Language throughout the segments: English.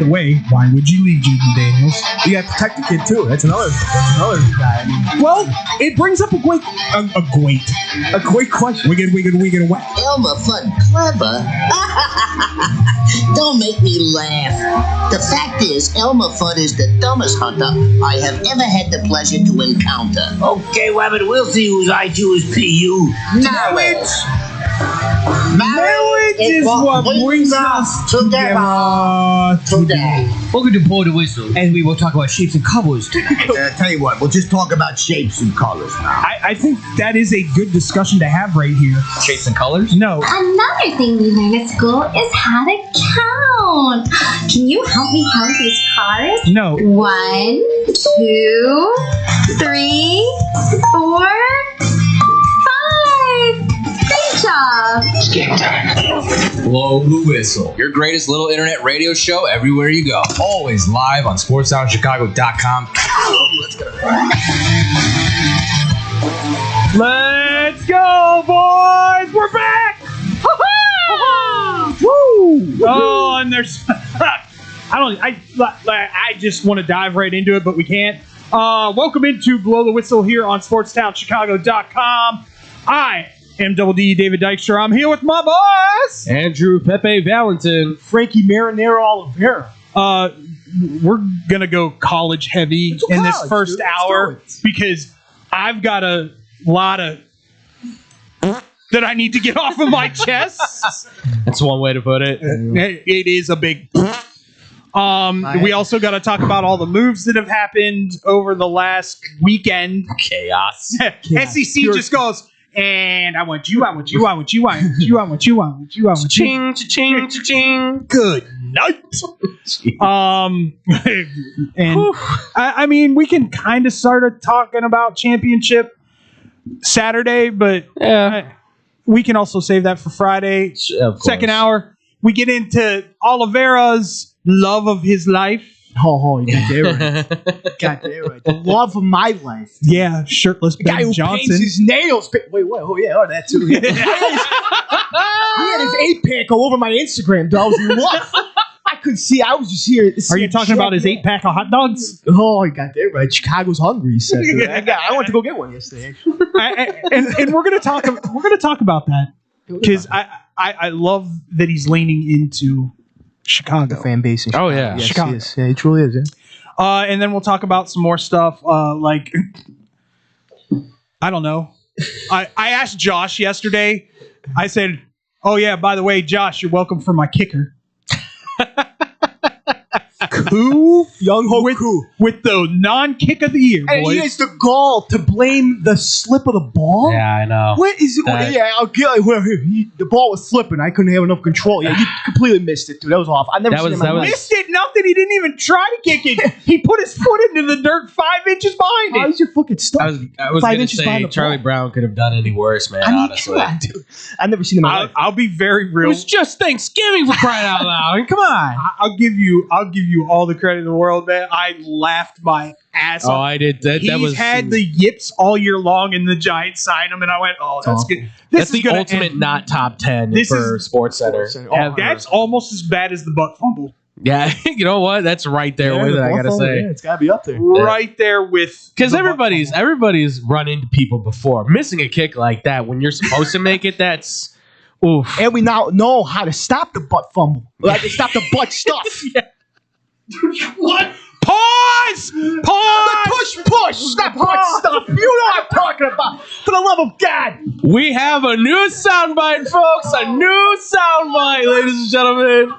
the way, why would you leave Jaden Daniels? You got to protect the kid too. That's another guy. Well, it brings up a great question. We get away. Elmer Fudd clever? Don't make me laugh. The fact is, Elmer Fudd is the dumbest hunter I have ever had the pleasure to encounter. Okay, Wabbit, we'll see whose I choose PU. Marriage is what brings us together today. Welcome to Blow the Whistle, and we will talk about shapes and colors. Tell you what, we'll just talk about shapes and colors now. I think that is a good discussion to have right here. Shapes and colors? No. Another thing we learn at school is how to count. Can you help me count these cars? No. 1, 2, 3, 4, 5. Great job. Blow the Whistle, your greatest little internet radio show everywhere you go. Always live on SportsTownChicago.com. Let's go, boys! We're back! Woo! Oh, and there's I just want to dive right into it, but we can't. Welcome into Blow the Whistle here on SportsTownChicago.com. I am Double D David Dykstra. I'm here with my boss Andrew Pepe Valentin, Frankie Marinero Oliveira. We're gonna go college heavy in this first hour because I've got a lot of that I need to get off of my chest. That's one way to put it. It is a big. We also got to talk about all the moves that have happened over the last weekend. Chaos. SEC just goes, and I want you. Ching, ching, ching. Good night. And I mean, we can kind of start talking about championship Saturday, but we can also save that for Friday. Second hour, we get into Oliveira's love of his life. Oh, you got that right. The love of my life. Yeah, shirtless The guy Ben who Johnson. paints his nails. Wait, that too. He had his 8-pack all over my Instagram, dog. I was in love. I could see. I was just here. Are you talking about his 8-pack of hot dogs? Oh, you got that right. Chicago's hungry. He said. I went to go get one yesterday. and we're gonna talk. We're gonna talk about that because I love that he's leaning into Chicago. The fan base in Chicago. Oh, yeah. Yes, Chicago. he is. Yeah, he truly is. Yeah. And then we'll talk about some more stuff like I don't know. I asked Josh yesterday. I said, "Oh yeah, by the way, Josh, you're welcome for my kicker." Koo, Young Ho Koo. with the non-kick of the year, And boys. he has the gall to blame the slip of the ball. Yeah, I know. What is it? I'll get it. The ball was slipping. I couldn't have enough control. Yeah, you completely missed it, dude. That was off. I've never seen him. Missed it? Nothing. He didn't even try to kick it. He put his foot into the dirt 5 inches behind it. How's your fucking stuff? I was 5 going to inches behind say the Charlie ball. Brown could have done any worse, man, I mean, honestly. come on, dude. I've never seen him in my life. I'll be very It real. was just Thanksgiving for crying out loud. Come on. I'll give you all the credit in the world, man. I laughed my ass Oh, off. I did. That He's was had the yips all year long, and the Giants signed him, and I went, "Oh, that's good." That's is the gonna ultimate end- not top 10 This for is- Sports Center. Oh, That's almost as bad as the butt fumble. Yeah, you know what? That's right there with it, I got to say. it's got to be up there. Right there with Because the butt everybody's run into people before. Missing a kick like that when you're supposed to make it, that's oof. And we now know how to stop the butt fumble. Like to stop the butt stuff. What? Pause! Pause! Push, not butt stuff. You know what I'm talking about. For the love of God. We have a new soundbite, folks. A new soundbite, ladies and gentlemen.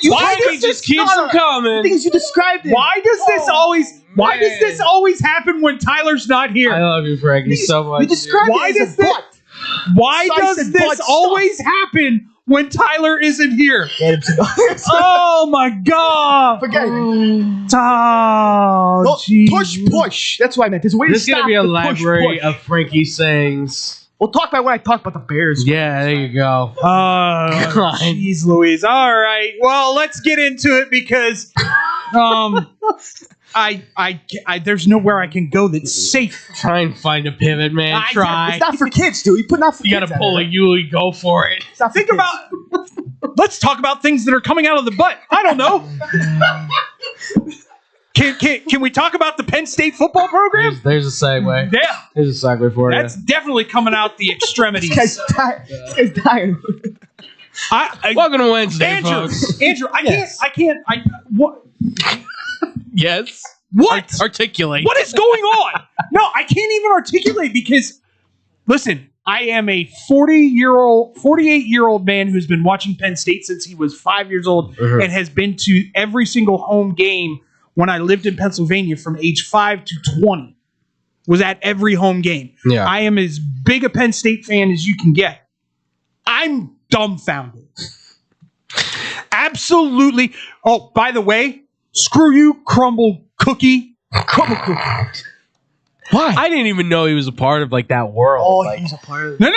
Why Frankie does just keeps them coming. Things you described it. Why does this always happen when Tyler's not here? I love you, Frankie, so much. You described Why it as does a this- butt. Why Slice does and this butt always happen when Tyler isn't here? Oh my God! Forget it. Oh, No, geez. push. That's what I meant. There's a way This is to going stop to be a the library push. of Frankie sayings. We'll talk about when I talk about the Bears. Yeah, there you go. Oh, jeez, Louise. All right. Well, let's get into it because there's nowhere I can go that's safe. Try and find a pivot, man. Try. It's not for kids, dude. You put not for You kids. got to pull a Yuli. Go for it. Think about. Let's talk about things that are coming out of the butt. I don't know. Can we talk about the Penn State football program? There's a segue. Yeah, There's a segue for that's definitely coming out the extremities. This guy's dying. Welcome to Wednesday, Andrew, folks. Andrew, I can't. What? Yes. What? Articulate. What is going on? No, I can't even articulate because, listen, I am a 48-year-old man who's been watching Penn State since he was 5 years old and has been to every single home game when I lived in Pennsylvania from age 5 to 20. Was at every home game. Yeah. I am as big a Penn State fan as you can get. I'm dumbfounded. Absolutely. Oh, by the way, screw you, Crumble Cookie. Crumble Cookie. Why? I didn't even know he was a part of like that world. Oh, like, he's a part of No.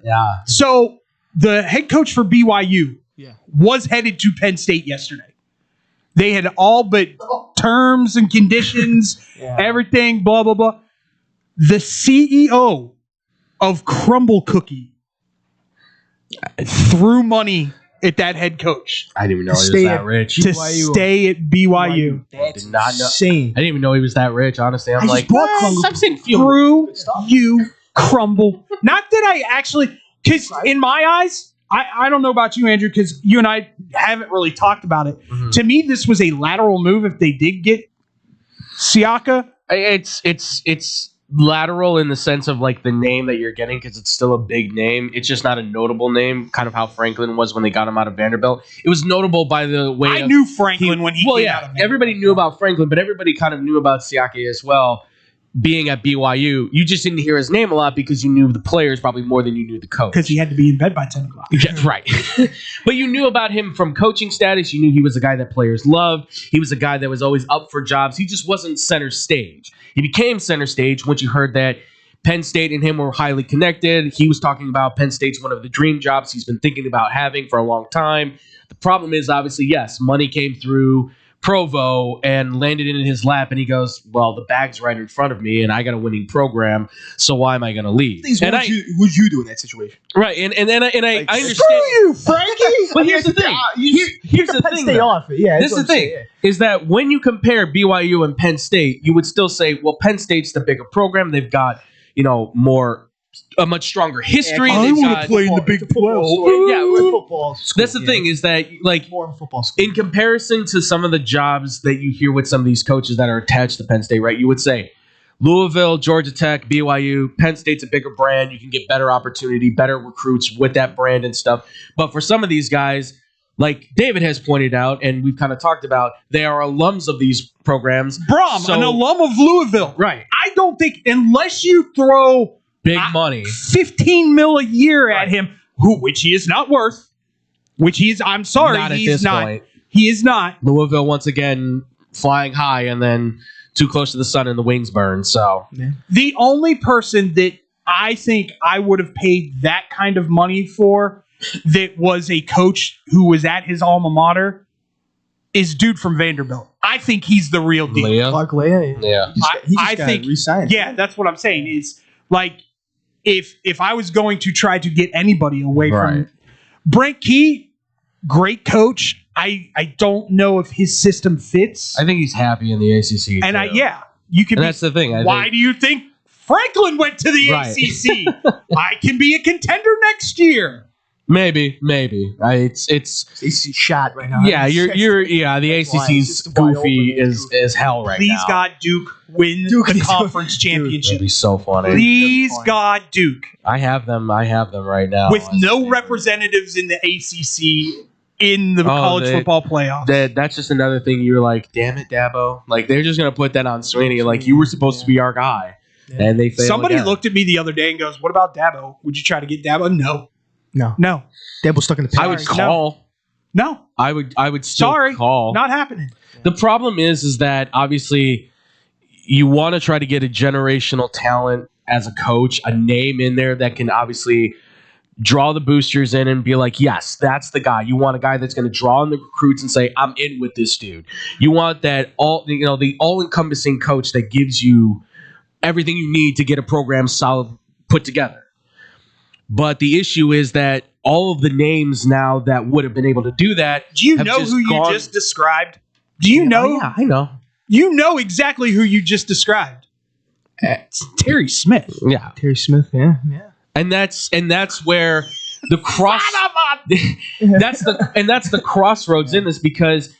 yeah. So the head coach for BYU was headed to Penn State yesterday. They had all but terms and conditions, everything, blah, blah, blah. The CEO of Crumble Cookie threw money at that head coach I didn't even know he was that rich. to stay at BYU. I did not know. insane. I didn't even know he was that rich. Honestly, I'm I like, just bought Crumble. stop saying feel. Through you, Crumble. Not that I actually, because in my eyes, I don't know about you, Andrew, because you and I haven't really talked about it. Mm-hmm. To me, this was a lateral move if they did get Siaka. It's lateral in the sense of like the name that you're getting because it's still a big name. It's just not a notable name, kind of how Franklin was when they got him out of Vanderbilt. It was notable by the way I knew Franklin when he came out of Vanderbilt. Everybody knew about Franklin, but everybody kind of knew about Siaki as well. Being at BYU, you just didn't hear his name a lot because you knew the players probably more than you knew the coach. Because he had to be in bed by 10 o'clock. Yeah, right. But you knew about him from coaching status. You knew he was a guy that players loved. He was a guy that was always up for jobs. He just wasn't center stage. He became center stage once you heard that Penn State and him were highly connected. He was talking about Penn State's one of the dream jobs he's been thinking about having for a long time. The problem is, obviously, yes, money came through Provo and landed in his lap, and he goes, well, the bag's right in front of me, and I got a winning program, so why am I going to leave? What'd you do in that situation? Right, and I understand. Screw you, Frankie! But here's the thing. Here's the thing. Stay off it. Yeah, this is the thing. Is that when you compare BYU and Penn State, you would still say, well, Penn State's the bigger program. They've got, a much stronger history. I want to play in the Big 12. Yeah, football. that's the thing is that, like, More football school. in comparison to some of the jobs that you hear with some of these coaches that are attached to Penn State, right? You would say Louisville, Georgia Tech, BYU, Penn State's a bigger brand. You can get better opportunity, better recruits with that brand and stuff. But for some of these guys, like David has pointed out, and we've kind of talked about, they are alums of these programs. Brom, an alum of Louisville. Right. I don't think, unless you throw Big money. $15 million a year at him, which he is not worth, I'm sorry, Not at he's this not. point. He is not. Louisville, once again, flying high and then too close to the sun and the wings burn. So The only person that I think I would have paid that kind of money for that was a coach who was at his alma mater is dude from Vanderbilt. I think he's the real deal. Leah. Clark Leah. Yeah. I think re-signed. Yeah, that's what I'm saying. Is like if I was going to try to get anybody away from Brent Key, great coach. I don't know if his system fits. I think he's happy in the ACC. And too. you can. And that's the thing. Why do you think Franklin went to the ACC? I can be a contender next year. Maybe. It's ACC shot right now. yeah. The ACC's goofy as hell right Please now. God, Duke win the conference championship. That'd be so funny. Please God, Duke I have them right now. with no representatives in the ACC in the college football playoffs. That's just another thing. You're like, damn it, Dabo. Like they're just gonna put that on Sweeney. Like you were supposed to be our guy, and they failed. Somebody again. looked at me the other day and goes, "What about Dabo? Would you try to get Dabo?" No. Dabo's stuck in the past. I would call. No. I would still Sorry. call. Not happening. The problem is that obviously you want to try to get a generational talent as a coach, a name in there that can obviously draw the boosters in and be like, yes, that's the guy. You want a guy that's going to draw in the recruits and say, I'm in with this dude. You want that the all-encompassing coach that gives you everything you need to get a program solid put together. But the issue is that all of the names now that would have been able to do that. Do you know who you just described? Do you know? Yeah, I know. You know exactly who you just described. It's Terry Smith. Yeah. Terry Smith, yeah. And that's where the cross that's the crossroads in this, because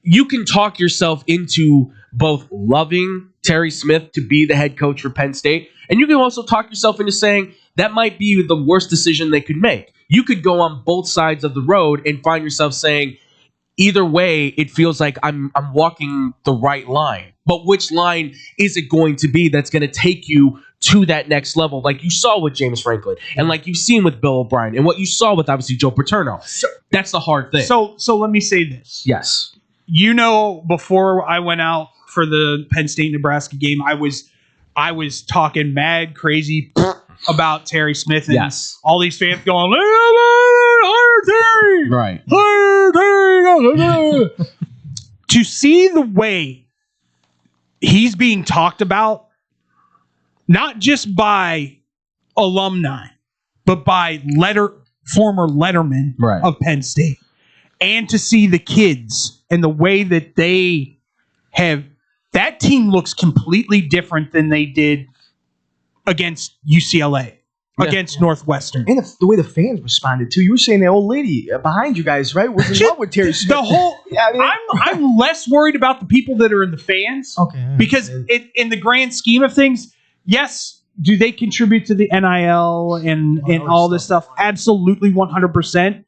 you can talk yourself into both loving Terry Smith to be the head coach for Penn State, and you can also talk yourself into saying that might be the worst decision they could make. You could go on both sides of the road and find yourself saying, either way, it feels like I'm walking the right line. But which line is it going to be that's going to take you to that next level, like you saw with James Franklin, and like you've seen with Bill O'Brien, and what you saw with obviously Joe Paterno? That's the hard thing. So let me say this. Yes. Before I went out for the Penn State Nebraska game, I was talking mad crazy about Terry Smith, and all these fans going, hire Terry, right? Hire Terry. To see the way he's being talked about, not just by alumni, but by former lettermen of Penn State, and to see the kids and the way that they have. That team looks completely different than they did against UCLA, against Northwestern. And the way the fans responded, too. You were saying the old lady behind you guys, right, was in love with Terry Smith. The whole, I'm less worried about the people that are in the fans. Okay. Because in the grand scheme of things, yes, do they contribute to the NIL and all this stuff? Absolutely, 100%.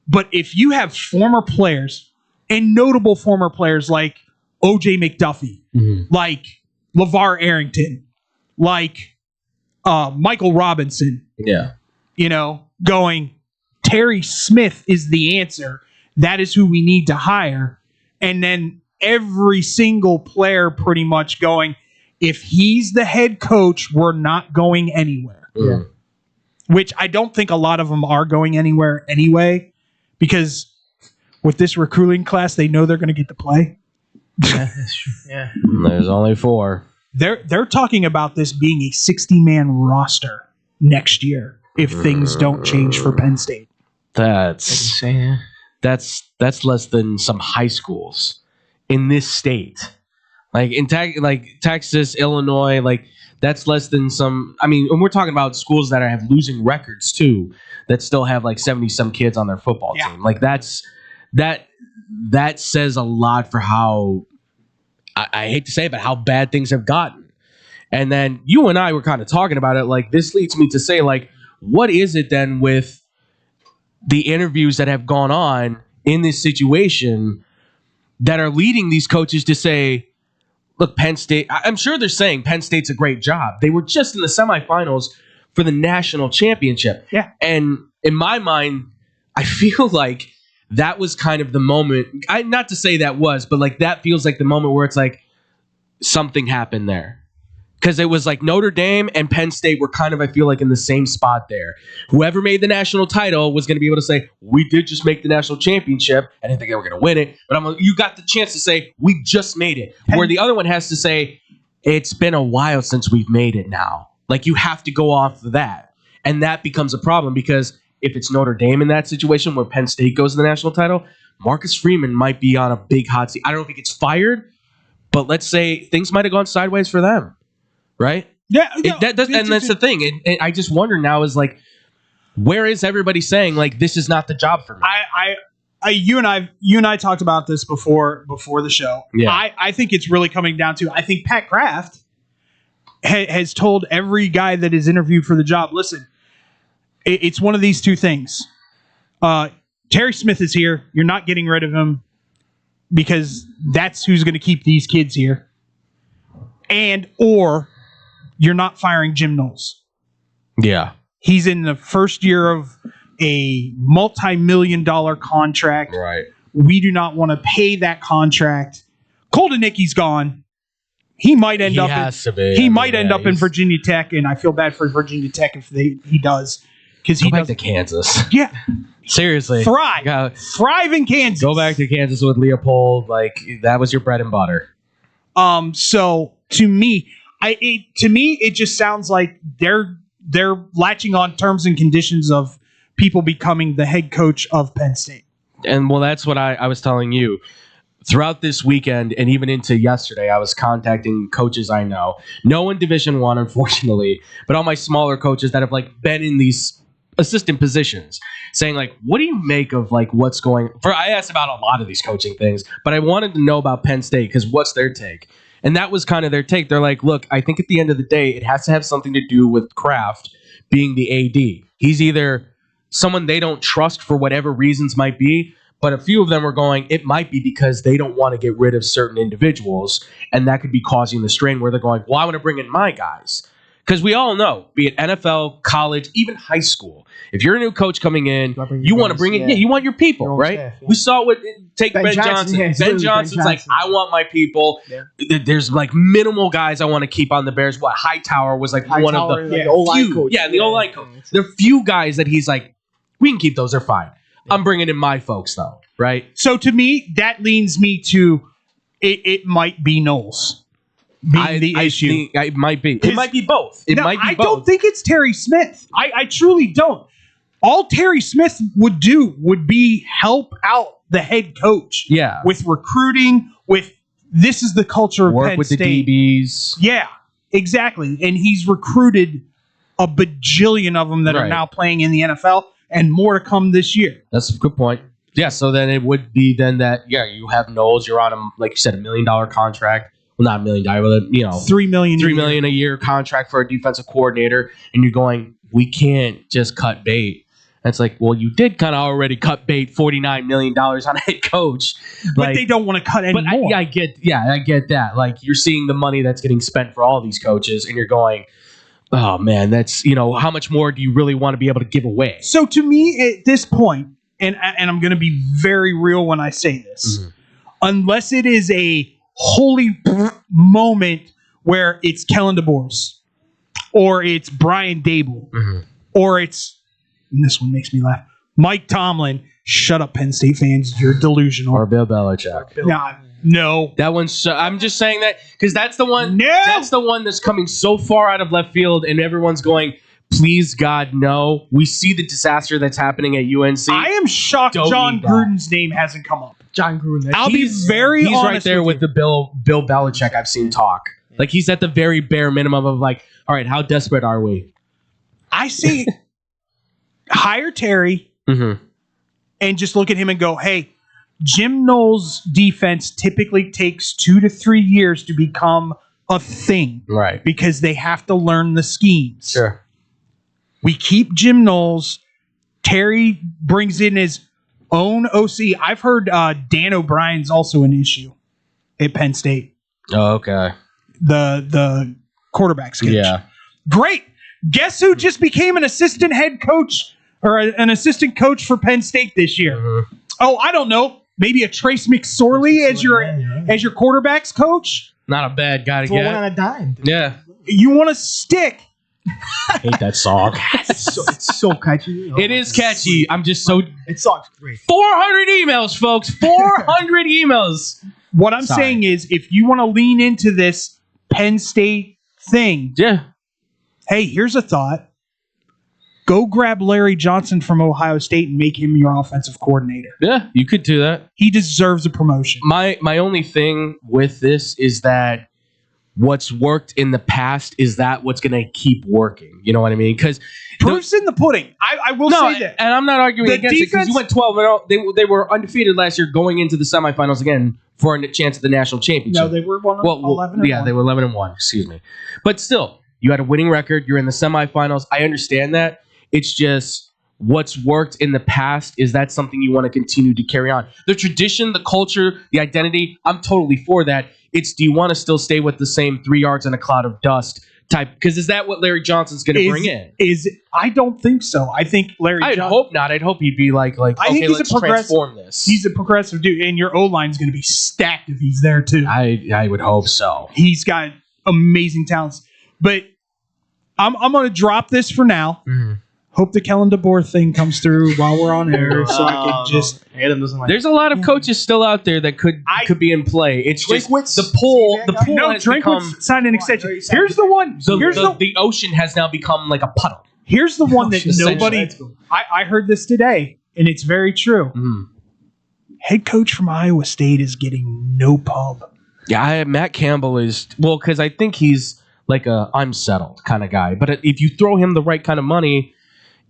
But if you have former players and notable former players like O.J. McDuffie, like LeVar Arrington, like Michael Robinson, going, Terry Smith is the answer. That is who we need to hire. And then every single player pretty much going, if he's the head coach, we're not going anywhere. Yeah. Which I don't think a lot of them are going anywhere anyway, because with this recruiting class, they know they're going to get to play. Yeah, that's true. Yeah. There's only 4. They're talking about this being a 60-man roster next year if things don't change for Penn State. That's less than some high schools in this state. Like in Texas, Illinois, like that's less than some. I mean, and we're talking about schools that have losing records too, that still have like 70-some kids on their football team. Like that says a lot for how, I hate to say it, but how bad things have gotten. And then you and I were kind of talking about it. Like, this leads me to say, like, what is it then with the interviews that have gone on in this situation that are leading these coaches to say, look, Penn State, I'm sure they're saying Penn State's a great job. They were just in the semifinals for the national championship. Yeah. And in my mind, I feel like that was kind of the moment. Not to say that was, but like that feels like the moment where it's like something happened there. Because it was like Notre Dame and Penn State were kind of, I feel like, in the same spot there. Whoever made the national title was going to be able to say, we did just make the national championship. I didn't think they were going to win it. But you got the chance to say, we just made it. Where the other one has to say, it's been a while since we've made it now. Like, you have to go off of that. And that becomes a problem because if it's Notre Dame in that situation where Penn State goes to the national title, Marcus Freeman might be on a big hot seat. I don't know if he gets fired, but let's say things might have gone sideways for them. Right? Yeah. And that's the thing. And I just wonder now is like, where is everybody saying like this is not the job for me? You and I talked about this before the show. Yeah. I think it's really coming down to, I think Pat Kraft has told every guy that is interviewed for the job, listen, it's one of these two things. Terry Smith is here. You're not getting rid of him because that's who's going to keep these kids here. Or you're not firing Jim Knowles. Yeah. He's in the first year of a multi-million-dollar contract. Right. We do not want to pay that contract. Koldenicki's gone. He might end up in Virginia Tech, and I feel bad for Virginia Tech if he does. because Go back to Kansas. Yeah, Seriously. Thrive in Kansas. Go back to Kansas with Leopold. Like, that was your bread and butter. So to me, it just sounds like they're latching on terms and conditions of people becoming the head coach of Penn State. And well, that's what I was telling you. Throughout this weekend and even into yesterday, I was contacting coaches I know. No in Division I, unfortunately, but all my smaller coaches that have like been in these assistant positions, saying like, what do you make of like what's going? I asked about a lot of these coaching things, but I wanted to know about Penn State because what's their take? And that was kind of their take. They're like, look, I think at the end of the day, it has to have something to do with Kraft being the AD. He's either someone they don't trust for whatever reasons might be. But a few of them were going, it might be because they don't want to get rid of certain individuals, and that could be causing the strain where they're going, well, I want to bring in my guys. Because we all know, be it NFL, college, even high school, if you're a new coach coming in, you want to bring in, you want your people, right? Staff, yeah. We saw what, take Ben Johnson. Yeah, Ben Johnson's like, I want my people. Yeah. There's like minimal guys I want to keep on the Bears. Hightower was like one of the O-line coach. Yeah, the O-line coach. There are few guys that he's like, we can keep those, they're fine. I'm bringing in my folks, though, right? So to me, that leans me to it might be Knowles being the issue. It might be. It might be both. I don't think it's Terry Smith. I truly don't. All Terry Smith would do would be help out the head coach. Yeah. With recruiting, this is the culture of Penn with State. The DBs. Yeah, exactly. And he's recruited a bajillion of them that are now playing in the NFL. And more to come this year. That's a good point. Yeah, so then it would be then that, you have Knowles. You're on him, like you said, $1 million contract. Well, not $1 million, but $3 million a year contract for a defensive coordinator. And you're going, we can't just cut bait. And it's like, well, you did kind of already cut bait $49 million on a head coach. But they don't want to cut any more. I get that. Like, you're seeing the money that's getting spent for all these coaches, and you're going, oh, man, that's, how much more do you really want to be able to give away? So to me, at this point, and I'm going to be very real when I say this, unless it is a holy moment where it's Kellen DeBoer, or it's Brian Dable, or it's, and this one makes me laugh, Mike Tomlin, shut up, Penn State fans, you're delusional. Or Bill Belichick. No. That one's. I'm just saying that because that's the one. No. That's the one that's coming so far out of left field, and everyone's going, please, God, no. We see the disaster that's happening at UNC. I am shocked John Gruden's name hasn't come up. John Gruden. I'll be very honest. He's right there with the Bill Belichick I've seen talk. Like, he's at the very bare minimum of like, all right, how desperate are we? I see. Hire Terry and just look at him and go, hey, Jim Knowles' defense typically takes 2 to 3 years to become a thing. Right. Because they have to learn the schemes. Sure. We keep Jim Knowles. Terry brings in his own OC. I've heard Dan O'Brien's also an issue at Penn State. Oh, okay. The quarterback sketch. Yeah. Great. Guess who just became an assistant head coach or an assistant coach for Penn State this year? Oh, I don't know. Maybe a Trace McSorley as your quarterbacks coach? Not a bad guy to get. One on a dime. Yeah. You want to stick. I hate that song. It's so catchy. It is catchy. I'm just so... It sucks. Great. 400 emails, folks. 400 emails. What I'm saying is, if you want to lean into this Penn State thing, hey, here's a thought. Go grab Larry Johnson from Ohio State and make him your offensive coordinator. Yeah, you could do that. He deserves a promotion. My only thing with this is that what's worked in the past is that what's going to keep working. You know what I mean? Because proof's in the pudding. I will say that. And I'm not arguing against it because you went 12-0. They were undefeated last year going into the semifinals again for a chance at the national championship. No, they were 11-1. Yeah, they were 11-1. Excuse me. But still, you had a winning record. You're in the semifinals. I understand that. It's just what's worked in the past. Is that something you want to continue to carry on? The tradition, the culture, the identity, I'm totally for that. It's, do you want to still stay with the same 3 yards and a cloud of dust type? Because is that what Larry Johnson's going to bring in? I don't think so. I think Larry I'd hope not. I'd hope he'd be like I okay, think let's transform this. He's a progressive dude, and your O-line's going to be stacked if he's there too. I would hope so. He's got amazing talents. But I'm going to drop this for now. Hope the Kellen DeBoer thing comes through while we're on air, so I can just. Adam doesn't like. There's a lot of coaches still out there that could be in play. It's just the pool. The pool No, has become Drinkwitz signed an extension. Here's the one. the ocean has now become like a puddle. Here's the one that Essentially. nobody. I heard this today, and it's very true. Head coach from Iowa State is getting no pub. Yeah, Matt Campbell is because I think he's like I'm settled kind of guy. But if you throw him the right kind of money.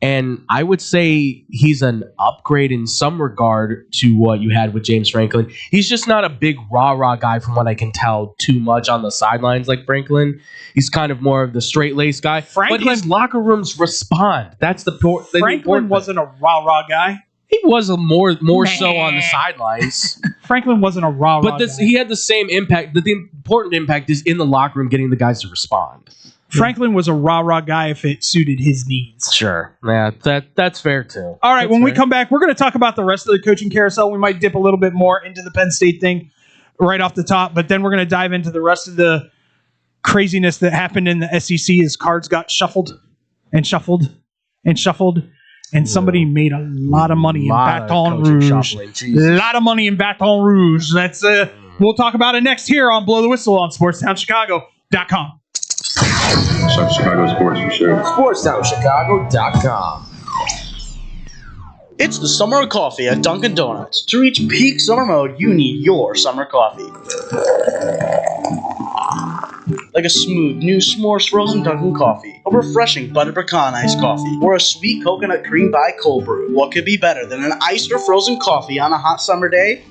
And I would say he's an upgrade in some regard to what you had with James Franklin. He's just not a big rah-rah guy from what I can tell too much on the sidelines like Franklin. He's kind of more of the straight-laced guy. But his locker rooms respond. That's the Franklin wasn't a rah-rah guy. He was a more so on the sidelines. Franklin wasn't a rah-rah guy. He had the same impact. The important impact is in the locker room getting the guys to respond. Franklin was a rah-rah guy if it suited his needs. Sure. Yeah, that's fair too. All right, when we come back, we're going to talk about the rest of the coaching carousel. We might dip a little bit more into the Penn State thing right off the top, but then we're going to dive into the rest of the craziness that happened in the SEC as cards got shuffled, and somebody made a lot of money in Baton Rouge. A lot of money in Baton Rouge. That's we'll talk about it next here on Blow the Whistle on SportsTownChicago.com. Chicago Sports for sure. SportsTownChicago.com. It's the summer of coffee at Dunkin' Donuts. To reach peak summer mode, you need your summer coffee. Like a smooth new s'mores frozen Dunkin' coffee, a refreshing butter pecan iced coffee, or a sweet coconut cream by cold brew. What could be better than an iced or frozen coffee on a hot summer day?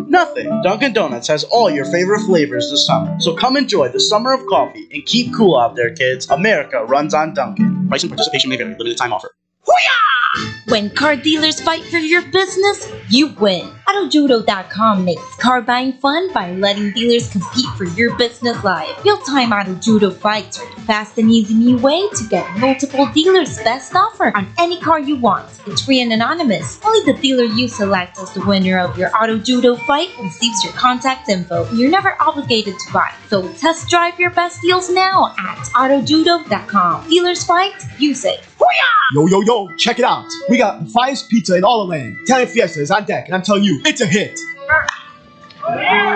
Nothing. Dunkin' Donuts has all your favorite flavors this summer. So come enjoy the summer of coffee and keep cool out there, kids. America runs on Dunkin'. Price and participation may vary. Limited time offer. When car dealers fight for your business, you win. AutoJudo.com makes car buying fun by letting dealers compete for your business live. Real-time Auto Judo fights are the fast and easy new way to get multiple dealers' best offer on any car you want. It's free and anonymous. Only the dealer you select as the winner of your Auto Judo fight receives your contact info. You're never obligated to buy, so test drive your best deals now at AutoJudo.com. Dealers fight, you say. Yo, check it out. We got the finest pizza in all the land. Italian Fiesta is on deck, and I'm telling you, it's a hit.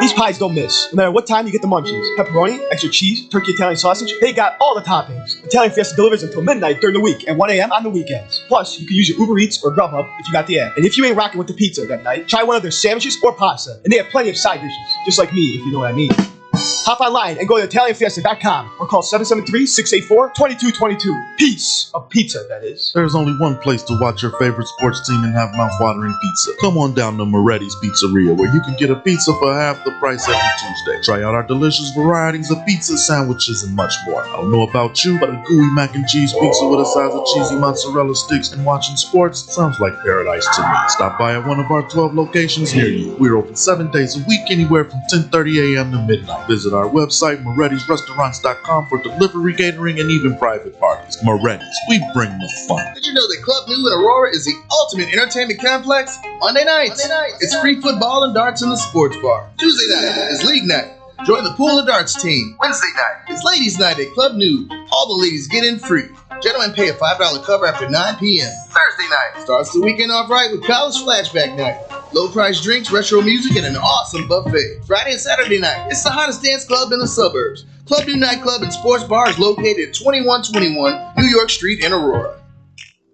These pies don't miss. No matter what time you get the munchies. Pepperoni, extra cheese, turkey Italian sausage, they got all the toppings. Italian Fiesta delivers until midnight during the week and 1 a.m. on the weekends. Plus, you can use your Uber Eats or Grubhub if you got the app. And if you ain't rocking with the pizza that night, try one of their sandwiches or pasta. And they have plenty of side dishes, just like me, if you know what I mean. Hop online and go to ItalianFiesta.com or call 773-684-2222. Piece of pizza, that is. There's only one place to watch your favorite sports team and have mouth-watering pizza. Come on down to Moretti's Pizzeria, where you can get a pizza for half the price every Tuesday. Try out our delicious varieties of pizza, sandwiches, and much more. I don't know about you, but a gooey mac and cheese pizza with a size of cheesy mozzarella sticks and watching sports sounds like paradise to me. Stop by at one of our 12 locations near you. We're open 7 days a week, anywhere from 10:30 a.m. to midnight. Visit our website, Moretti'sRestaurants.com, for delivery, catering, and even private parties. Moretti's, we bring the fun. Did you know that Club New in Aurora is the ultimate entertainment complex? Monday nights, it's free football and darts in the sports bar. Tuesday night is league night. Join the pool and darts team. Wednesday night is ladies' night at Club New. All the ladies get in free. Gentlemen pay a $5 cover after 9 p.m. Thursday night starts the weekend off right with college flashback night. Low price drinks, retro music, and an awesome buffet. Friday and Saturday night, it's the hottest dance club in the suburbs. Club New Nightclub and Sports Bar is located at 2121 New York Street in Aurora.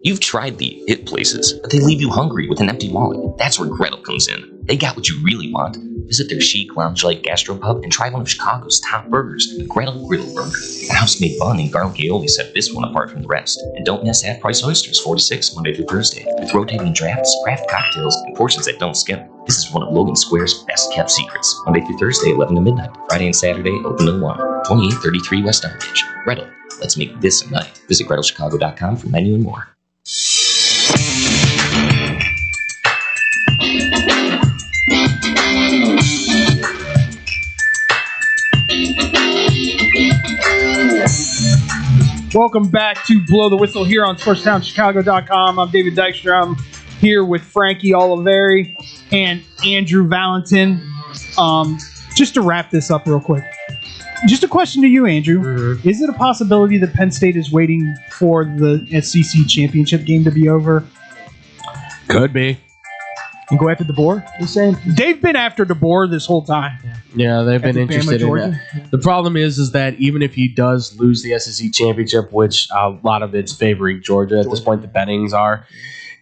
You've tried the hit places, but they leave you hungry with an empty wallet. That's where Gretel comes in. They got what you really want. Visit their chic, lounge-like gastropub and try one of Chicago's top burgers, the Gretel Griddle Burger. The house-made bun and garlic aioli set this one apart from the rest. And don't miss half-price oysters, 4 to 6, Monday through Thursday, with rotating drafts, craft cocktails, and portions that don't skip. This is one of Logan Square's best-kept secrets. Monday through Thursday, 11 to midnight. Friday and Saturday, open till 1. 2833 West Armitage. Gretel, let's make this a night. Visit GretelChicago.com for menu and more. Welcome back to Blow the Whistle here on SportsTownChicago.com. I'm David Dykstra. I'm here with Frankie Oliveri and Andrew Valentin. Just to wrap this up real quick. Just a question to you, Andrew. Is it a possibility that Penn State is waiting for the SEC championship game to be over? Could be. And go after DeBoer? You're saying? They've been after DeBoer this whole time. Yeah, they've been After interested Bama, in that. The problem is that even if he does lose the SEC championship, which a lot of it's favoring Georgia at this point, the bettings are.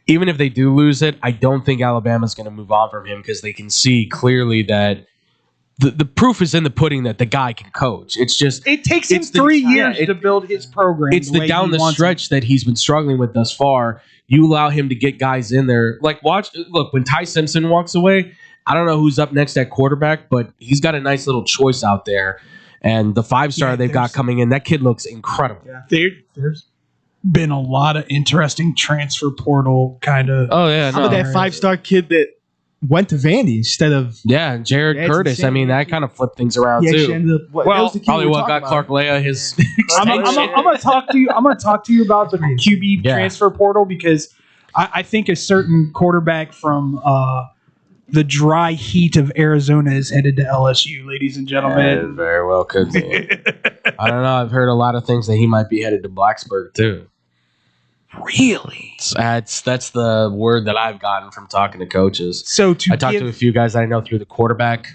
Even if they do lose it, I don't think Alabama's going to move on from him because they can see clearly that the proof is in the pudding that the guy can coach. It's just it takes him 3 years to build his program. It's the down the stretch that he's been struggling with thus far. You allow him to get guys in there. Look, when Ty Simpson walks away, I don't know who's up next at quarterback, but he's got a nice little choice out there. And the 5-star they've got coming in, that kid looks incredible. Yeah. There's been a lot of interesting transfer portal kind of. Oh yeah, How about that 5-star kid that went to Vandy instead of Jared Curtis? insane. I mean, that kind of flipped things around he too. actually ended up Probably what got Clark Leah his. I'm gonna talk to you. I'm gonna talk to you about the QB transfer portal because I think a certain quarterback from the dry heat of Arizona is headed to LSU, ladies and gentlemen. Yeah, very well could be. I don't know. I've heard a lot of things that he might be headed to Blacksburg too. Really? That's the word that I've gotten from talking to coaches. So I talked to a few guys I know through the quarterback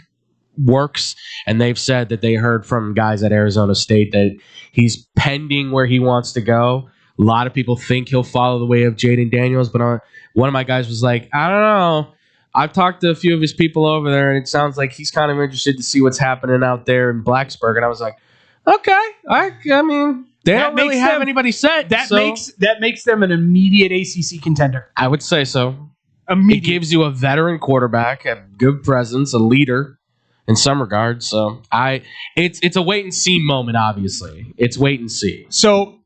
works, and they've said that they heard from guys at Arizona State that he's pending where he wants to go. A lot of people think he'll follow the way of Jaden Daniels, but one of my guys was like, I don't know. I've talked to a few of his people over there, and it sounds like he's kind of interested to see what's happening out there in Blacksburg. And I was like, okay, I mean, they don't really have anybody set. That makes them an immediate ACC contender. I would say so. Immediate. It gives you a veteran quarterback, a good presence, a leader in some regards. So it's a wait and see moment. Obviously, it's wait and see. So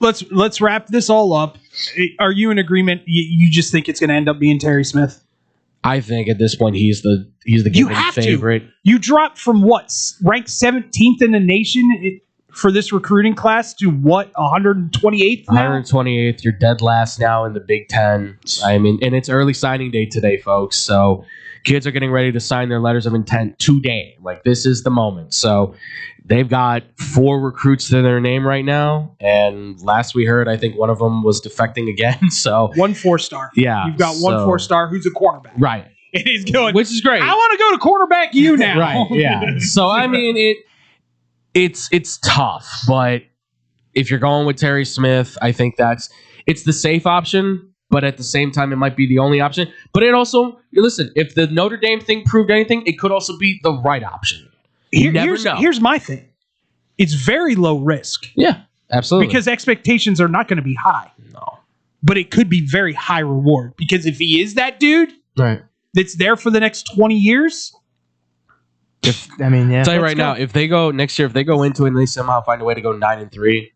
let's wrap this all up. Are you in agreement? You just think it's going to end up being Terry Smith? I think at this point he's the given favorite. You dropped from ranked 17th in the nation for this recruiting class to 128th now? 128th. You're dead last now in the Big Ten. I mean, and it's early signing day today, folks. So kids are getting ready to sign their letters of intent today. Like, this is the moment. So they've got 4 recruits to their name right now. And last we heard, I think one of them was defecting again. So 1 4-star. Yeah. You've got 1 4-star who's a cornerback. Right. And he's going, which is great. I want to go to quarterback you now. Right. Yeah. So, I mean, it's tough. But if you're going with Terry Smith, I think it's the safe option. But at the same time, it might be the only option. But it also, listen, if the Notre Dame thing proved anything, it could also be the right option. You never know. Here's my thing. It's very low risk. Yeah, absolutely. Because expectations are not going to be high. No. But it could be very high reward. Because if he is that dude that's there for the next 20 years. I'll tell you right now, if they go next year, if they go into it and they somehow find a way to go 9-3,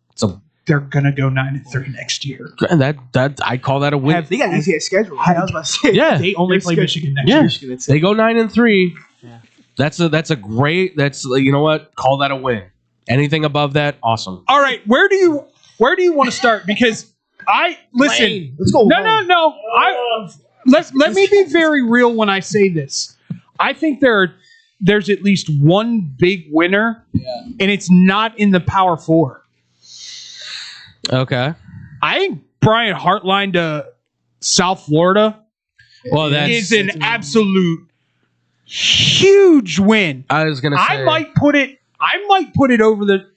they're gonna go 9-3 next year. And that I call that a win. They got an easier schedule. Right? I was about to say. Yeah, they only play Michigan next year. Michigan, they go 9-3. Yeah. That's a great. You know what? Call that a win. Anything above that, awesome. All right, where do you want to start? Because listen. Lane. Let's go. No. Let me be very real when I say this. I think there's at least one big winner, and it's not in the Power 4. Okay. I think Brian Hartline to South Florida is an absolute huge win. I was gonna say I might put it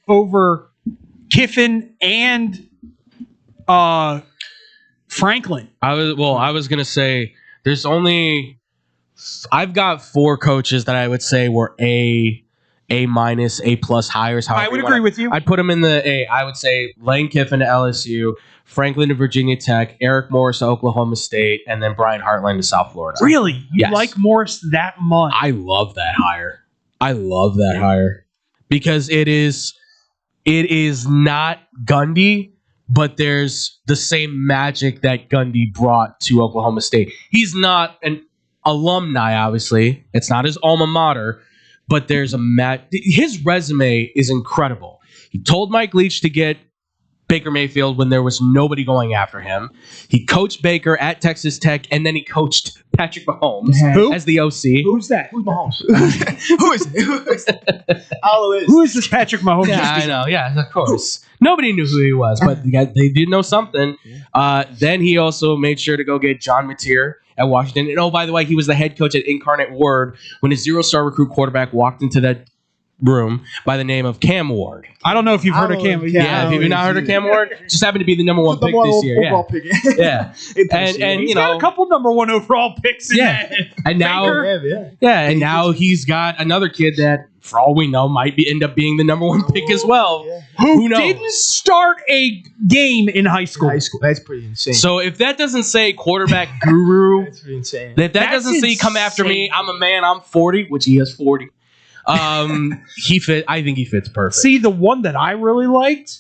over Kiffin and Franklin. I was gonna say I've got 4 coaches that I would say were A-, A+ hires. I would agree with you. I'd put them in the A. I would say Lane Kiffin to LSU, Franklin to Virginia Tech, Eric Morris to Oklahoma State, and then Brian Hartline to South Florida. Really? You like Morris that much? I love that hire. Because it is not Gundy, but there's the same magic that Gundy brought to Oklahoma State. He's not an alumni, obviously. It's not his alma mater, but there's his resume is incredible. He told Mike Leach to get Baker Mayfield when there was nobody going after him. He coached Baker at Texas Tech, and then he coached Patrick Mahomes as the OC. Who's that? Who's Mahomes? Who is it? Who is this Patrick Mahomes? Yeah, I know. Yeah, of course. Nobody knew who he was, but they did know something. Then he also made sure to go get John Mateer at Washington. And oh, by the way, he was the head coach at Incarnate Word when a 0-star recruit quarterback walked into that room by the name of Cam Ward. I don't know if you've heard of Cam. Yeah, have you not heard of Cam Ward? Just happened to be the number one pick this year. Yeah. And he's you got know, a couple number one overall picks in that. and now and now he's got another kid that, for all we know, might end up being the number one pick as well. Who knows? didn't start a game in high school. That's pretty insane. So if that doesn't say quarterback guru, That's pretty insane. if that doesn't say come after me, I'm a man, I'm 40, which he is 40. I think he fits perfect. See, the one that I really liked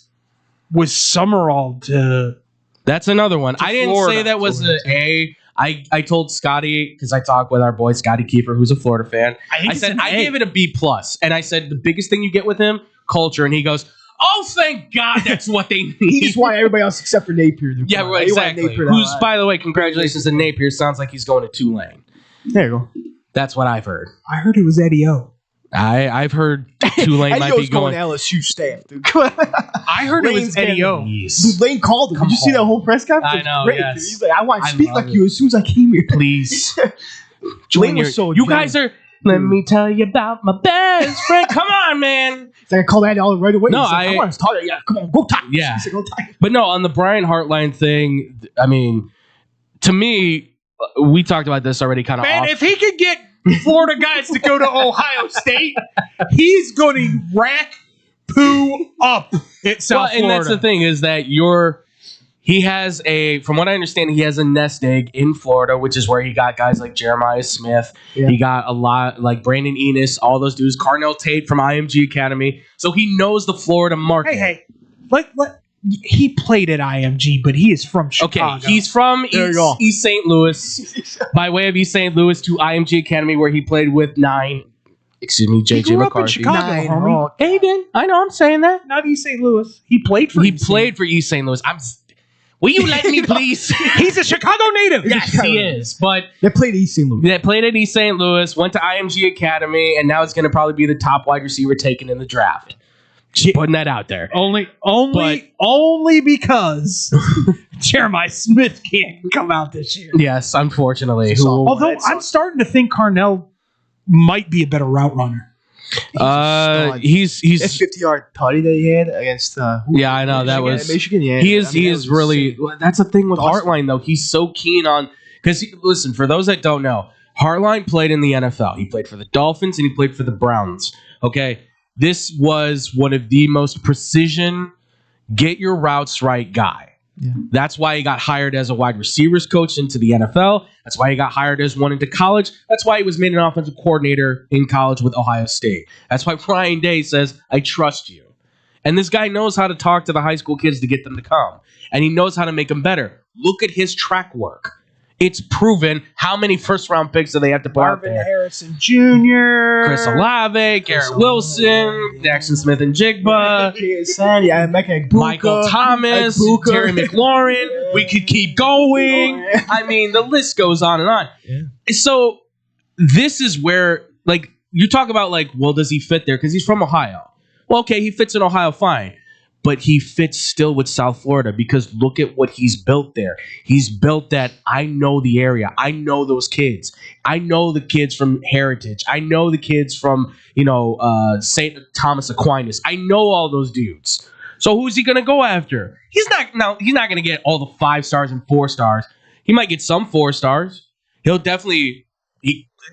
was Summerall to That's another one. I didn't Florida. say that was an A. I told Scotty, because I talked with our boy Scotty Kiefer, who's a Florida fan. I said I gave it a B+, and I said the biggest thing you get with him, culture, and he goes, "Oh, thank God, that's what they need." He just wanted everybody else except for Napier. Yeah, right, exactly. Who's, by the way, congratulations to Napier. Sounds like he's going to Tulane. There you go. That's what I've heard. I heard it was Eddie O. I've heard Tulane might be going. LSU staff, dude. I heard it was Eddie O. Dude, Lane called him. Did you see that whole press conference? I know, Great, yes. dude. He's like, I want to I speak love like it. you as soon as I came here. Please. Lane was so you guys are. Let me tell you about my best friend. Come on, man. It's like I called that all right away. No, He's like, I want to talk. Yeah, come on, go talk. Yeah. He's like, go talk. But no, on the Brian Hartline thing, I mean, to me, we talked about this already kind of Man, off. if he could get Florida guys to go to Ohio State, he's going to rack poo up at South And Florida. that's the thing is that he has from what I understand, he has a nest egg in Florida, which is where he got guys like Jeremiah Smith. Yeah. He got a lot like Brandon Enos, all those dudes, Carnell Tate from IMG Academy. So he knows the Florida market. Hey, he played at IMG, but he is from Chicago. Okay, he's from There you go. East St. Louis, by way of East St. Louis to IMG Academy, where he played with JJ He grew up in McCarthy. Chicago, homie. Yeah, he did. I know. I'm saying that. Not East St. Louis. He played for. He played for East St. Louis. Will you let me, please? He's a Chicago native. Yes, he is. But They played East St. Louis. that played at East St. Louis, went to IMG Academy, and now it's going to probably be the top wide receiver taken in the draft. Just putting that out there. Only because Jeremiah Smith can't come out this year. Yes, unfortunately. Although I'm starting to think Carnell might be a better route runner. He's That 50-yard putty that he had against yeah, I know that was Michigan. Yeah, he is I mean, he that is was really insane. that's the thing with Awesome. Hartline though. He's so keen on because listen, for those that don't know, Hartline played in the NFL. He played for the Dolphins and he played for the Browns. Okay, this was one of the most precision, get your routes right guy. Yeah. That's why he got hired as a wide receivers coach into the NFL. That's why he got hired as one into college. That's why he was made an offensive coordinator in college with Ohio State. That's why Ryan Day says, I trust you. And this guy knows how to talk to the high school kids to get them to come. And he knows how to make them better. Look at his track work. It's proven. How many first-round picks do they have to put out Marvin there? Harrison Jr., Chris Olave, Garrett Wilson, Jackson Smith and Jigba, Yeah, Michael Thomas, Terry McLaurin. We could keep going. I mean, the list goes on and on. So this is where, like, you talk about, like, well, does he fit there? Because he's from Ohio. Well, okay, he fits in Ohio fine. But he fits still with South Florida because look at what he's built there. He's built that I know the area. I know those kids. I know the kids from Heritage. I know the kids from, St. Thomas Aquinas. I know all those dudes. So who's he going to go after? He's not going to get all the 5 stars and 4 stars. He might get some 4 stars. He'll definitely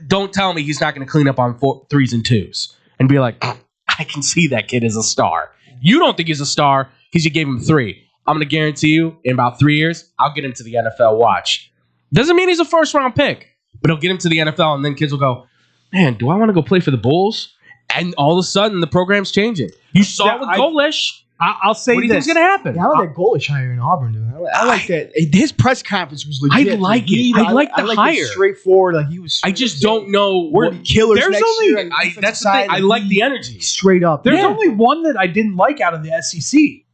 don't tell me he's not going to clean up on 3s and 2s and be like, I can see that kid is a star. You don't think he's a star because you gave him 3. I'm going to guarantee you, in about 3 years, I'll get him to the NFL. Watch. Doesn't mean he's a first-round pick, but he'll get him to the NFL, and then kids will go, man, do I want to go play for the Bulls? And all of a sudden, the program's changing. You saw it with Golish. I'll say what do you think's this. going to happen? Yeah, I like that Golish hire in Auburn, dude. I like that. His press conference was legit. I like it. I like the hire. Straightforward. Like he was. I just don't know. We're gonna be killers There's next only- year. on the That's defensive the thing. side. I like the energy. Straight up. There's Yeah. only one that I didn't like out of the SEC.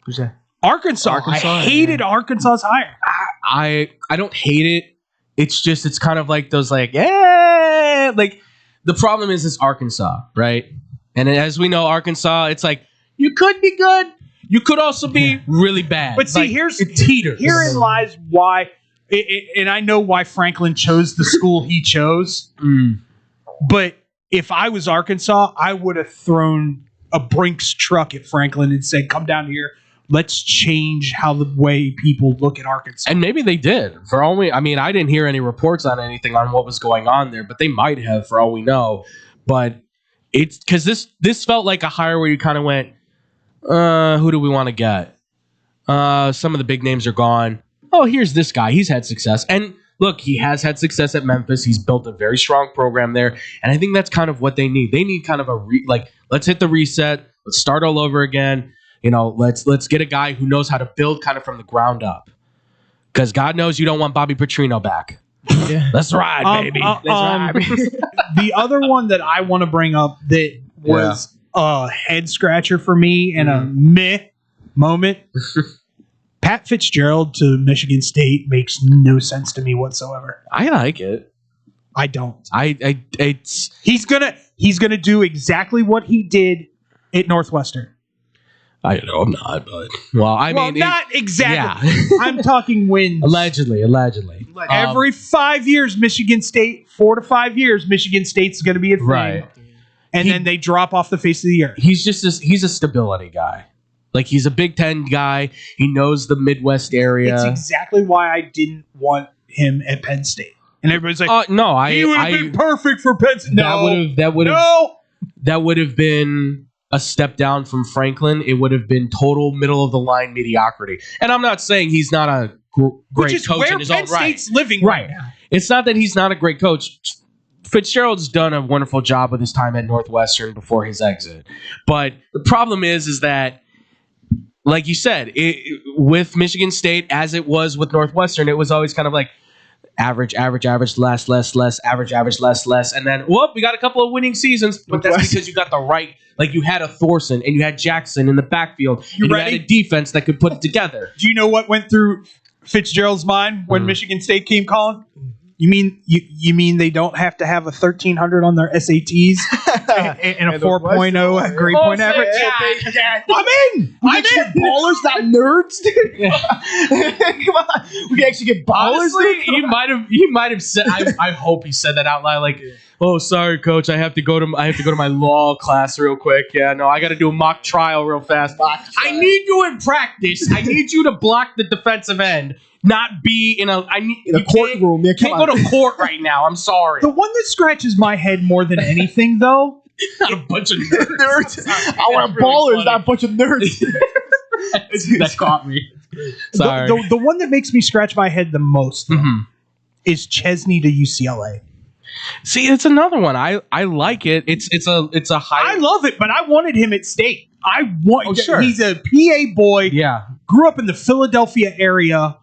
Who's that? Arkansas. I hated Arkansas's hire. I don't hate it. It's kind of like those like, like the problem is it's Arkansas, right? And as we know, Arkansas, it's like you could be good, you could also be really bad. But see, like, it teeters. Herein lies why, and I know why Franklin chose the school he chose. But if I was Arkansas, I would have thrown a Brinks truck at Franklin and said, "Come down here. Let's change how the way people look at Arkansas." And maybe they did. I didn't hear any reports on anything on what was going on there, but they might have, for all we know. But it's because this felt like a hire where you kind of went, who do we want to get? Some of the big names are gone. Oh, here's this guy. He's had success. And look, he has had success at Memphis. He's built a very strong program there. And I think that's kind of what they need. They need kind of let's hit the reset. Let's start all over again. Let's get a guy who knows how to build kind of from the ground up. Because God knows you don't want Bobby Petrino back. Yeah. Let's ride, baby. Let's ride. The other one that I want to bring up that was a head scratcher for me and a meh moment. Pat Fitzgerald to Michigan State makes no sense to me whatsoever. I like it. I don't. He's gonna do exactly what he did at Northwestern. I know I'm not, but not exactly. Yeah. I'm talking wins. Allegedly. Every 5 years, Michigan State, 4 to 5 years, Michigan State's going to be a thing, right? And then they drop off the face of the earth. He's a stability guy. Like he's a Big Ten guy. He knows the Midwest area. It's exactly why I didn't want him at Penn State. And everybody's like, "No, he would have been perfect for Penn State." That would have been a step down from Franklin. It would have been total middle of the line mediocrity. And I'm not saying he's not a great coach in his own right. State's living right now. It's not that he's not a great coach. Fitzgerald's done a wonderful job with his time at Northwestern before his exit. But the problem is that, like you said, with Michigan State, as it was with Northwestern, it was always kind of like average, less, average, less. And then, whoop, we got a couple of winning seasons, but that's because you got the right, like you had a Thorson and you had Jackson in the backfield. You had a defense that could put it together. Do you know what went through Fitzgerald's mind when Michigan State came calling? You mean they don't have to have a 1300 on their SATs and a 4.0 grade point average? I'm in. Ballers, not nerds. Come on, we can actually get ballers. Honestly, he might have said. I hope he said that out loud. Like, oh, sorry, coach, I have to go to my law class real quick. Yeah, no, I got to do a mock trial real fast. I need you in practice. I need you to block the defensive end. Not be in a courtroom. You can't go to court right now. I'm sorry. The one that scratches my head more than anything, though, not a bunch of nerds. I want ballers, not a bunch of nerds. That caught me. Sorry. The one that makes me scratch my head the most is Chesney to UCLA. See, it's another one. I like it. It's a high. I love it, but I wanted him at State. Sure. He's a PA boy. Yeah. Grew up in the Philadelphia area.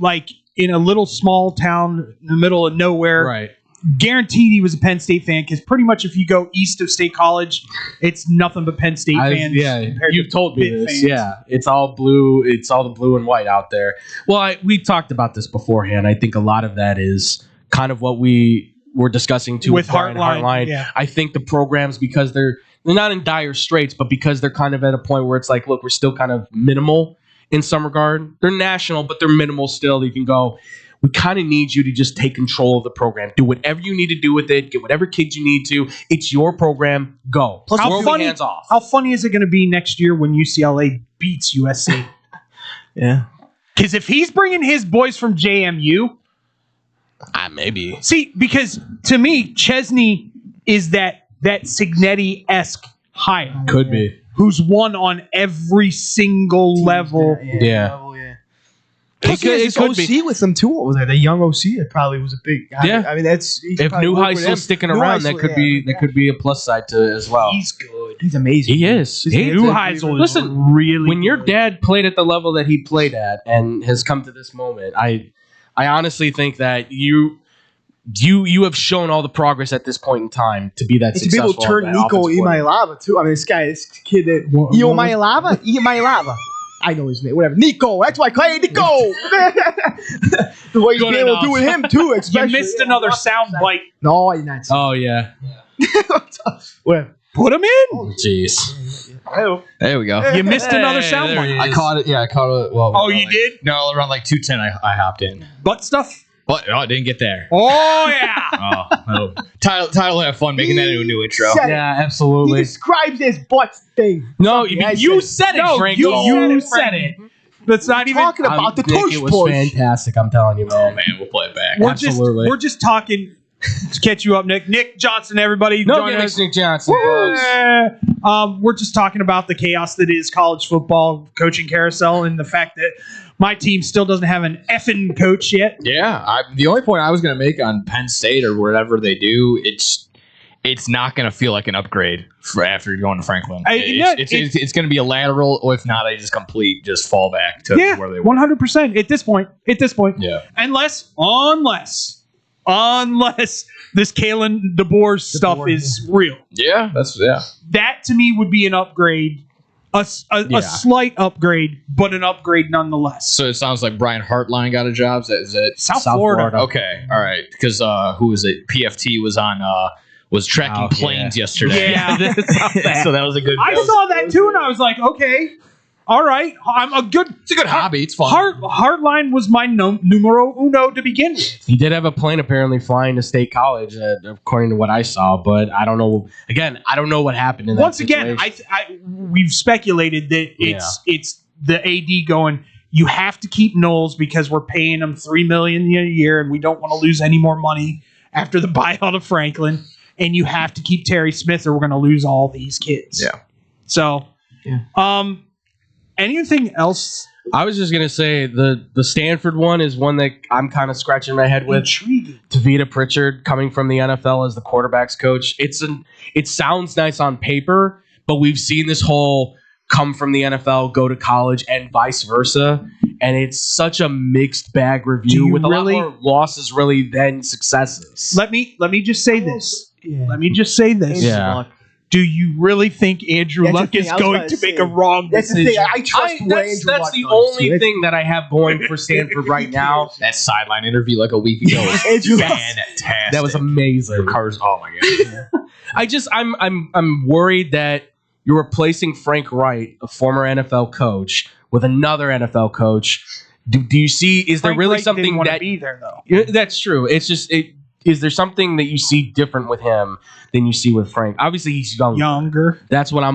Like in a little small town in the middle of nowhere. Right. Guaranteed he was a Penn State fan because pretty much if you go east of State College, it's nothing but Penn State fans. Yeah, you've told me this. Fans. Yeah, it's all blue. It's all the blue and white out there. Well, we talked about this beforehand. I think a lot of that is kind of what we were discussing too with Heartline. Yeah. I think the programs, because they're not in dire straits, but because they're kind of at a point where it's like, look, we're still kind of minimal in some regard. They're national, but they're minimal still. You can go, we kind of need you to just take control of the program. Do whatever you need to do with it. Get whatever kids you need to. It's your program. Go. Plus, hands off. How funny is it going to be next year when UCLA beats USC? Yeah. Because if he's bringing his boys from JMU. Maybe. See, because to me, Chesney is that Signetti-esque hire. Could be. Who's won on every single level. Yeah. It could be with them too. What was that? The young OC. It probably was a big. I mean, that's if Neuheissel's sticking around, that could be a plus side to it as well. He's good. He's amazing. He is. Neuheisel is really. When your dad played at the level that he played at and has come to this moment, I honestly think that you have shown all the progress at this point in time to be that successful. To be able to turn Nico Imailava too. I mean, this kid that Imailava. I know his name. Whatever. Nico. That's why I call it Nico. The way you're able to do with him too. Especially. You missed another sound bite. No, I did not. Oh yeah. Whatever. Put him in. Jeez. There we go. You missed another sound bite. I caught it. Yeah, I caught it. Well, Oh, you did? No, around like 2:10, I hopped in. Butt stuff. But I didn't get there. Oh yeah. Oh. Tyler will have fun making that into a new intro. Said it. Yeah, He absolutely. describes his butt thing. No, You said it, No, Franco. you said it. That's not even. Talking about the Nick, tush it was push. fantastic. I'm telling you, man. Oh man, we'll play it back. Absolutely. We're just talking to catch you up, Nick. Nick Johnson, everybody. No, join us. Nick Johnson. folks. We're just talking about the chaos that is college football coaching carousel and the fact that my team still doesn't have an effing coach yet. Yeah, the only point I was going to make on Penn State or whatever they do, it's not going to feel like an upgrade for after going to Franklin. It's going to be a lateral, or if not, just fall back to where they were. 100% at this point. Yeah. Unless this Kalen DeBoer stuff is real. Yeah, That to me would be an upgrade. A slight upgrade, but an upgrade nonetheless. So it sounds like Brian Hartline got a job. Is it South Florida? Okay, all right. Because who was it? PFT was tracking planes yesterday. Yeah. So that was a good. I saw that too, and I was like, okay, all right. It's a good hobby. It's fun. Hardline was my numero uno to begin with. He did have a plane apparently flying to State College, according to what I saw. But I don't know. Again, I don't know what happened in that Once situation. again, we've speculated that it's the AD going, you have to keep Knowles because we're paying him $3 million a year, and we don't want to lose any more money after the buyout of Franklin. And you have to keep Terry Smith, or we're going to lose all these kids. Yeah. So, anything else? I was just gonna say the Stanford one is one that I'm kind of scratching my head with. Intriguing. Tavita Pritchard coming from the NFL as the quarterbacks coach. It sounds nice on paper, but we've seen this whole come from the NFL, go to college, and vice versa. And it's such a mixed bag review with a lot more losses really than successes. Let me just say this. Let me just say this. Yeah. Do you really think Andrew Luck is going to make a wrong decision? That's the thing. I trust where Andrew Luck That's the goes. only thing that I have going for Stanford right now. That sideline interview like a week ago was Andrew Luck. fantastic. That was amazing. Cars. Oh my god. I'm worried that you're replacing Frank Wright, a former NFL coach, with another NFL coach. Do you see? Is there Frank really Wright something didn't want to that be there though? Yeah, that's true? It's just is there something that you see different with him than you see with Frank? Obviously, he's younger. That's what I'm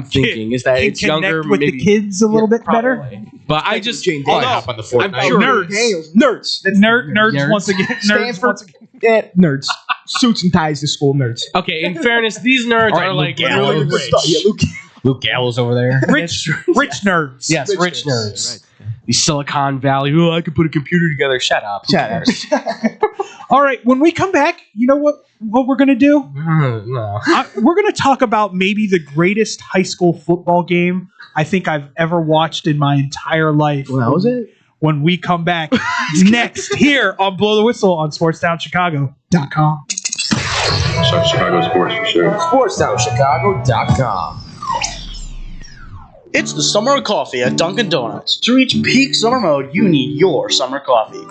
thinking is that Can it's younger connect with maybe, the kids a little bit better. But I just hop on the Fortnite. I'm sure Nerds. That's nerds once again. Nerds Stanford. once again. Yeah, nerds. Suits and ties to school nerds. Okay, in fairness, these nerds All right, are like Luke really Gallows. rich. Luke Gallows over there. Rich nerds. Yes, rich nerds. These Silicon Valley. Oh, I could put a computer together. Shut up. All right, when we come back, you know what we're going to do? No. We're going to talk about maybe the greatest high school football game I think I've ever watched in my entire life. Well, that was it. When we come back next here on Blow the Whistle on SportsTownChicago.com. Chicago sports for sure. SportsTownChicago.com. It's the summer of coffee at Dunkin' Donuts. To reach peak summer mode, you need your summer coffee.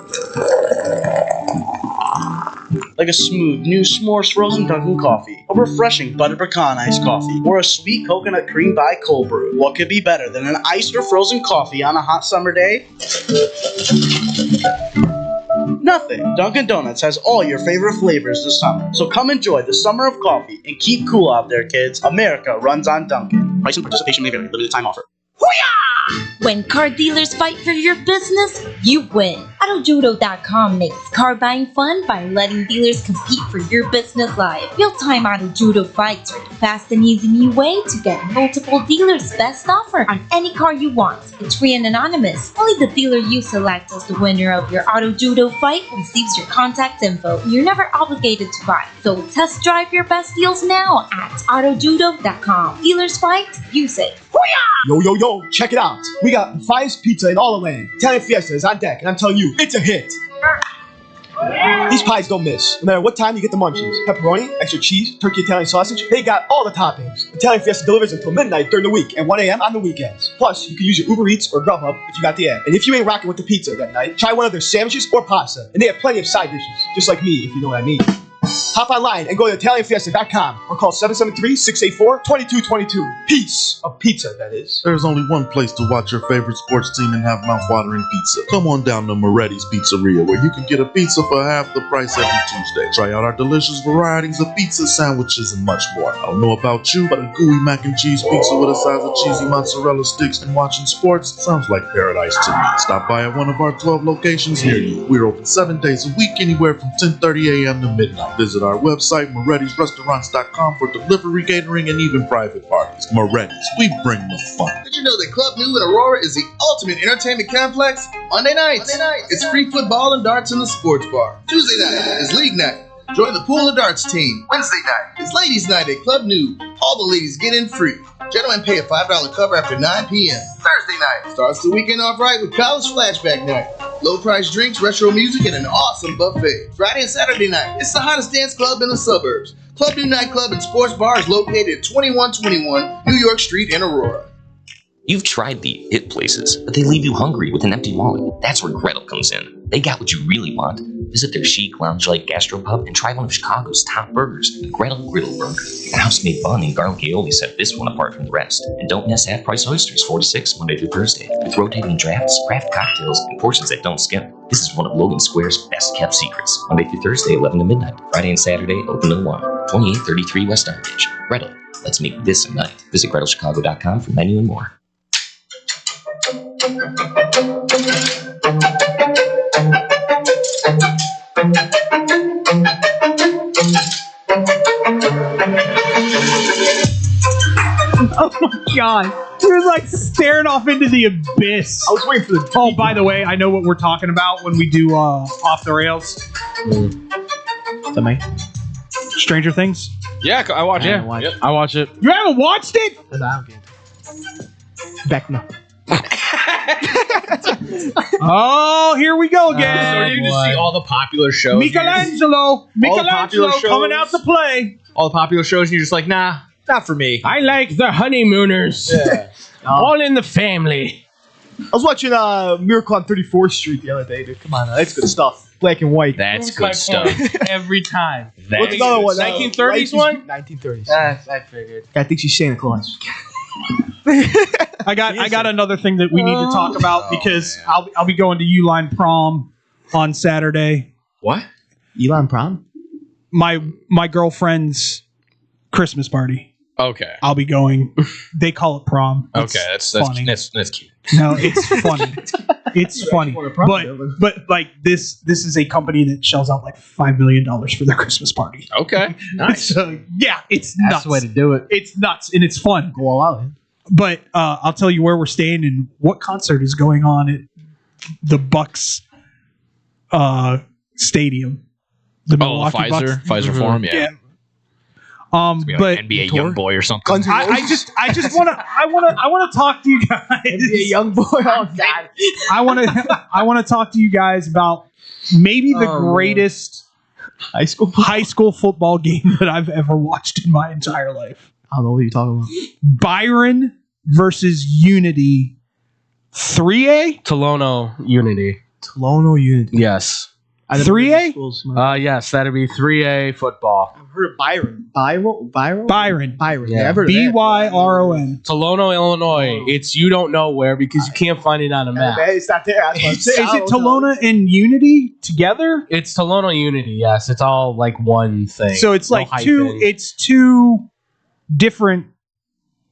Like a smooth new s'mores frozen Dunkin' coffee, a refreshing butter pecan iced coffee, or a sweet coconut cream by cold brew. What could be better than an iced or frozen coffee on a hot summer day? Nothing. Dunkin' Donuts has all your favorite flavors this summer. So come enjoy the summer of coffee and keep cool out there, kids. America runs on Dunkin'. Price and participation may vary. Limited time offer. When car dealers fight for your business, you win. AutoJudo.com makes car buying fun by letting dealers compete for your business live. Real-time Auto Judo fights are the fast and easy new way to get multiple dealers' best offer on any car you want. It's free and anonymous. Only the dealer you select as the winner of your Auto Judo fight receives your contact info. You're never obligated to buy, so test drive your best deals now at AutoJudo.com. Dealers fight, you say, Yo, check it out. We got the finest pizza in all the land. Italian Fiesta is on deck, and I'm telling you, it's a hit. These pies don't miss. No matter what time you get the munchies. Pepperoni, extra cheese, turkey Italian sausage, they got all the toppings. Italian Fiesta delivers until midnight during the week and 1 a.m. on the weekends. Plus, you can use your Uber Eats or Grubhub if you got the app. And if you ain't rocking with the pizza that night, try one of their sandwiches or pasta. And they have plenty of side dishes, just like me, if you know what I mean. Hop online and go to ItalianFiesta.com or call 773-684-2222. Piece of pizza, that is. There's only one place to watch your favorite sports team and have mouth-watering pizza. Come on down to Moretti's Pizzeria, where you can get a pizza for half the price every Tuesday. Try out our delicious varieties of pizza, sandwiches, and much more. I don't know about you, but a gooey mac and cheese pizza with a size of cheesy mozzarella sticks and watching sports sounds like paradise to me. Stop by at one of our 12 locations near you. We're open 7 days a week, anywhere from 10:30 a.m. to midnight. Visit our website, Moretti'sRestaurants.com, for delivery, catering, and even private parties. Moretti's, we bring the fun. Did you know that Club New in Aurora is the ultimate entertainment complex? Monday nights, it's free football and darts in the sports bar. Tuesday night is league night. Join the pool and darts team. Wednesday night is ladies' night at Club New. All the ladies get in free. Gentlemen pay a $5 cover after 9 p.m. Thursday night starts the weekend off right with College Flashback Night. Low price drinks, retro music, and an awesome buffet. Friday and Saturday night, it's the hottest dance club in the suburbs. Club New Nightclub and Sports Bar is located at 2121 New York Street in Aurora. You've tried the it places, but they leave you hungry with an empty wallet. That's where Gretel comes in. They got what you really want. Visit their chic, lounge-like gastropub and try one of Chicago's top burgers, the Gretel Griddle Burger. The house-made bun and garlic aioli set this one apart from the rest. And don't miss half-price oysters, 4 to 6, Monday through Thursday, with rotating drafts, craft cocktails, and portions that don't skip. This is one of Logan Square's best-kept secrets. Monday through Thursday, 11 to midnight. Friday and Saturday, open till 1. 2833 West Armitage. Gretel, let's make this a night. Visit GretelChicago.com for menu and more. Oh my god. He was like staring off into the abyss. I was waiting for the... Oh, by the way, I know what we're talking about when we do Off the Rails. Stranger Things? Yeah, I watch it. I watch it. You haven't watched it? Back now. Oh, here we go again. So you just see all the popular shows. Michelangelo coming out to play. All the popular shows, and you're just like, nah, not for me. I like the honeymooners. Yeah. All in the family. I was watching Miracle on 34th Street the other day, dude. Come on, that's good stuff. Black and white. That's good stuff. Every time. What's another one? 1930s one? 1930s. I figured. I think she's Santa Claus. I got another thing that we need to talk about because I'll be going to Uline Prom on Saturday. What? Uline Prom? My girlfriend's Christmas party. Okay. I'll be going. They call it prom. It's okay, that's funny. That's cute. No, it's funny. It's funny. But like this is a company that shells out like $5 million for their Christmas party. Okay. Nice. So yeah, it's That's nuts. the way to do it. It's nuts and it's fun. Go all out. But I'll tell you where we're staying and what concert is going on at the Bucks stadium. The Milwaukee Pfizer Bucks. Forum, yeah. But like NBA Young Boy or something. I just want to talk to you guys. NBA Young Boy. Oh God. I want to talk to you guys about maybe the greatest high school football game that I've ever watched in my entire life. I don't know what you're talking about. Byron versus Unity 3A? Tolono Unity. Tolono Unity. Yes. 3A? Yes, that'd be 3A football. I've heard of Byron. Byron. Yeah. I've heard of BYRON. Tolono, Illinois. It's you don't know where because you can't find it on a map. It's not there. Is it Tolona and Unity together? It's Tolono Unity. Yes, it's all like one thing. So it's No like hyphen. two different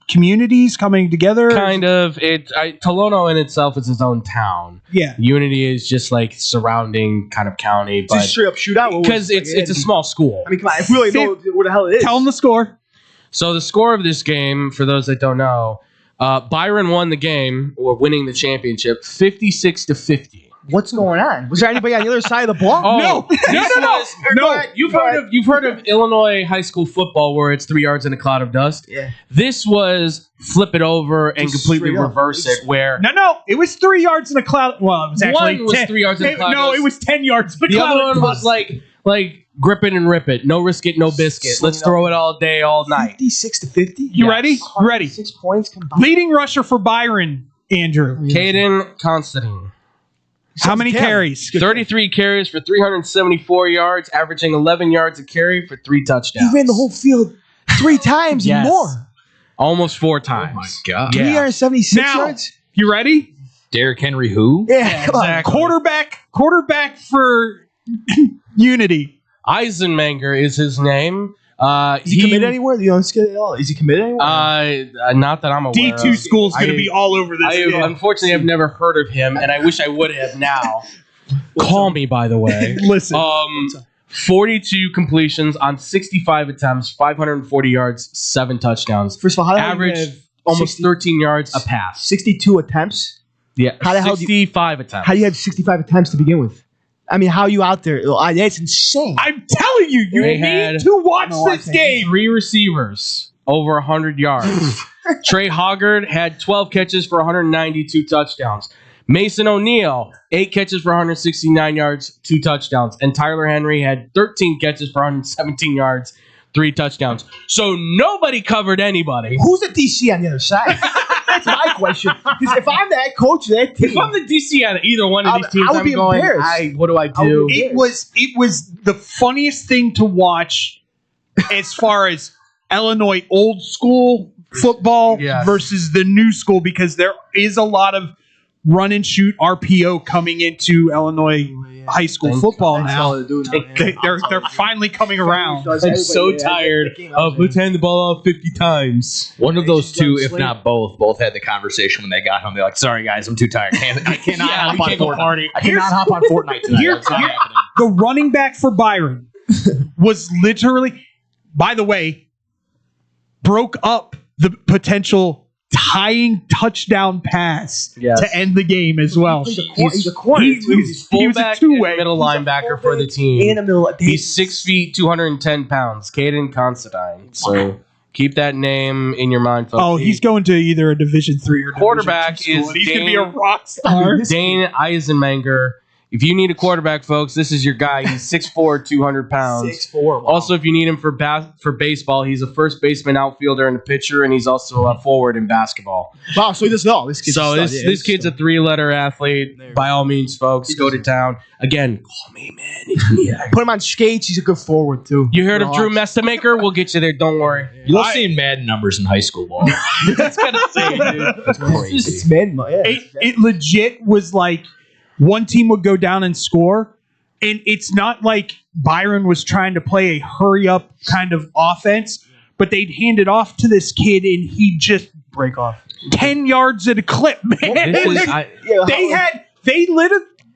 communities coming together. Kind of. Tolono in itself is its own town. Yeah. Unity is just like surrounding kind of county, It's a but straight up shootout. because it's a small school. I mean, come on. If we really know what the hell it is. Tell them the score. So the score of this game, for those that don't know, Byron won the game or winning the championship 56-50. What's going on? Was there anybody on the other side of the ball? No. You've heard of Illinois high school football where it's 3 yards in a cloud of dust? Yeah. This was flip it over and completely reverse it where... No. It was 3 yards in a cloud. Well, it was actually one was 10. 3 yards in a cloud of dust. No, it was 10 yards in a the cloud other of one dust. was like grip it and rip it. No risk it, no biscuit. Let's throw it all day, all night. 56-50? You ready? Ready. 6 points combined. Leading rusher for Byron, Andrew. Caden Constantine. How many carries? 33 carries for 374 yards, averaging 11 yards a carry for 3 touchdowns. He ran the whole field 3 times and more. Almost 4 times. Oh my God. 376 yards? You ready? Derrick Henry who? Yeah, come on. Exactly. Quarterback for Unity. Eisenmenger is his name. Is he committed anywhere? You don't get it all. Is he committed anywhere? Not that I'm aware D2 of. school's going to be all over this. Unfortunately, I've never heard of him, and I wish I would have now. Call me, by the way. Listen. 42 completions on 65 attempts, 540 yards, 7 touchdowns. First of all, how average almost 13 yards a pass. 62 attempts? Yeah, how the hell 65 attempts. How do you have 65 attempts to begin with? I mean, how are you out there? That's insane. I'm telling you, you need to watch this game. 3 receivers over 100 yards. Trey Hoggard had 12 catches for 192 touchdowns. Mason O'Neal, 8 catches for 169 yards, 2 touchdowns. And Tyler Henry had 13 catches for 117 yards, 3 touchdowns. So nobody covered anybody. Who's the DC on the other side? That's my question. Because if I'm that coach of that team, if I'm the DC on either one of these teams, I would be embarrassed. What do I do? It was the funniest thing to watch as far as Illinois old school football versus the new school, because there is a lot of run and shoot RPO coming into Illinois high school football now. They're finally coming around. I'm so tired of let's hand the ball off 50 times. One of those two, if not both had the conversation when they got home. They're like, "Sorry guys, I'm too tired. I cannot hop on Fortnite. I cannot hop on Fortnite tonight." The running back for Byron was literally, by the way, broke up the potential tying touchdown pass to end the game as well. He's a corner. He's fullback, two-way middle linebacker for the team. In the middle. He's 6 feet, 210 pounds. Caden Constantine. So keep that name in your mind, folks. Oh, he's going to either a Division III or quarterback Division II school. is He's going to be a rock star. Dane Eisenmenger. If you need a quarterback, folks, this is your guy. He's 6'4", 200 pounds. 6'4". Wow. Also, if you need him for baseball, he's a first baseman, outfielder, and a pitcher, and he's also a forward in basketball. Wow, so he does all. This kid's a 3-letter athlete. By all means, folks, go to town. Again, call me, man. Put him on skates. He's a good forward, too. You heard of Drew Mestamaker? We'll get you there. Don't worry. You'll see Madden numbers in high school ball. That's gotta say, dude. That's crazy. It's Madden. Yeah. It legit was like, one team would go down and score, and it's not like Byron was trying to play a hurry-up kind of offense, but they'd hand it off to this kid, and he'd just break off 10 yards at a clip, man. They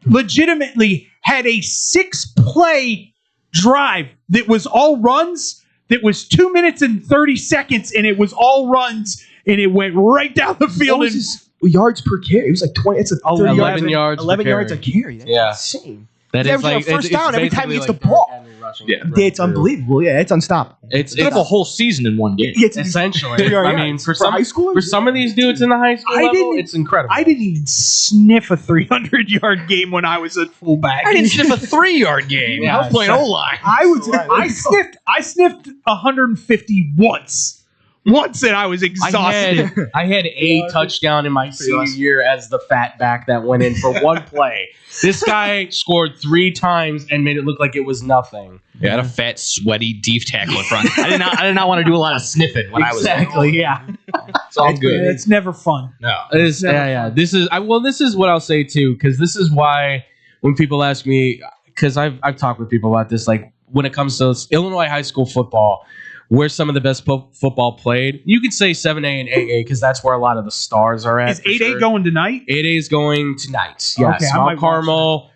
legitimately had a 6-play drive that was all runs, that was 2 minutes and 30 seconds, and it was all runs, and it went right down the field. What was his yards per carry? It was like 20. It's a 11 yards. 11 yards a carry. That's insane. That is like a first down every time he gets the like ball. Yeah, it's unbelievable. Yeah, it's unstoppable. It's a whole season in one game. Essentially. I mean, for some of these dudes in the high school level, it's incredible. I didn't even sniff a 300-yard game when I was at fullback. I didn't sniff a 3-yard game. Yeah, I was playing O-line. I sniffed 150 once, and I was exhausted. I had a touchdown in my senior year as the fat back that went in for one play. This guy scored 3 times and made it look like it was nothing. Yeah, I had a fat, sweaty, deep tackle in front. I did not want to do a lot of sniffing when I was yeah. It's all good. It's never fun. No. This is what I'll say too, because this is why when people ask me, because I've talked with people about this, like when it comes to Illinois high school football, where's some of the best football played? You could say 7A and 8A because that's where a lot of the stars are at. Is 8A going tonight? 8A is going tonight. Yes. Okay, Mount Carmel,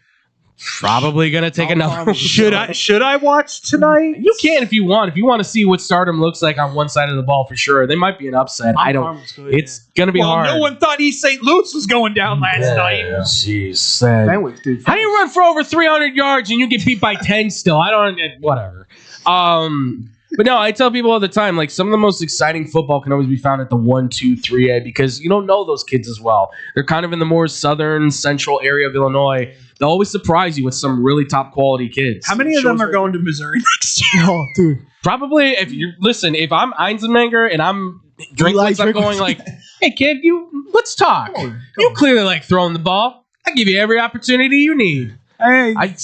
Probably gonna take another. Should I watch tonight? You can if you want. If you want to see what Stardom looks like on one side of the ball, for sure. They might be an upset. I don't. It's gonna be hard. No one thought East St. Louis was going down last night. Jeez, dude. how do you run for over 300 yards and you get beat by 10 still? I don't. Whatever. But no, I tell people all the time, like, some of the most exciting football can always be found at the 1, 2, 3A because you don't know those kids as well. They're kind of in the more southern, central area of Illinois. They'll always surprise you with some really top quality kids. How many of them are going to Missouri next year? Oh, dude. Probably, if I'm Einzelmanger and I'm Drinkwitz, I'm going like, hey, kid, let's talk. You clearly like throwing the ball. I give you every opportunity you need. Hey. I'm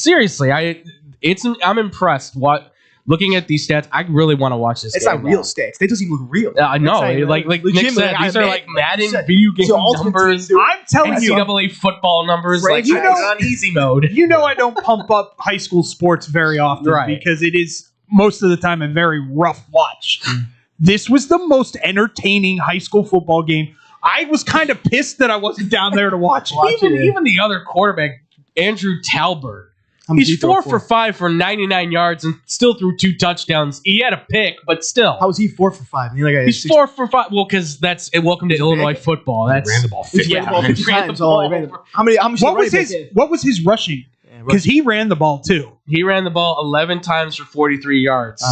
impressed. Looking at these stats, I really want to watch this. It's not real stats. They doesn't even look real. I know. Like Nick said, these are like Madden video game numbers. I'm telling you, NCAA football numbers. Frank, like on easy mode. You know, I don't pump up high school sports very often because it is most of the time a very rough watch. This was the most entertaining high school football game. I was kind of pissed that I wasn't down there to watch it. Even the other quarterback, Andrew Talbert. He's 4 for 5 for 99 yards and still threw 2 touchdowns. He had a pick, but still. How was he 4 for 5? He's 4 for 5. Well, because that's welcome to Illinois football. That's ran the ball 50 times. What was his rushing? Because he ran the ball too. He ran the ball 11 times for 43 yards.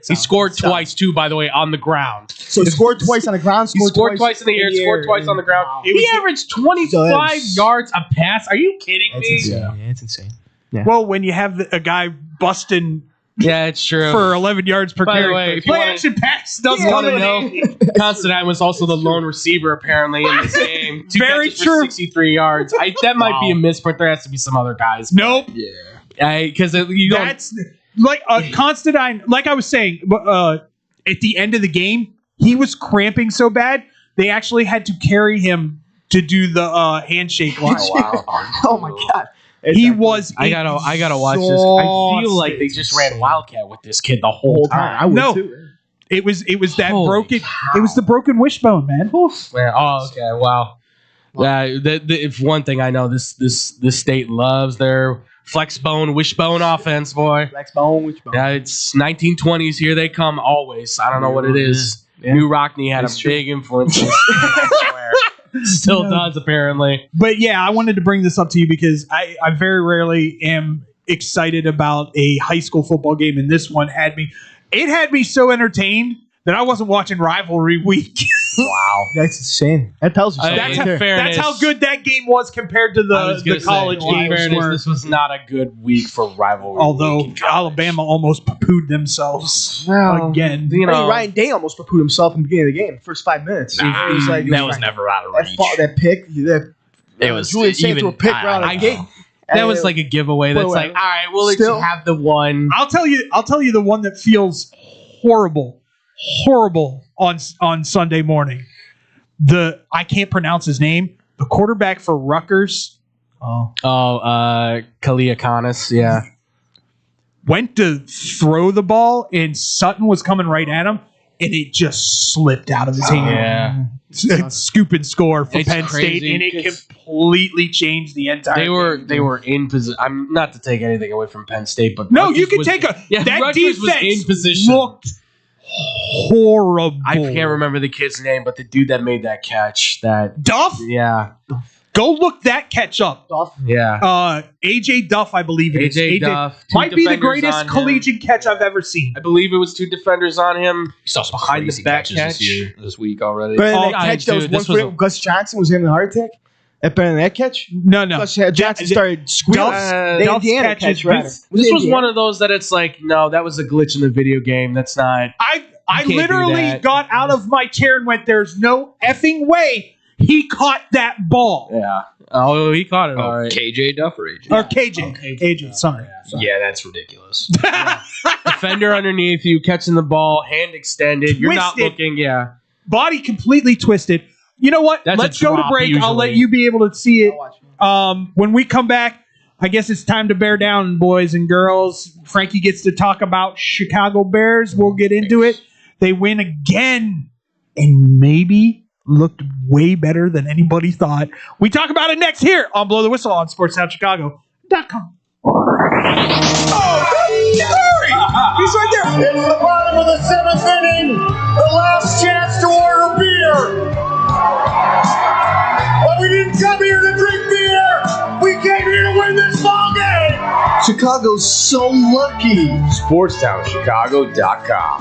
He scored twice too, by the way, on the ground. So he scored twice on the ground. Scored twice in the air. Scored twice on the ground. Wow. He averaged 25 yards a pass. Are you kidding me? Insane. Yeah, it's insane. Yeah. Well, when you have a guy busting, it's true, for 11 yards per carry. By the way, if play action pass doesn't want to know, Constantine was also the lone receiver apparently in this game. 2 Very catches true. For 63 yards. That might be a misprint. There has to be some other guys. Nope. Yeah. Because that's like Constantine. Like I was saying, at the end of the game, he was cramping so bad they actually had to carry him to do the handshake line. Oh my god. He was. I gotta watch this. I feel like they just ran Wildcat with this kid the whole time. I would too. It was that broken. Cow. It was the broken wishbone, man. Oh, okay. Wow. If one thing I know, this state loves their flexbone wishbone offense, boy. Flexbone wishbone. Yeah, it's 1920s. Here they come always. I don't know what it is. Yeah. New Rockney had a big influence. Still does, apparently. But yeah, I wanted to bring this up to you because I very rarely am excited about a high school football game, and this one had me so entertained that I wasn't watching Rivalry Week. Wow. That's insane. That tells you something. That's how good that game was compared to the college games. This was not a good week for Rivalry Although Week. Alabama almost pooed themselves again. Ryan Day almost pooed himself in the beginning of the game, first 5 minutes. He was like, that was never out of reach. That pick, it was Julian Saints threw a pick around the gate. That was like a giveaway. That's like, all right, we'll let you have the one. I'll tell you the one that feels horrible on Sunday morning. I can't pronounce his name. The quarterback for Rutgers. Kaliakanis, yeah. Went to throw the ball and Sutton was coming right at him and it just slipped out of his hand. Yeah. Scoop and score for Penn crazy. State and it completely changed the entire game. They were in position. I'm not to take anything away from Penn State, but no, you can take that Rutgers defense was in position. Looked horrible. I can't remember the kid's name, but the dude that made that catch, Duff? Yeah. Go look that catch up. Duff? Yeah. AJ Duff, I believe it is. AJ Duff. Might be the greatest collegiate catch I've ever seen. I believe it was 2 defenders on him. You saw some behind the back catch this week already. Better than that catch, that was one for Gus Johnson was having a heart attack. Better than that catch? No. Gus Johnson started squealing. Duff's catch. This was one of those that it's like, no, that was a glitch in the video game. That's not. I literally got out of my chair and went, there's no effing way he caught that ball. Yeah. Oh, he caught it. All right. KJ Duff or AJ? Or KJ. Sorry. Yeah, that's ridiculous. Defender underneath you, catching the ball, hand extended. You're not looking. Yeah. Body completely twisted. You know what? Let's go to break. Usually. I'll let you be able to see it. When we come back, I guess it's time to bear down, boys and girls. Frankie gets to talk about Chicago Bears. We'll get into it. They win again and maybe looked way better than anybody thought. We talk about it next here on Blow the Whistle on Sports Sound Chicago SportsTownChicago.com. He's right there. It's the bottom of the 7th inning. The last chance to order beer. But we didn't come here to drink beer. We came here to win this ball game. Chicago's so lucky. SportsTownChicago.com.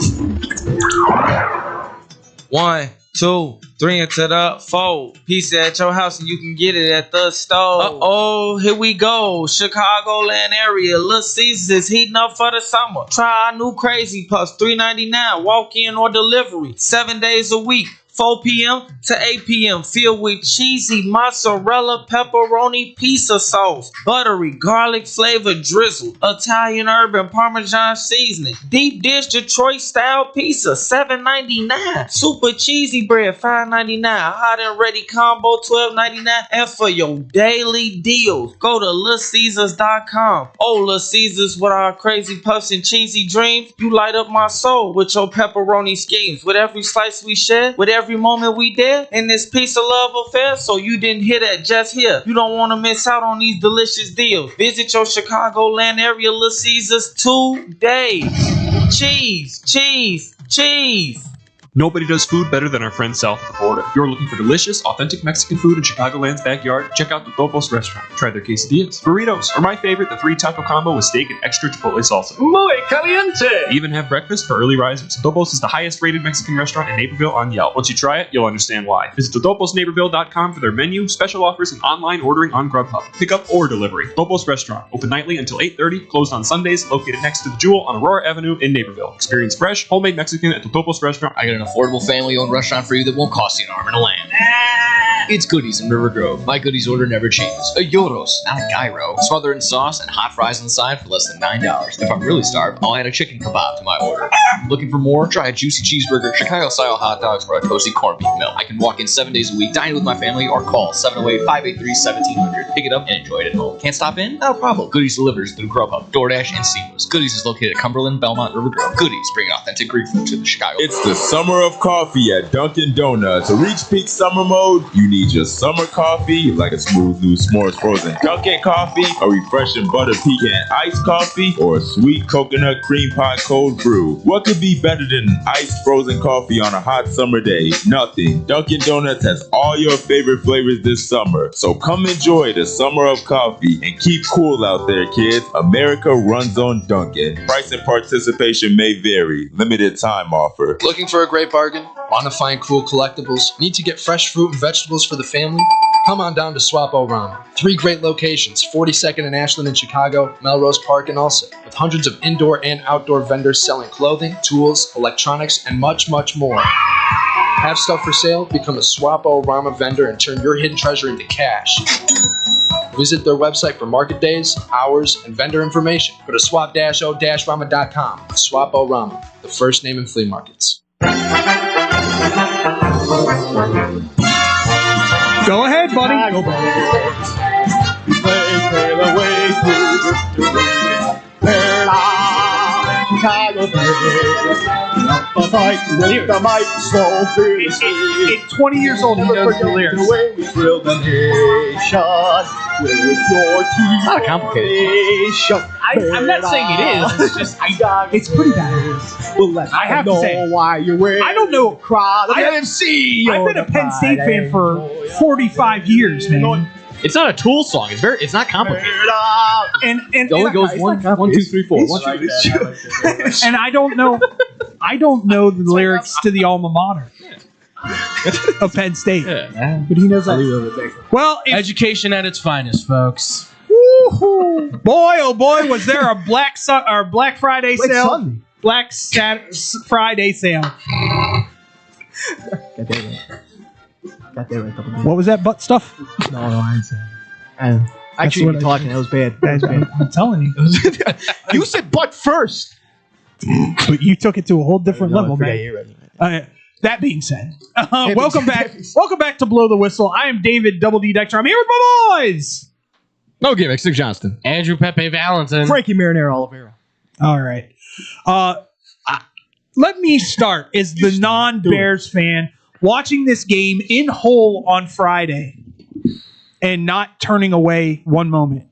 1, 2, 3 into the 4. Pizza at your house and you can get it at the store. Uh-oh, here we go. Chicagoland area. Little Caesars is heating up for the summer. Try our new Crazy Puffs, $3.99. Walk-in or delivery. 7 days a week. 4 p.m. to 8 p.m. Filled with cheesy mozzarella, pepperoni, pizza sauce, buttery, garlic flavored drizzle, Italian herb and Parmesan seasoning, deep dish Detroit style pizza, $7.99. Super cheesy bread, $5.99. Hot and ready combo, $12.99. And for your daily deals, go to LitCaesars.com. Oh, Little Caesars with our crazy puffs and cheesy dreams, you light up my soul with your pepperoni schemes. With every slice we share, with every moment we dare in this piece of love affair. So you didn't hear that just here. You don't want to miss out on these delicious deals. Visit your Chicagoland area Little Caesars today. Cheese, cheese, cheese. Nobody does food better than our friends south of the border. If you're looking for delicious, authentic Mexican food in Chicagoland's backyard, check out the Topos restaurant. Try their quesadillas, burritos, or my favorite, the 3-taco combo with steak and extra chipotle salsa. Muy caliente. They even have breakfast for early risers. Topos is the highest rated Mexican restaurant in Naperville on Yelp. Once you try it, you'll understand why. Visit totoposnaperville.com for their menu, special offers, and online ordering on Grubhub. Pickup or delivery. Topos restaurant, open nightly until 8:30, closed on Sundays, located next to the Jewel on Aurora Avenue in Naperville. Experience fresh, homemade Mexican at the Topos restaurant. I got an affordable family-owned restaurant for you that won't cost you an arm and a lamb. It's Goodies in River Grove. My Goodies order never changes. A gyros, not a gyro. Smothered in sauce and hot fries on the side for less than $9. If I'm really starved, I'll add a chicken kebab to my order. Looking for more? Try a juicy cheeseburger, Chicago-style hot dogs, or a toasty corned beef meal. I can walk in 7 days a week, dine with my family, or call 708-583-1700. Pick it up and enjoy it at home. Can't stop in? Not a problem. Goodies delivers through Grubhub, DoorDash, and Seamless. Goodies is located at Cumberland, Belmont, River Grove. Goodies bring authentic Greek food to the Chicago. It's the summer of coffee at Dunkin' Donuts. To reach peak summer mode, you need your summer coffee, like a smooth new s'mores frozen Dunkin' coffee, a refreshing butter pecan iced coffee, or a sweet coconut cream pie cold brew. What could be better than iced frozen coffee on a hot summer day? Nothing. Dunkin' Donuts has all your favorite flavors this summer. So come enjoy the summer of coffee and keep cool out there, kids. America runs on Dunkin'. Price and participation may vary. Limited time offer. Looking for a great bargain? Want to find cool collectibles? Need to get fresh fruit and vegetables for the family? Come on down to Swapo Ramen. 3 great locations, 42nd and Ashland in Chicago, Melrose Park in Ulsa, with hundreds of indoor and outdoor vendors selling clothing, tools, electronics, and much, much more. Have stuff for sale? Become a Swapo Rama vendor and turn your hidden treasure into cash. Visit their website for market days, hours, and vendor information. Go to swap-o-rama.com. Swapo Rama, the first name in flea markets. Go ahead, buddy. Chicago At 20 years old, he knows the lyrics. The way we thrill the nation with your teeth. Not complicated. I'm not saying it is. It's just it's pretty bad. Well, I have to say, why you're wearing. I don't know. I've been a Penn State fan for 45 years, man. It's not a Tool song. It's not complicated. And it only goes 1, 2, 3, 4. 1, 2, 3, 4. And I don't know the lyrics to the alma mater of Penn State. But he knows that. Well, education at its finest, folks. Woo-hoo. Boy, oh boy, was there a Black Friday sale? Black Friday sale. What was that butt stuff? No, I ain't saying. Actually, you're talking. That was bad. I'm telling you. You said butt first. But you took it to a whole different level, man. That being said, welcome back. Welcome back to Blow the Whistle. I am David Double D Dexter. I'm here with my boys. No gimmicks, Nick Johnston. Andrew Pepe Valentin. Frankie Marinero Oliveira. All right. Let me start as the non-Bears fan watching this game in whole on Friday and not turning away one moment.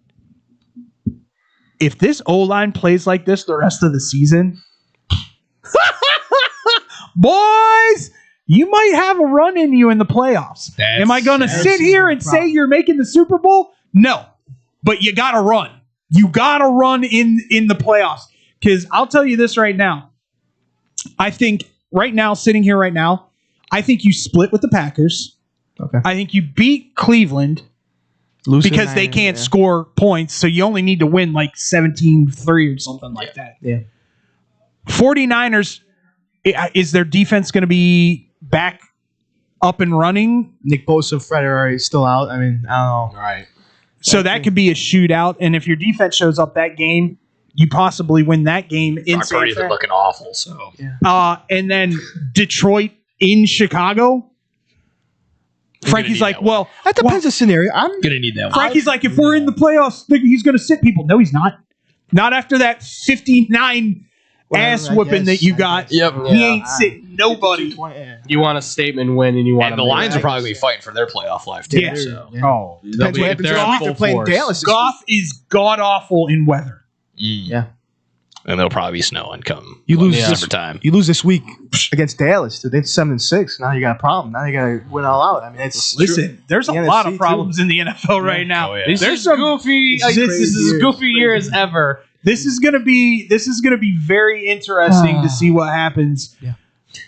if this O-line plays like this the rest of the season, boys, you might have a run in you in the playoffs. Am I going to sit here and say you're making the Super Bowl? No, but you got to run. You got to run in the playoffs. Because I'll tell you this right now. I think right now, sitting here right now, I think you split with the Packers. Okay. I think you beat Cleveland because they can't score points, so you only need to win like 17-3 or something like that. Yeah. 49ers, is their defense going to be back up and running? Nick Bosa, Fred are still out. I mean, I don't know. Right. So that could be a shootout, and if your defense shows up that game, you possibly win that game in Brock Purdy's been looking awful, so. And then Detroit in Chicago. Frankie's like, well, that depends on the scenario. I'm gonna need that one. Frankie's like, if we're in the playoffs, he's gonna sit people. No, he's not. Not after that 59 ass whooping that you got. Yep. He ain't sitting nobody. You want a statement win, and you want the Lions are probably fighting for their playoff life too. Yeah. So. Oh, depends what happens if they're playing Dallas. Goff is god awful in weather. Yeah. And there'll probably be snowing come You lose December time. You lose this week against Dallas, dude. They're 7-6. Now you got a problem. Now you got to win all out. I mean, it's there's a lot of problems in the NFL right now. Oh, yeah. This There's is some goofy. This is as goofy year as ever. This is gonna be very interesting to see what happens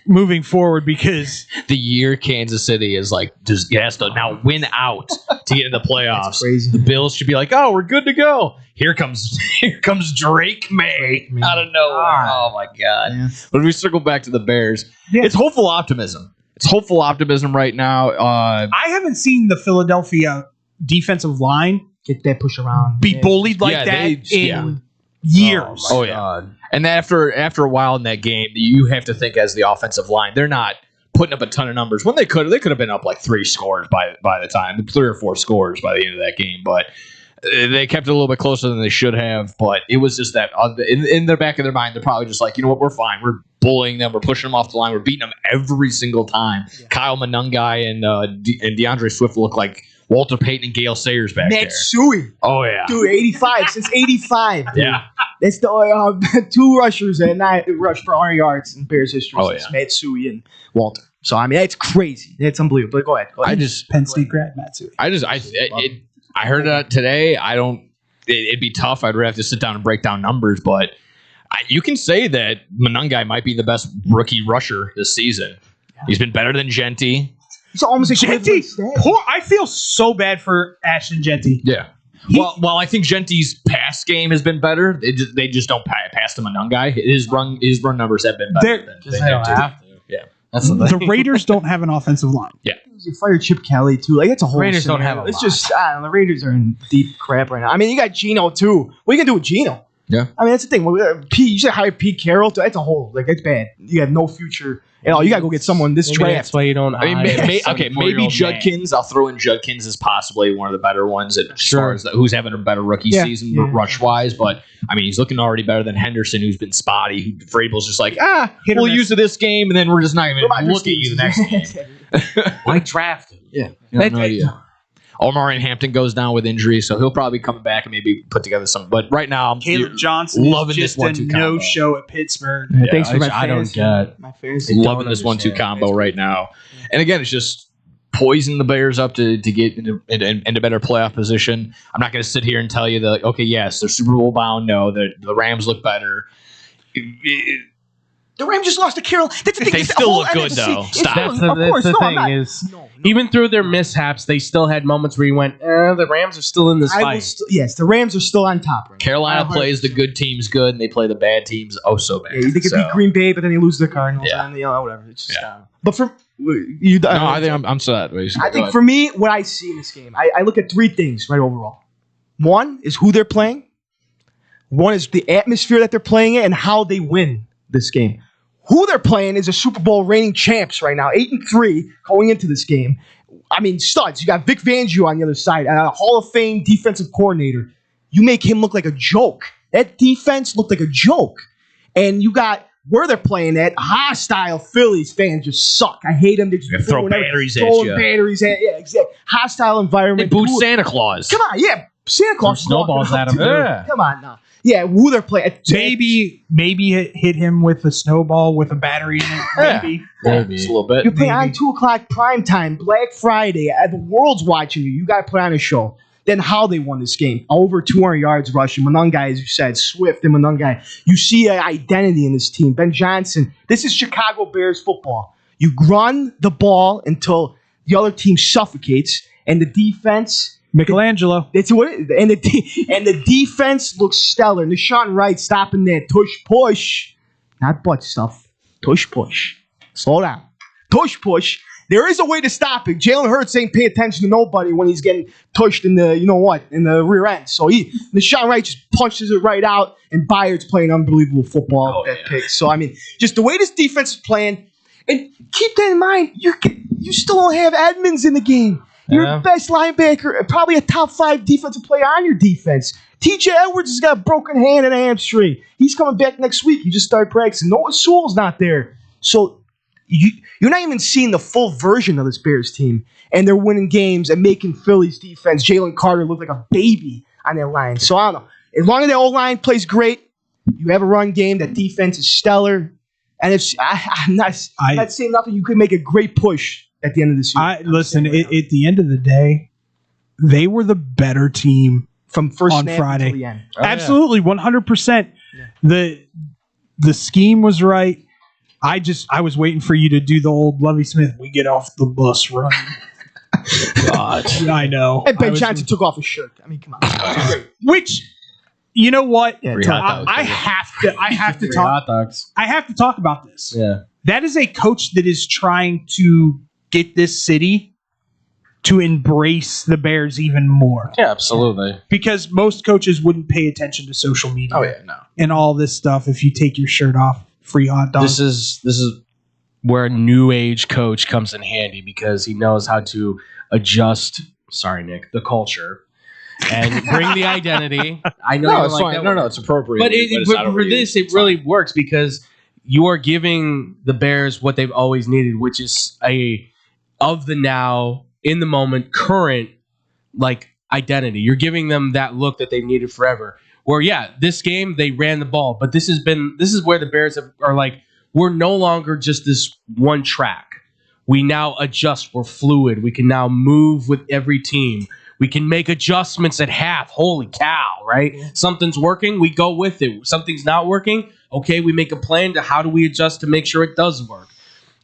moving forward, because The year Kansas City is like just has to now win out to get in the playoffs. That's crazy. The Bills should be like, oh, we're good to go. Here comes Drake May out of nowhere. Oh my god! Yeah. But if we circle back to the Bears, it's hopeful optimism. It's hopeful optimism right now. I haven't seen the Philadelphia defensive line get that push around, be bullied like that in years. Oh yeah. And after a while in that game, you have to think as the offensive line, they're not putting up a ton of numbers. When they could have been up like 3 scores by the time, 3 or 4 scores by the end of that game. But they kept it a little bit closer than they should have. But it was just that in the back of their mind, they're probably just like, you know what, we're fine. We're bullying them. We're pushing them off the line. We're beating them every single time. Yeah. Kyle Monangai and DeAndre Swift look like Walter Payton and Gale Sayers back there. Matsui. Oh, yeah. Dude, 85. Since 85. Dude. Yeah. That's the 2 rushers and rush for 100 yards in Bears history. Oh, since Matsui and Walter. So, I mean, it's crazy. It's unbelievable. But go ahead. Penn State grad Matsui. I heard that today. It'd be tough. I'd have to sit down and break down numbers, but you can say that Monangai might be the best rookie rusher this season. Yeah. He's been better than Genty. He's almost Genty. I feel so bad for Ashton Genty. Yeah. Well, I think Genty's pass game has been better. They just don't pass to Monangai. His run numbers have been better than they don't have to. Yeah. The Raiders don't have an offensive line. Yeah. You fired Chip Kelly too. Like it's a whole. Raiders scenario. don't have a It's lot. just the Raiders are in deep crap right now. I mean, you got Geno too. What are you gonna do with Geno? Yeah. I mean, that's the thing. You should hire Pete Carroll. That's a whole. Like it's bad. You have no future at all. You gotta go get someone this draft. That's why you don't. Maybe Judkins. I'll throw in Judkins as possibly one of the better ones as far as who's having a better rookie season rush wise. But I mean, he's looking already better than Henderson, who's been spotty. Vrabel's just like, we'll use it this game, and then we're just not even look at you the next game. Why draft him? Yeah, no idea. Omarion Hampton goes down with injury, so he'll probably come back and maybe put together something. But right now, Caleb Johnson loving is just this 1-2 a combo. no-show at Pittsburgh. Yeah, thanks for my I don't get. My fantasy. Loving this 1-2 combo right now. And again, it's just poising the Bears up to get into better playoff position. I'm not going to sit here and tell you that, okay, yes, they're Super Bowl bound. No, the Rams look better. The Rams just lost to Carroll. That's the thing. They still look good, though. Stop. That's the thing. Even through their mishaps, they still had moments where you went, the Rams are still in this fight. Yes, the Rams are still on top. Right now. Carolina plays the good teams good, and they play the bad teams so bad. Yeah, they could beat Green Bay, but then they lose to the Cardinals. And whatever. It's just, but for you, I think I'm set. I think for me, what I see in this game, I look at 3 things right overall. One is who they're playing. One is the atmosphere that they're playing in and how they win this game. Who they're playing is a Super Bowl reigning champs right now, 8-3 going into this game. I mean, studs. You got Vic Fangio on the other side, a Hall of Fame defensive coordinator. You make him look like a joke. That defense looked like a joke. And you got where they're playing at, hostile Phillies fans just suck. I hate them. They just throw batteries at you. Yeah, exactly. Hostile environment. They boot Santa Claus. Come on, yeah. Santa Claus. Snowballs at him. Yeah. Come on now. Yeah, who they're playing. Maybe hit him with a snowball with a battery in it. Maybe. Just a little bit. You play on 2 o'clock prime time, Black Friday. The world's watching you. You got to put on a show. Then how they won this game. Over 200 yards rushing. Monungai, as you said, Swift and Monungai. You see an identity in this team. Ben Johnson. This is Chicago Bears football. You run the ball until the other team suffocates, and the defense... Michelangelo. That's what it is. And the defense looks stellar. Deshaun Wright stopping that tush push. Not butt stuff. Tush push. Slow down. Tush push. There is a way to stop it. Jalen Hurts ain't pay attention to nobody when he's getting tushed in the, in the rear end. So Deshaun Wright just punches it right out, and Byard's playing unbelievable football with that pick. So, I mean, just the way this defense is playing, and keep that in mind, you still don't have Edmonds in the game. Your best linebacker, probably a top 5 defensive player on your defense. TJ Edwards has got a broken hand and a hamstring. He's coming back next week. He just started practicing. Noah Sewell's not there. So you're not even seeing the full version of this Bears team. And they're winning games and making Philly's defense, Jalen Carter, look like a baby on that line. So I don't know. As long as the O-line plays great, you have a run game, that defense is stellar. And I'm not saying nothing. You could make a great push at the end of the season. Listen, at the end of the day, they were the better team from first on snap Friday. until the end. Absolutely, 100%. Yeah. The scheme was right. I was waiting for you to do the old Lovie Smith. We get off the bus run. God, I know. And Ben Johnson took off his shirt. I mean, come on. Which, you know what? Yeah, I have to talk. I have to talk about this. Yeah, that is a coach that is trying to get this city to embrace the Bears even more. Yeah, absolutely. Because most coaches wouldn't pay attention to social media. Oh yeah, no. And all this stuff if you take your shirt off, free hot dog. This is where a new age coach comes in handy because he knows how to adjust, sorry Nick, the culture and bring the identity. I know no, it's fine. No, it's appropriate. But for this, it really works because you are giving the Bears what they've always needed, which is of the now, in the moment, current identity. You're giving them that look that they've needed forever. Where this game they ran the ball, but this is where the Bears are like, we're no longer just this one track. We now adjust. We're fluid. We can now move with every team. We can make adjustments at half. Holy cow, right? Yeah. Something's working, we go with it. Something's not working, okay, we make a plan to how do we adjust to make sure it does work.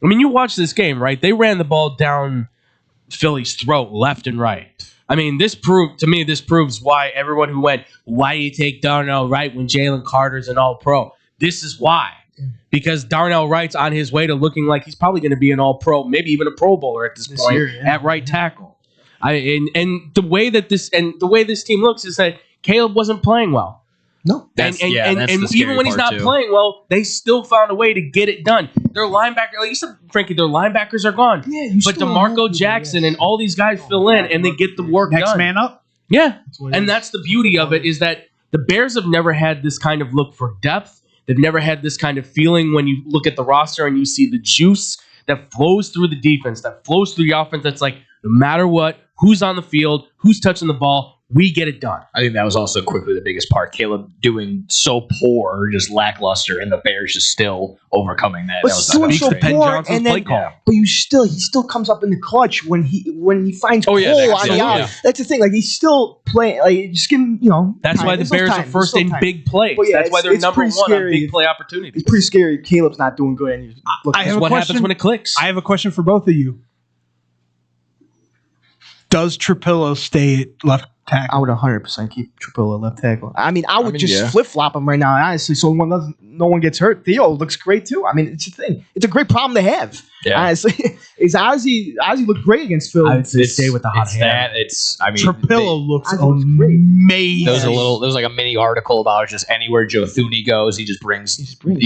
I mean, you watch this game, right? They ran the ball down Philly's throat left and right. I mean, this proves why everyone who went, why do you take Darnell Wright when Jalen Carter's an all-pro? This is why. Because Darnell Wright's on his way to looking like he's probably going to be an all-pro, maybe even a Pro Bowler at this point year, at right tackle. And the way this team looks is that Caleb wasn't playing well. No. And even when he's not playing well, they still found a way to get it done. Their linebacker, like you said, Frankie, their linebackers are gone. Yeah, but DeMarco Jackson and all these guys fill in and they get the work done. Next man up. Yeah. And that's the beauty of it is that the Bears have never had this kind of look for depth. They've never had this kind of feeling when you look at the roster and you see the juice that flows through the defense, that flows through the offense. That's like, no matter what, who's on the field, who's touching the ball, we get it done. I think that was also quickly the biggest part. Caleb doing so poor, just lackluster, and the Bears just still overcoming that. But that was doing so poor, and then, play call. But he still comes up in the clutch when he finds Cole on the out. Yeah. That's the thing. Like he's still playing. Like just give him, That's time. why the Bears are first in big plays. Yeah, that's why they're number one on big play opportunities. It's pretty scary. Caleb's not doing good. And that's what happens when it clicks. I have a question for both of you. Does Trapillo stay at left tackle? I would 100% keep Trapillo at left tackle. I mean, I would flip-flop him right now, honestly, so no one gets hurt. Theo looks great, too. I mean, it's a thing. It's a great problem to have. Yeah. Honestly, Ozzie looked great against Philly. I would say stay with the hot hand. Trapillo looks amazing. There was like a mini article about just anywhere Joe Thuney goes, he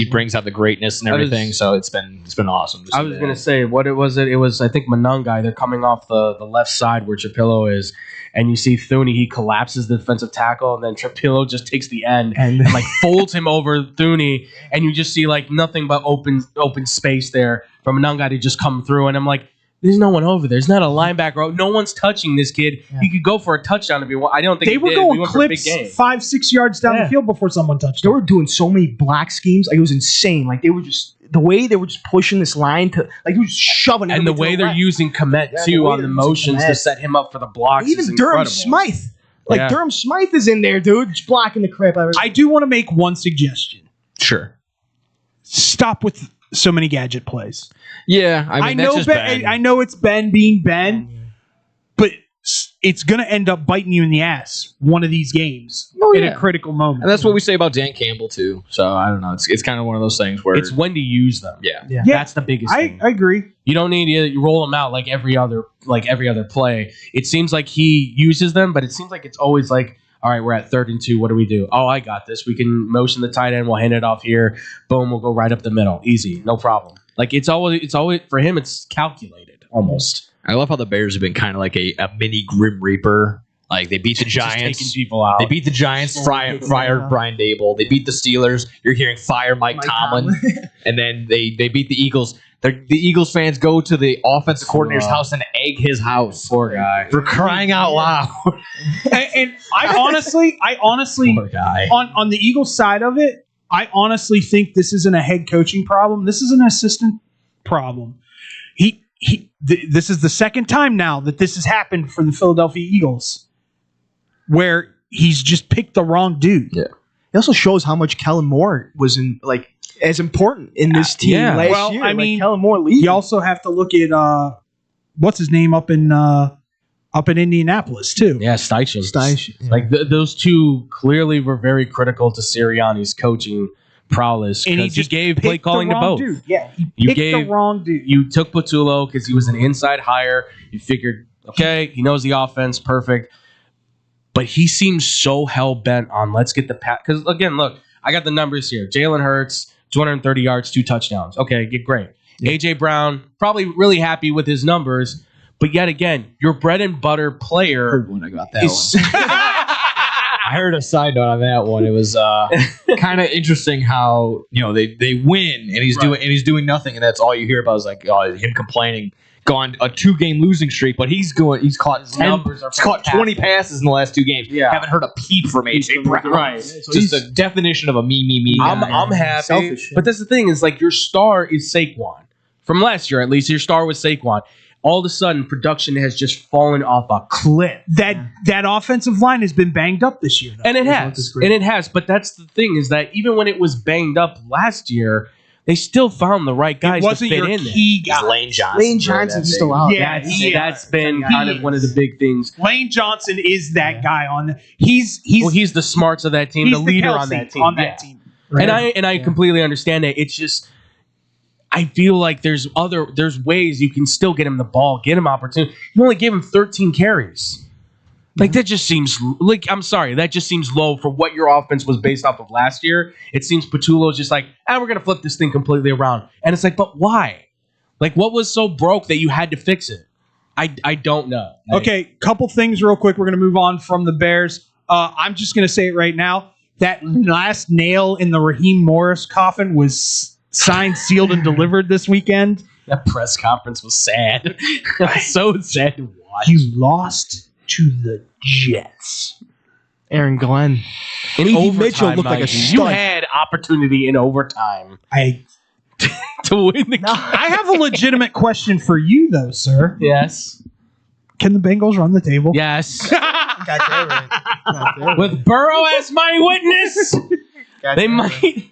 brings out the greatness and everything. So it's been awesome. I was gonna say what it was. It was I think Monungai. They're coming off the left side where Trapillo is. And you see Thuney, he collapses the defensive tackle, and then Trapillo just takes the end and folds him over Thuney, and you just see nothing but open space there from Monungai to just come through. And I'm like, There's no one over there. There's not a linebacker. No one's touching this kid. He could go for a touchdown if he want. I don't think they were going clips 5-6 yards down the field before someone touched. They were doing so many black schemes. Like, it was insane. Like, they were just the way they were just pushing this line to they were just shoving. And the way they're using Komet too on the motions to set him up for the blocks. Even Durham Smythe. Like Durham Smythe is in there, dude, just blocking the crap out of I do want to make one suggestion. Sure. Stop with so many gadget plays. Yeah, I mean, I know it's Ben being Ben, but it's going to end up biting you in the ass one of these games in a critical moment. And that's what we say about Dan Campbell too. So I don't know. It's kind of one of those things where it's when to use them. Yeah. That's the biggest thing. I agree. You don't need to roll them out like every other play. It seems like he uses them, but it seems like it's always like, all right, we're at 3rd and 2. What do we do? Oh, I got this. We can motion the tight end. We'll hand it off here. Boom. We'll go right up the middle. Easy. No problem. Like it's always for him. It's calculated almost. I love how the Bears have been kind of like a mini Grim Reaper. Like they beat the Giants. Taking people out. They beat the Giants. Fired Brian Dable. They beat the Steelers. You're hearing fire Mike Tomlin. And then they beat the Eagles. The Eagles fans go to the offensive coordinator's house and egg his house. Poor guy. For crying out loud. And I honestly, Poor guy. on the Eagles side of it, I honestly think this isn't a head coaching problem. This is an assistant problem. This is the second time now that this has happened for the Philadelphia Eagles, where he's just picked the wrong dude. Yeah. It also shows how much Kellen Moore was as important in this team last year. I mean, Kellen Moore leaving. You also have to look at what's his name up in Indianapolis too. Yeah, Steichen. Yeah. Like those two clearly were very critical to Sirianni's coaching prowess, and he just gave play calling to both. Dude. Yeah, he picked the wrong dude. You took Patullo because he was an inside hire. You figured, okay, he knows the offense, perfect. But he seems so hell bent on let's get the pass. Because again, look, I got the numbers here. Jalen Hurts, 230 yards, 2 touchdowns. Okay, great. Yeah. AJ Brown, probably really happy with his numbers. But yet again, your bread and butter player. I heard when I got that one. I heard a side note on that one. It was kind of interesting how they win and he's doing nothing, and that's all you hear about is like him complaining. Gone a 2-game losing streak, but he's caught 20 passes in the last 2 games. Yeah. Haven't heard a peep from AJ Brown. Right. So just the definition of a me guy. I'm happy. Selfish. But that's the thing is like your star is Saquon. From last year at least, your star was Saquon. All of a sudden, production has just fallen off a cliff. That offensive line has been banged up this year, though. And it has. But that's the thing is that even when it was banged up last year, they still found the right guys to fit in there. Key guy. Lane Johnson. Lane Johnson's still out. Yeah, that's been kind of one of the big things. Lane Johnson is that guy on. He's the smarts of that team, the leader on that team. Right. And I completely understand that. It's just. I feel like there's ways you can still get him the ball, get him opportunity. You only gave him 13 carries. Like that just seems that just seems low for what your offense was based off of last year. It seems Patullo's just like, we're gonna flip this thing completely around. And it's like, but why? Like what was so broke that you had to fix it? I don't know. Okay, couple things real quick. We're gonna move on from the Bears. I'm just gonna say it right now. That last nail in the Raheem Morris coffin was signed, sealed, and delivered this weekend. That press conference was sad. So sad to watch. You lost to the Jets. Aaron Glenn. In A.D. Mitchell looked like a stud. You had opportunity in overtime. To win the game. I have a legitimate question for you, though, sir. Yes. Can the Bengals run the table? Yes. Got that right. With Burrow as my witness, they might.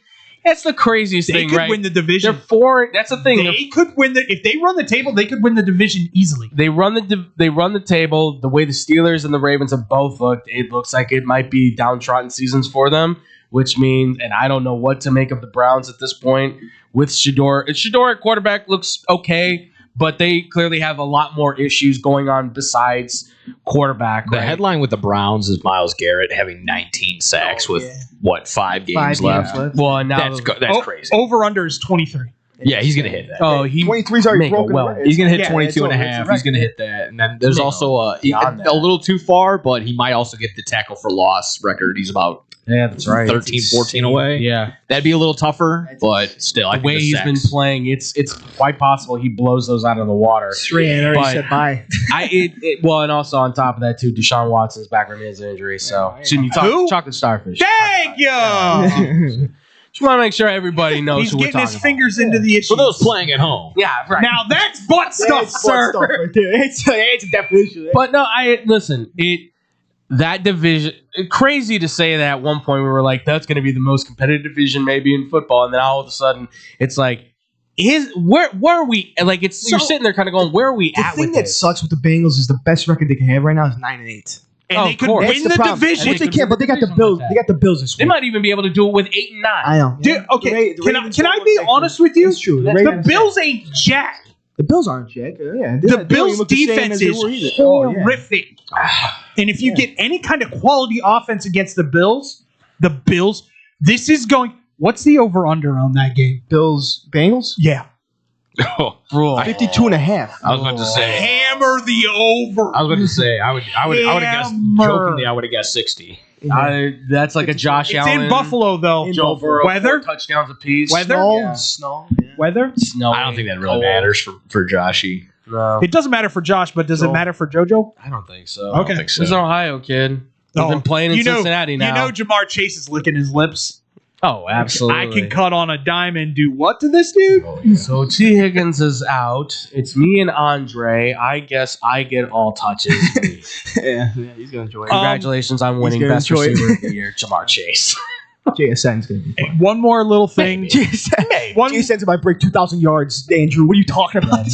That's the craziest thing, right? They could win the division. They're 4. That's the thing. They could win if they run the table. They could win the division easily. They run the table. The way the Steelers and the Ravens have both looked, it looks like it might be downtrodden seasons for them. Which means, and I don't know what to make of the Browns at this point with Shador. Shador at quarterback looks okay, but they clearly have a lot more issues going on besides quarterback. The headline with the Browns is Myles Garrett having 19 sacks with 5 games left. Well, now that's crazy. Over under is 23. Yeah, he's gonna hit that. Oh, 23's already broken. He's gonna hit 22 and a half. He's gonna hit that, and then there's also a little too far, but he might also get the tackle for loss record. He's about Yeah, that's right. 13-14 away. Yeah. That'd be a little tougher, but still, I The think way the he's sacks- been playing, it's quite possible he blows those out of the water. Strahan already said bye. Well, and also on top of that too, Deshaun Watson's back from his injury. So, shouldn't you Who? chocolate starfish? Thank you. Just want to make sure everybody knows He's who we're getting his talking fingers into the issues. For those playing at home. about. Yeah, right. Now that's butt stuff, sir. It's a definition. But no, listen. That division, crazy to say that at one point we were like, that's going to be the most competitive division maybe in football, and then all of a sudden it's like, where are we? Like you're sitting there kind of going, where are we at The thing with that this? sucks with the Bengals is the best record they can have right now is 9-8. And they of could course. win the problem. division. Which they can't, but they got the Bills. They got the Bills this They week. might even be able to do it with 8 and 9. I know. Dude, okay, The can Ravens I don't be look like honest with you? It's true. The Ravens- Bills ain't jack. The Bills aren't jack. Yeah, The Bills' defense is horrific. And if you get any kind of quality offense against the Bills, this is going. What's the over/under on that game? Bills, Bengals? Yeah. Oh, 52.5. I was about to say. Hammer the over. I was about to say. I would have guessed. Hammer. Jokingly, I would have guessed 60. That's like a Josh It's Allen. in Buffalo, though. Joe Burrow, Weather? 4 touchdowns apiece. Weather? Snow. Weather? Snow. I don't think that really matters for Joshy. No, It doesn't matter for Josh, but does it matter for JoJo? I don't think so. Okay. think so. He's an Ohio kid. He's been playing in Cincinnati now. You know Jamar Chase is licking his lips. Oh, absolutely. I can cut on a dime and do what to this dude? So T. Higgins is out. It's me and Andre. I guess I get all touches. Yeah, he's going to enjoy it. Congratulations on winning gonna best enjoy it. receiver of the year, Jamar Chase. JSN's going to be fun. One more little thing. JSN's might break 2,000 yards, Andrew. What are you talking about?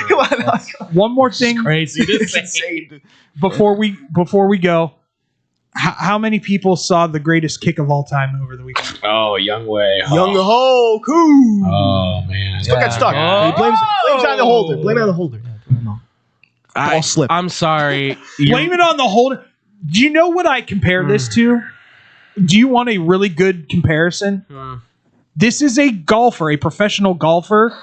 Come on. One more thing Crazy to It's say. insane, dude. before we go. How many people saw the greatest kick of all time over the weekend? Oh, Young Way. Young Ho, cool. Oh, man. Still got stuck. Yeah. He blames on the holder. Blame it on the holder. Ball slip. I'm sorry. Blame it on the holder. Do you know what I compare this to? Do you want a really good comparison? This is a golfer, a professional golfer,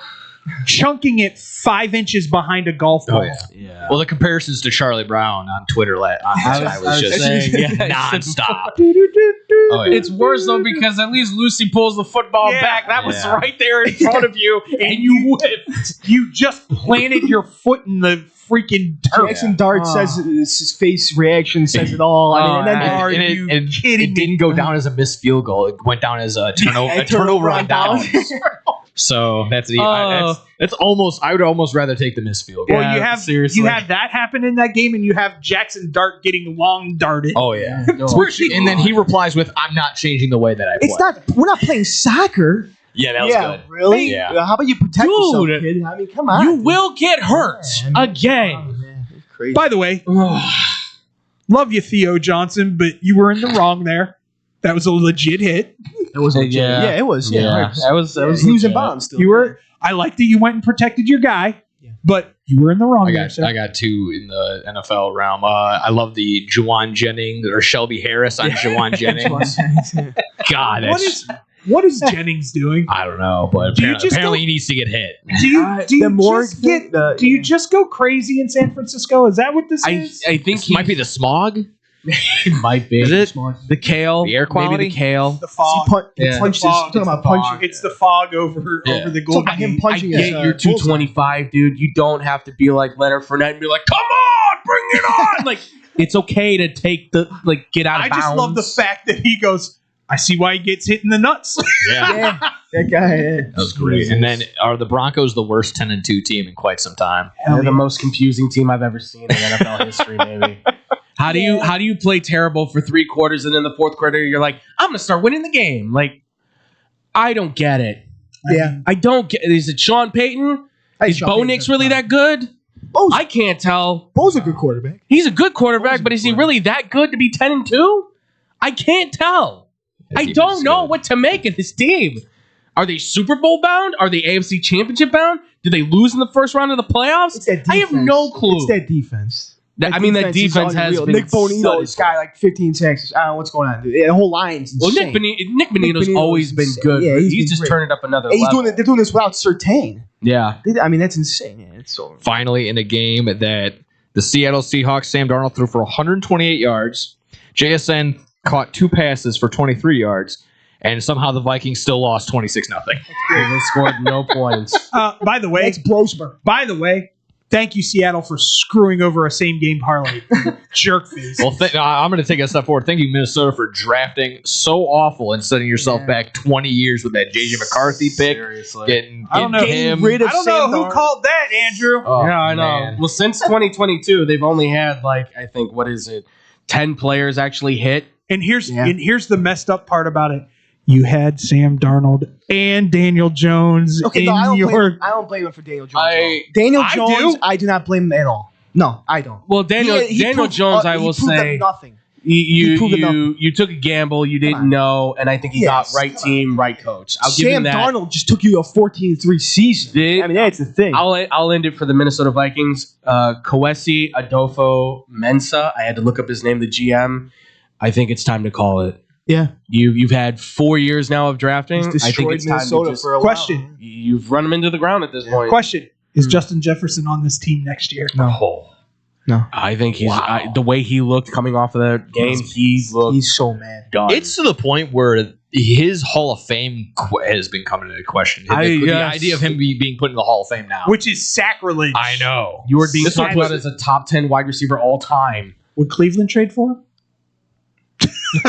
chunking it 5 inches behind a golf ball. Oh, yeah. Well, the comparisons to Charlie Brown on Twitter I was just nonstop. Oh, yeah. It's worse though because at least Lucy pulls the football back. That was right there in front of you, and you whipped. You just planted your foot in the freaking turf. Jackson Dart says his face reaction says it all. I mean, and then Are you kidding It didn't go down as a missed field goal. It went down as a turnover on downs. So that's almost. I would almost rather take the missed field goal. Well, you have that happen in that game, and you have Jackson Dart getting long darted. Oh yeah, and then he replies with, "I'm not changing the way that I play." It's not. We're not playing soccer. Yeah, that was good. Really? Yeah. How about you protect yourself, kid? I mean, come on. You will get hurt again. Crazy. By the way, love you, Theo Johnson, but you were in the wrong there. That was a legit hit. It was legit. Yeah, it was. Yeah, that was. He was in bounds still. You were. I like that you went and protected your guy, but you were in the wrong. I got 2 in the NFL realm. I love the Juwan Jennings or Shelby Harris on Juwan Jennings. God, what is Jennings doing? I don't know, but apparently he needs to get hit. Do you just go crazy in San Francisco? Is that what this is? I think it might be the smog. It might be. Is it the kale? The air quality? Maybe the kale. The fog. Punches. Talking about punching. It's the fog over the goal. Talking about him punching. I get you're 225, dude. You don't have to be like Leonard Fournette and be like, "Come on, bring it on!" Like it's okay to take get out of bounds. I just love the fact that he goes. I see why he gets hit in the nuts. Yeah, that guy. That was great. And then are the Broncos the worst 10-2 team in quite some time? They're the most confusing team I've ever seen in NFL history, maybe. How do you play terrible for 3 quarters and in the 4th quarter you're like, I'm gonna start winning the game? Like, I don't get it. Yeah, I don't get. Is it Sean Payton? Is Bo Nix really that good? I can't tell. Bo's a good quarterback. He's a good quarterback, but is he really that good to be 10-2? I can't tell. I don't know what to make of this team. Are they Super Bowl bound? Are they AFC Championship bound? Did they lose in the first round of the playoffs? I have no clue. It's that defense. That defense has been Nick Bonito, this guy, like 15 sacks. I don't know what's going on, dude. The whole line's insane. Well, Nick Bonito's always been good. Yeah, he's just turning it up another level. They're doing this without Surtain. Yeah. I mean, that's insane. Yeah, it's so. Finally, in a game that the Seattle Seahawks, Sam Darnold threw for 128 yards. JSN caught 2 passes for 23 yards, and somehow the Vikings still lost 26-0. They scored no points. By the way, That's Brosmer. By the way, thank you, Seattle, for screwing over a same-game parlay. Jerk face. Well, I'm going to take a step forward. Thank you, Minnesota, for drafting so awful and setting yourself back 20 years with that J.J. McCarthy pick. Seriously. I don't know. Him. I don't know who called that, Andrew. Oh, yeah, I know. man. Well, since 2022, they've only had, like, I think, 10 players actually hit. And here's the messed up part about it. You had Sam Darnold and Daniel Jones in I your. don't blame him for Daniel Jones. Daniel Jones, I do not blame him at all. No, I don't. Well, Daniel proved, Jones, I will he proved say, nothing. you took a gamble, you didn't know, and I think he got right team, right coach. I'll give him that. Sam Darnold just took you a 14-3 season. I mean, that's the thing. I'll end it for the Minnesota Vikings. Kwesi Adolfo-Mensah. I had to look up his name, the GM. I think it's time to call it. Yeah. You've had 4 years now of drafting. He's I think it's time Minnesota to just for a Question. while. You've run him into the ground at this point. Question. Is Justin Jefferson on this team next year? No. I think he's the way he looked coming off of that game. He's so mad. Done. It's to the point where his Hall of Fame has been coming into question. The idea of him being put in the Hall of Fame now, which is sacrilege. I know. You were being talked about as a top 10 wide receiver all time. Would Cleveland trade for him?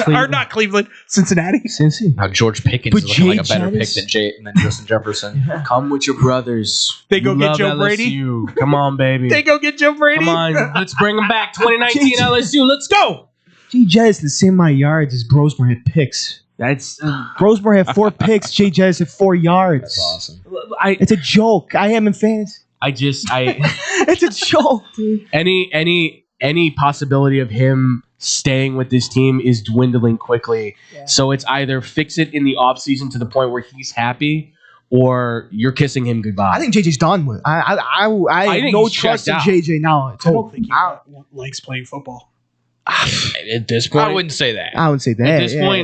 Or not Cleveland, Cincinnati. Cincy. Now George Pickens is looking like a better pick than Justin Jefferson. Come with your brothers. They go You get love Joe Brady? LSU. Come on, baby. They go get Joe Brady. Come on, let's bring him back. 2019 LSU. Let's go. J.J. has the same amount of yards as Brosmer had picks. That's Brosmer had 4 picks. J.J. has 4 yards. That's awesome. It's a joke. I am in fantasy. It's a joke, dude. Any possibility of him staying with this team is dwindling quickly. Yeah. So it's either fix it in the offseason to the point where he's happy, or you're kissing him goodbye. I think JJ's done with. I have no trust in JJ now. I don't think he likes playing football. At this point, I wouldn't say that. I wouldn't say that.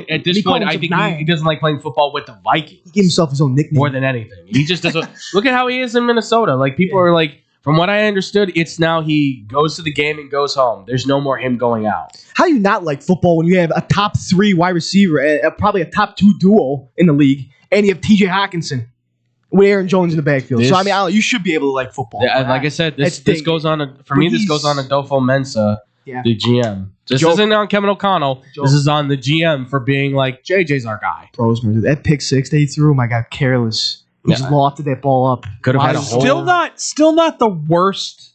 At this point, I think he doesn't like playing football with the Vikings. He gave himself his own nickname more than anything. He just doesn't. Look at how he is in Minnesota. Like people are like. From what I understood, it's now he goes to the game and goes home. There's no more him going out. How do you not like football when you have a top 3 wide receiver and probably a top 2 duo in the league, and you have T.J. Hawkinson with Aaron Jones in the backfield? So I mean, you should be able to like football. Yeah, like I said, this goes on for me. This goes on Adolfo-Mensah, the GM. This isn't on Kevin O'Connell. This is on the GM for being like JJ's our guy. Brosmer, that pick 6 they threw, oh my God, careless. He just lofted that ball up. Could have had a still not the worst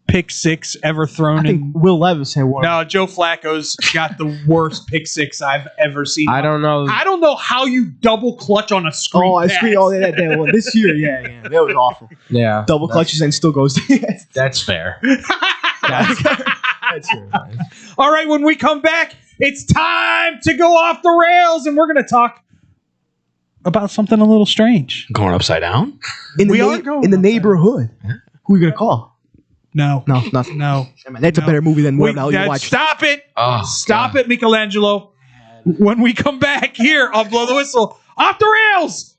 pick 6 ever thrown. I think Will Levis had one. No, Joe Flacco's got the worst pick 6 I've ever seen. I don't know. I don't know how you double clutch on a screen. Oh, I screen. Oh, that one this year. Yeah, that was awful. Yeah, double clutches and still goes. That's fair. That's fair. All right, when we come back, it's time to go off the rails, and we're going to talk about something a little strange. Going upside down? In the neighborhood. Who are you going to call? No, nothing. No. I mean, that's a better movie than whatever you watch. Stop it. Oh, stop it, Michelangelo. When we come back here on Blow the Whistle, off the rails.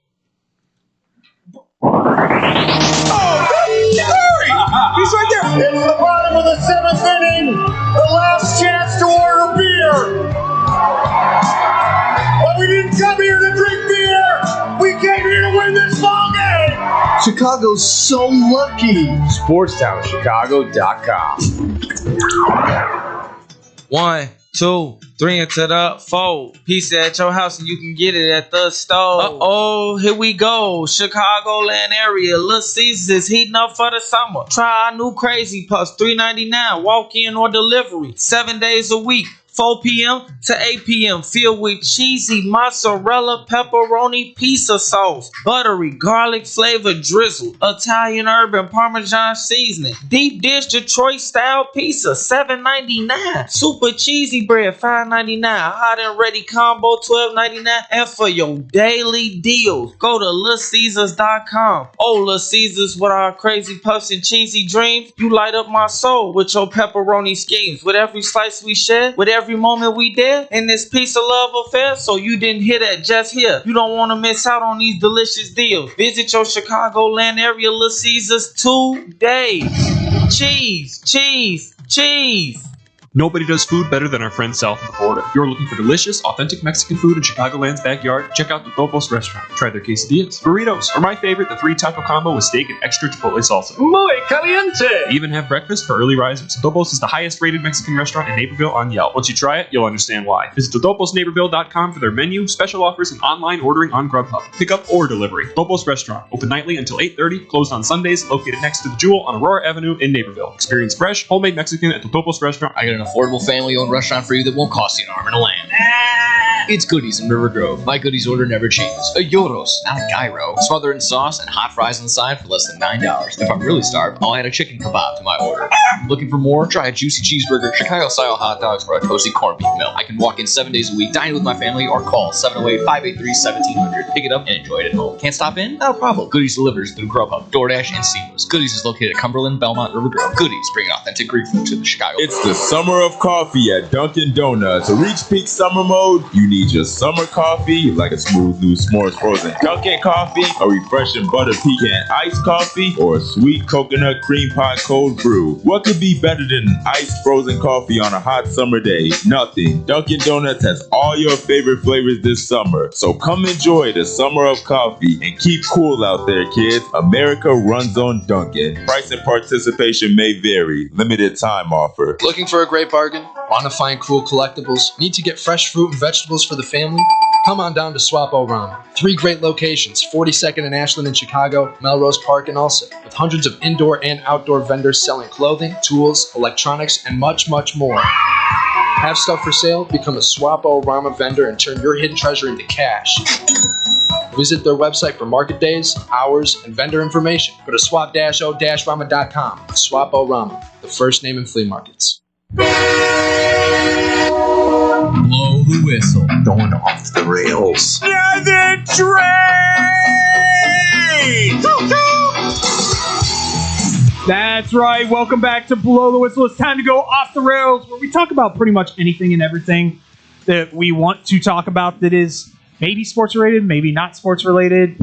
Oh, Curry! He's right there. It's the bottom of the 7th inning. The last chance to order beer. But we didn't come here to drink beer. We came here to win this ball game. Chicago's so lucky. SportsTownChicago.com. 1, 2, 3 into the 4. Pizza at your house and you can get it at the store. Uh-oh, here we go. Chicagoland area. Little Caesars is heating up for the summer. Try our new Crazy Puffs, $3.99. Walk-in or delivery. 7 days a week. 4 p.m. to 8 p.m. filled with cheesy mozzarella pepperoni pizza sauce, buttery garlic flavor drizzle, Italian herb and Parmesan seasoning, deep dish Detroit style pizza $7.99, super cheesy bread $5.99, hot and ready combo $12.99, and for your daily deals, go to LitCaesars.com. Oh, Little Caesars with our crazy puffs and cheesy dreams, you light up my soul with your pepperoni schemes. With every slice we share, with every moment we did in this piece of love affair, so you didn't hear that just here. You don't want to miss out on these delicious deals. Visit your Chicagoland area Little Caesars today. Cheese, cheese, cheese. Nobody does food better than our friends south of the border. If you're looking for delicious, authentic Mexican food in Chicagoland's backyard, check out the Topos restaurant. Try their quesadillas, burritos, or my favorite, the 3-taco combo with steak and extra chipotle salsa. Muy caliente! They even have breakfast for early risers. Topos is the highest rated Mexican restaurant in Naperville on Yelp. Once you try it, you'll understand why. Visit totoposnaperville.com for their menu, special offers, and online ordering on Grubhub. Pick up or delivery. Topos Restaurant, open nightly until 8:30, closed on Sundays, located next to the Jewel on Aurora Avenue in Naperville. Experience fresh, homemade Mexican at the Topos Restaurant. I got an affordable family-owned restaurant for you that won't cost you an arm and a leg. It's Goodies in River Grove. My Goodies order never changes. A gyros, not a gyro. Smother in sauce and hot fries on the side for less than $9. If I'm really starved, I'll add a chicken kebab to my order. Looking for more? Try a juicy cheeseburger, Chicago-style hot dogs, or a toasty corned beef meal. I can walk in 7 days a week, dine with my family, or call 708-583-1700. Pick it up and enjoy it at home. Can't stop in? Not a problem. Goodies delivers through Grubhub, DoorDash, and Seamless. Goodies is located at Cumberland, Belmont, River Grove. Goodies bring authentic Greek food to the Chicago. It's the summer of coffee at Dunkin' Donuts. To reach peak summer mode, you need your summer coffee, like a smooth new s'mores frozen Dunkin' coffee, a refreshing butter pecan iced coffee, or a sweet coconut cream pie cold brew. What could be better than iced frozen coffee on a hot summer day? Nothing. Dunkin' Donuts has all your favorite flavors this summer. So come enjoy the summer of coffee and keep cool out there, kids. America runs on Dunkin'. Price and participation may vary. Limited time offer. Looking for a great bargain? Want to find cool collectibles? Need to get fresh fruit and vegetables for the family? Come on down to Swapo Ramen. 3 great locations, 42nd and Ashland in Chicago, Melrose Park in Ulsa, with hundreds of indoor and outdoor vendors selling clothing, tools, electronics, and much, much more. Have stuff for sale? Become a Swapo Ramen vendor and turn your hidden treasure into cash. Visit their website for market days, hours, and vendor information. Go to swap-o-ramen.com. Swapo Ramen, the first name in flea markets. Blow the whistle. Going off the rails. Yeah, the train! That's right. Welcome back to Blow the Whistle. It's time to go off the rails, where we talk about pretty much anything and everything that we want to talk about that is maybe sports related, maybe not sports related.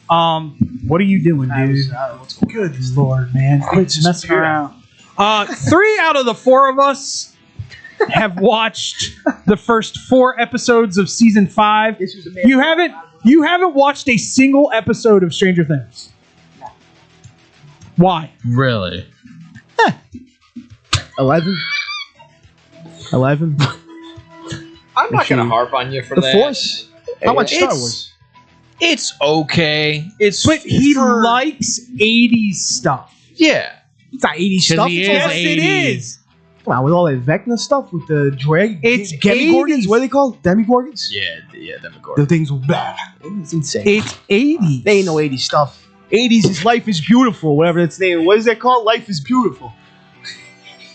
What are you doing, dude? Good Lord, man. Quit messing around. 3 out of the 4 of us have watched the first 4 episodes of season 5. You haven't watched a single episode of Stranger Things. Why? Really? 11. I'm not going to harp on you for The that. Force. How much Star Wars? It's okay. But he likes 80s stuff. Yeah. It's not 80s stuff. Yes, it is. Wow, with all that Vecna stuff with the It's Demigorgons. 80s. What are they called? Demigorgons? Yeah, Demogorgon. The things were bad. It's insane. It's 80s. They ain't no 80s stuff. 80s is Life is Beautiful, whatever its name. What is that called? Life is Beautiful.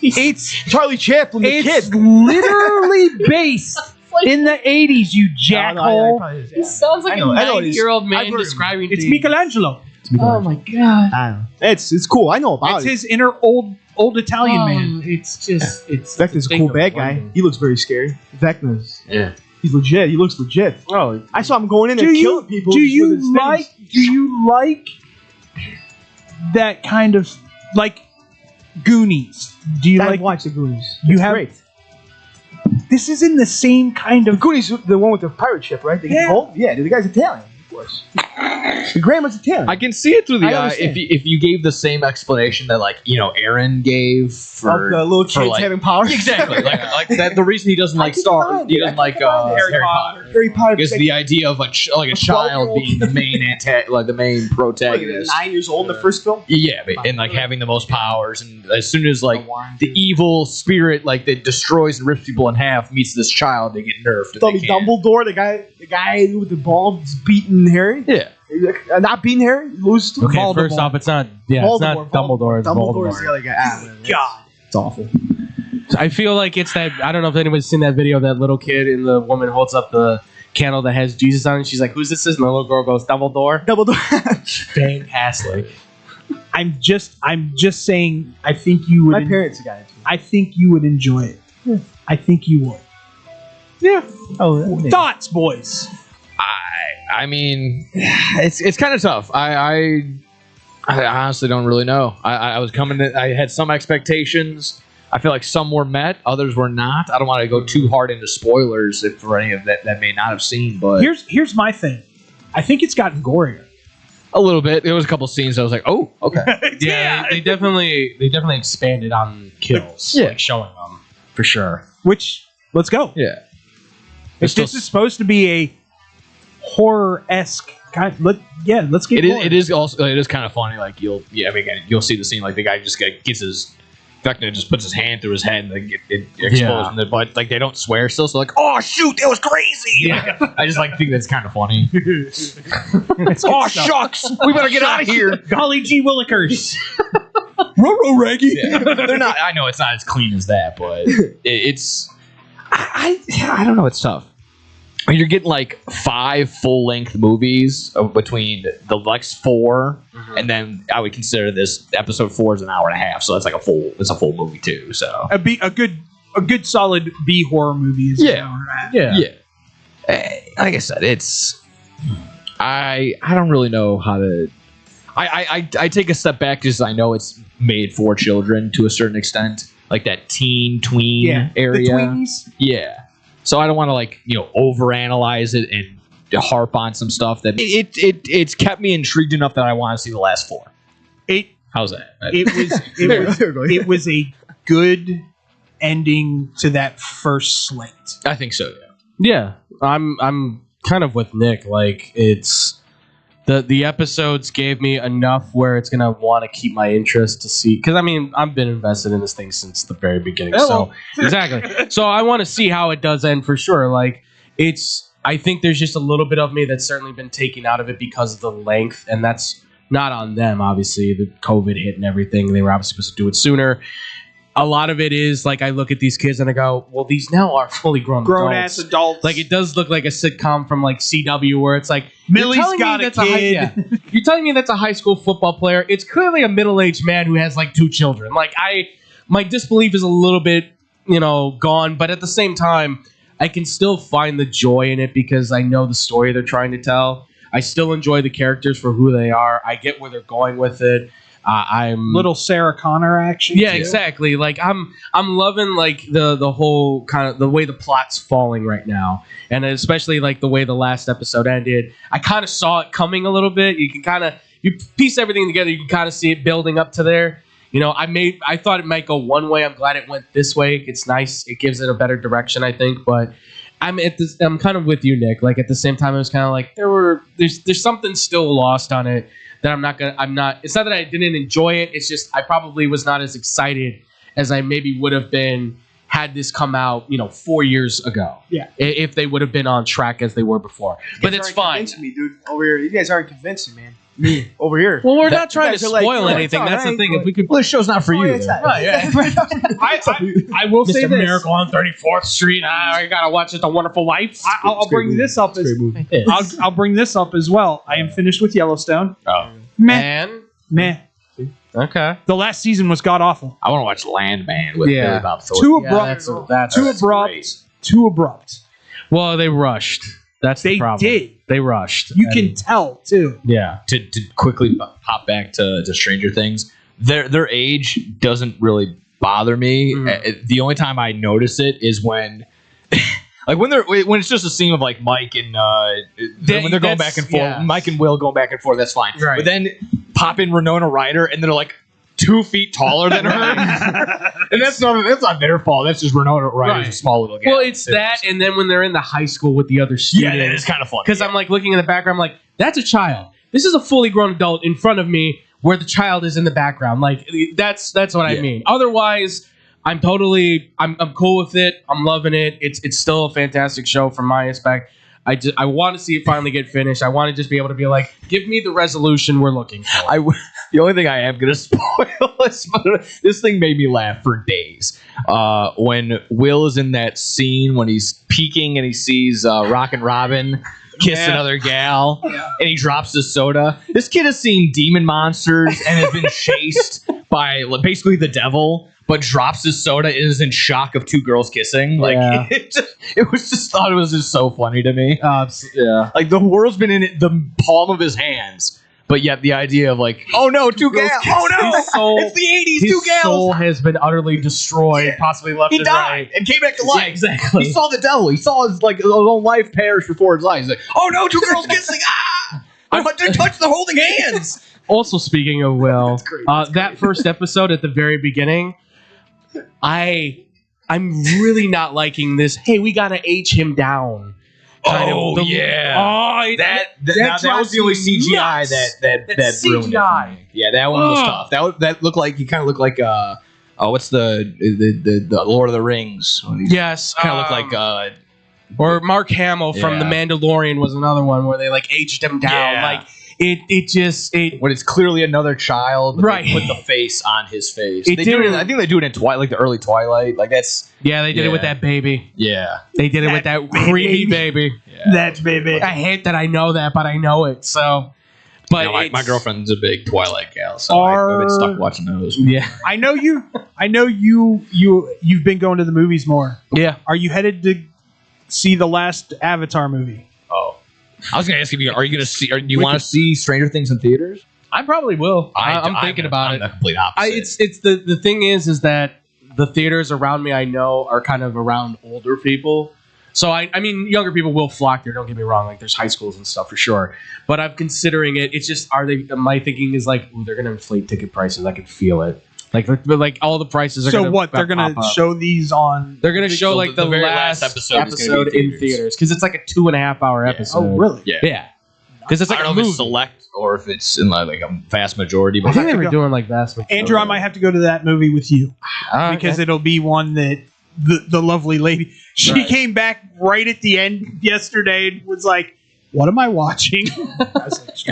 It's Charlie Chaplin, the it's kid. literally based in the 80s, you jackhole. He sounds like a 90-year-old man describing It's things. Michelangelo. Oh my god. I don't know. It's cool. I know about It's it. his inner old Italian man. It's just Vecna's a cool bad guy. He looks very scary. Vecna's. Yeah. He's legit. He looks legit. Oh, I saw him going in there killing people. Do with his you things. like that kind of like Goonies? Do you I've like watched the Goonies. You It's have- great. This is in the same kind of Goonies, the one with the pirate ship, right? Yeah, the guy's Italian, of course. The grandma's Italian. I can see it through the I eye understand. if you gave the same explanation that Aaron gave for Of the little for, kids like- having powers. Exactly, like that. The reason he doesn't like Harry Potter. Harry Potter. Because the idea of a child being the main the main protagonist. 9 years old in the first film. Yeah, and like having the most powers, and as soon as like the evil spirit that destroys and rips people in half meets this child, they get nerfed. Tell me, Dumbledore, the guy with the ball is beating Harry. Yeah, not beating Harry, loses to Okay, Voldemort. first off, it's not Dumbledore. It's Dumbledore's Voldemort. the other guy. God, it's awful. I feel like it's that. I don't know if anybody's seen that video. That little kid and the woman holds up the candle that has Jesus on it. She's like, "Who's this?" And the little girl goes, "Dumbledore." Fantastic. I'm just saying. I think you would. My parents got into it. I think you would enjoy it. Yeah. I think you would. Yeah. Oh, Thoughts, boys. I mean, it's kind of tough. I honestly don't really know. I was coming. I had some expectations. I feel like some were met, others were not. I don't want to go too hard into spoilers for any of that may not have seen, but here's my thing. I think it's gotten gorier. A little bit. There was a couple scenes I was like, oh, okay. Yeah, they definitely expanded on kills. Yeah. Like showing them for sure. Which, let's go. Yeah. If this is supposed to be a horror-esque kind, let's get it is kind of funny. Like you'll see the scene like the guy just gets his Vecna just puts his hand through his head and like it explodes in the butt. Like they don't swear still, so like, oh shoot, that was crazy. Yeah. I just think that's kind of funny. Oh shucks, we better get out of here. Golly gee willikers. Roro Reggie. Yeah. They're not. I know it's not as clean as that, but it's. I don't know. It's tough. When you're getting like 5 full-length movies between the next 4, and then I would consider this episode 4 is an hour and a half, so that's like it's a full movie too. So a good solid B horror movie is an hour and a half. Yeah. Like I said, it's I don't really know how to. I take a step back because I know it's made for children to a certain extent, like that tween area. The tweenies. Yeah. So I don't want to overanalyze it and harp on some stuff that it's kept me intrigued enough that I want to see the last 4. How's that? It was a good ending to that first slate. I think so. Yeah, I'm kind of with Nick. Like it's the episodes gave me enough where it's gonna want to keep my interest to see, because I mean I've been invested in this thing since the very beginning. Hello. So exactly. So I want to see how it does end for sure. Like I think there's just a little bit of me that's certainly been taken out of it because of the length, and that's not on them. Obviously, the COVID hit and everything. They were obviously supposed to do it sooner. A lot of it is like I look at these kids and I go, well, these now are fully grown ass adults. Like it does look like a sitcom from like CW where it's like Millie's got a kid. You're telling me that's a high school football player. It's clearly a middle-aged man who has like 2 children. Like my disbelief is a little bit, gone, but at the same time, I can still find the joy in it because I know the story they're trying to tell. I still enjoy the characters for who they are. I get where they're going with it. I'm little Sarah Connor action. Yeah, too. exactly. Like I'm loving like the whole kind of the way the plot's falling right now, and especially like the way the last episode ended. I kind of saw it coming a little bit. You can you piece everything together. You can kind of see it building up to there. I thought it might go one way. I'm glad it went this way. It's nice. It gives it a better direction, I think. But I'm kind of with you, Nick. Like at the same time, I was kind of like there's something still lost on it. That it's not that I didn't enjoy it. It's just I probably was not as excited as I maybe would have been had this come out, 4 years ago. Yeah. If they would have been on track as they were before. But it's fine. Me, dude. Over here, you guys aren't convincing, man. Me over here. Well, we're not trying to spoil anything. That's the thing. If we could, this show's not for you. Right, yeah. I will say this. Miracle on 34th Street. I gotta watch It's a Wonderful Life. I'll bring this up I'll bring this up as well. I am finished with Yellowstone. Oh, meh. Okay. The last season was god awful. I want to watch Landman with Billy Bob Thornton. Too abrupt. Well, they rushed. That's the problem. They did. They rushed. You can tell too. Yeah. To quickly hop back to Stranger Things, their age doesn't really bother me. The only time I notice it is when, like when it's just a scene of like Mike and when they're going back and forth. Yeah. Mike and Will going back and forth. That's fine. Right. But then pop in Winona Ryder and they're like 2 feet taller than her. And that's not their fault. That's just Winona Ryder's a small little guy. Well, it's that, and then when they're in the high school with the other students. Yeah, that is kind of funny. Because I'm like looking in the background, I'm like, that's a child. This is a fully grown adult in front of me where the child is in the background. Like, that's what I mean. Otherwise, I'm cool with it. I'm loving it. It's still a fantastic show from my aspect. I want to see it finally get finished. I want to just be able to be like, give me the resolution we're looking for. The only thing I am going to spoil is, but this thing made me laugh for days. When Will is in that scene when he's peeking and he sees Rockin' Robin kiss another gal and he drops his soda. This kid has seen demon monsters and has been chased by basically the devil, but drops his soda and is in shock of 2 girls kissing. Like it was just so funny to me. Yeah. Like the world's been in the palm of his hands, But yet the idea of like, oh no, two gals. Oh no, it's the 80s. His Two gals. soul has been utterly destroyed, possibly left He and died right. and came back to life. Yeah, exactly. He saw the devil. He saw his own life perish before his eyes. He's like, oh no, two girls kissing. I want to touch the holding hands. Also, speaking of Will, that first episode at the very beginning, I'm really not liking this. Hey, we gotta H him down. That was the only CGI that ruined it for me. Yeah, that one was tough. That looked like he kind of looked like what's the Lord of the Rings? Yes, kind of looked like or Mark Hamill from The Mandalorian was another one where they like aged him down. Yeah. Like it when it's clearly another child, but right? They put the face on his face. I think they do it in Twilight, like the early Twilight. Like that's they did it with that baby. Yeah, they did it with that creepy baby. That baby. I hate that I know that, but I know it. So, but my girlfriend's a big Twilight gal, so I've been stuck watching those. Yeah, I know you've been going to the movies more. Yeah, are you headed to see the last Avatar movie? Oh, I was going to ask you, are you going to see? Do you want to see Stranger Things in theaters? I probably will. I'm thinking about it. I'm the complete opposite. It's the thing is that the theaters around me I know are kind of around older people. So I mean younger people will flock there. Don't get me wrong. Like there's high schools and stuff for sure. But I'm considering it. It's just my thinking is like they're going to inflate ticket prices. I can feel it. Like all the prices are. So what? They're going to show these on. They're going to show like the very last episode in theaters because it's like a 2.5 hour episode. Oh really? Yeah. Because it's like I don't know if it's select or if it's in like a vast majority. But I think they were doing like vast majority. Andrew, I might have to go to that movie with you because it'll be one that the lovely lady. She came back right at the end yesterday and was like, "What am I watching?"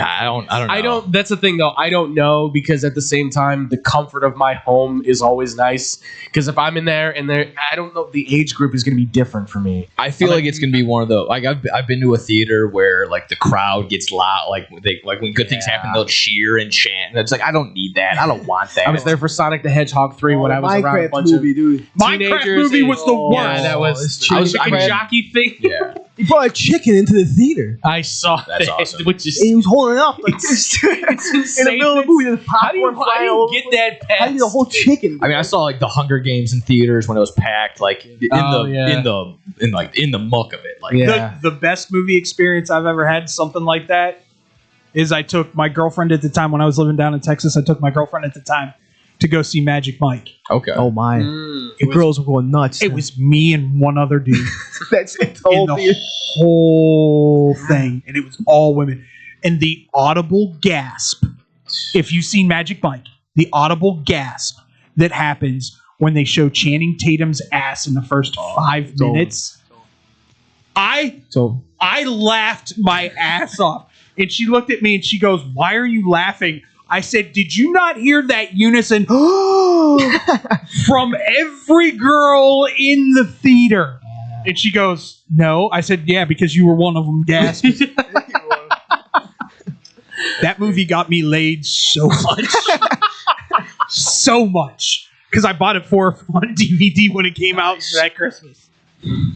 I don't know. That's the thing, though. I don't know because at the same time, the comfort of my home is always nice. Because if I'm in there and I don't know, the age group is going to be different for me. I feel like it's going to be one of the like I've been to a theater where like the crowd gets loud, like when good things happen, they'll cheer and chant. And it's like I don't need that. I don't want that. I was there for Sonic the Hedgehog 3 when I was around a bunch movie, of dude. Minecraft movie was the worst. Yeah, that was a jockey thing. Yeah. He brought a chicken into the theater. I saw That's that, awesome. which is And he was holding it up like this. it's In the middle of the movie, there's How do popcorn flying all you over. get that How do you get a whole chicken? I mean, I saw like the Hunger Games in theaters when it was packed, like in the muck of it. Like The best movie experience I've ever had, something like that, is I took my girlfriend at the time when I was living down in Texas. I took my girlfriend at the time to go see Magic Mike. Okay. Oh my! The girls were going nuts. It was me and one other dude That's it. in the whole thing, and it was all women. And the audible gasp, if you've seen Magic Mike, the audible gasp that happens when they show Channing Tatum's ass in the first 5 minutes. I laughed my ass off. And she looked at me and she goes, "Why are you laughing?" I said, "Did you not hear that unison from every girl in the theater?" And she goes, "No." I said, "Yeah, because you were one of them, gasp." That movie got me laid so much. So much. Because I bought it on DVD when it came out that Christmas.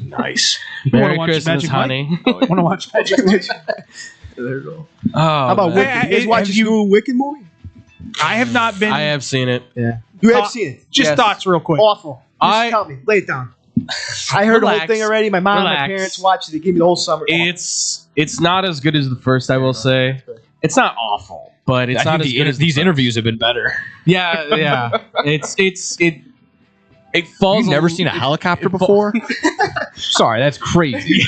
Nice. Merry Christmas, honey. Want to watch Magic Mike? There you go. Oh, How about man. Wicked? You guys watch this new Wicked movie? I have not been. I have seen it. Yeah. You have seen it? Just thoughts real quick. Awful. Just tell me. Lay it down. I heard the whole thing already. My mom and my parents watched it. They gave me the whole summer. It's not as good as the first, I will say. It's not awful, but it's not as good as these interviews have been better. Yeah. It falls. You've never seen a helicopter before? Sorry, that's crazy.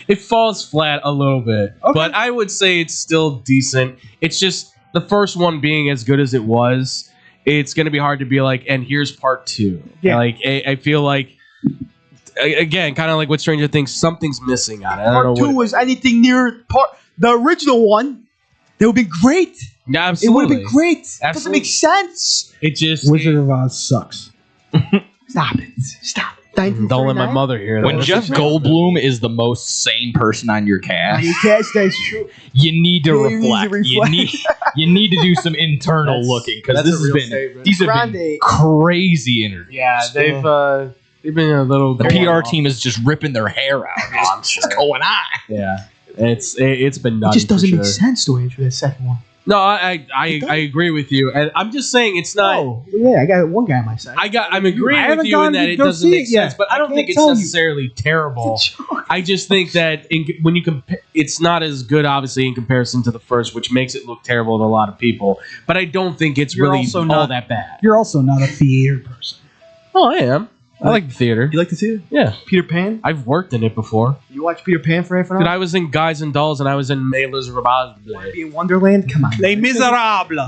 It falls flat a little bit, but I would say it's still decent. It's just the first one being as good as it was. It's going to be hard to be like, and here's part 2. Yeah. Like I feel like, again, kind of like with Stranger Things, something's missing on it. I don't know Part 2 was anything near the original one. They would be great. Yeah, It absolutely. would have been great. It doesn't Absolutely. make sense. It just Wizard of Oz sucks. Stop it. Stop it. Don't let my mother hear that. When Jeff Goldblum is the most sane person on your cast, That's true. you need to You need to reflect. reflect. You need to do some internal looking because that's a real statement. these have been Grande. crazy interviews. Yeah, they've been a little. The PR team is just ripping their hair out. What's going on? Yeah, it's been It nutty. just doesn't for make sure. sense the way for the second one. No, I agree with you, and I'm just saying it's not. Oh, yeah, I got one guy on my side. I'm agreeing with you in that it doesn't make sense, but I don't think it's necessarily terrible. I just think that when you compare, it's not as good, obviously, in comparison to the first, which makes it look terrible to a lot of people. But I don't think it's really all that bad. You're also not a theater person. Oh, I am. I like the theater. You like the theater? Yeah. Peter Pan? I've worked in it before. You watched Peter Pan for half an hour? Dude, I was in Guys and Dolls, and I was in Les Miserables. Be in Wonderland? Come on. Les Miserables.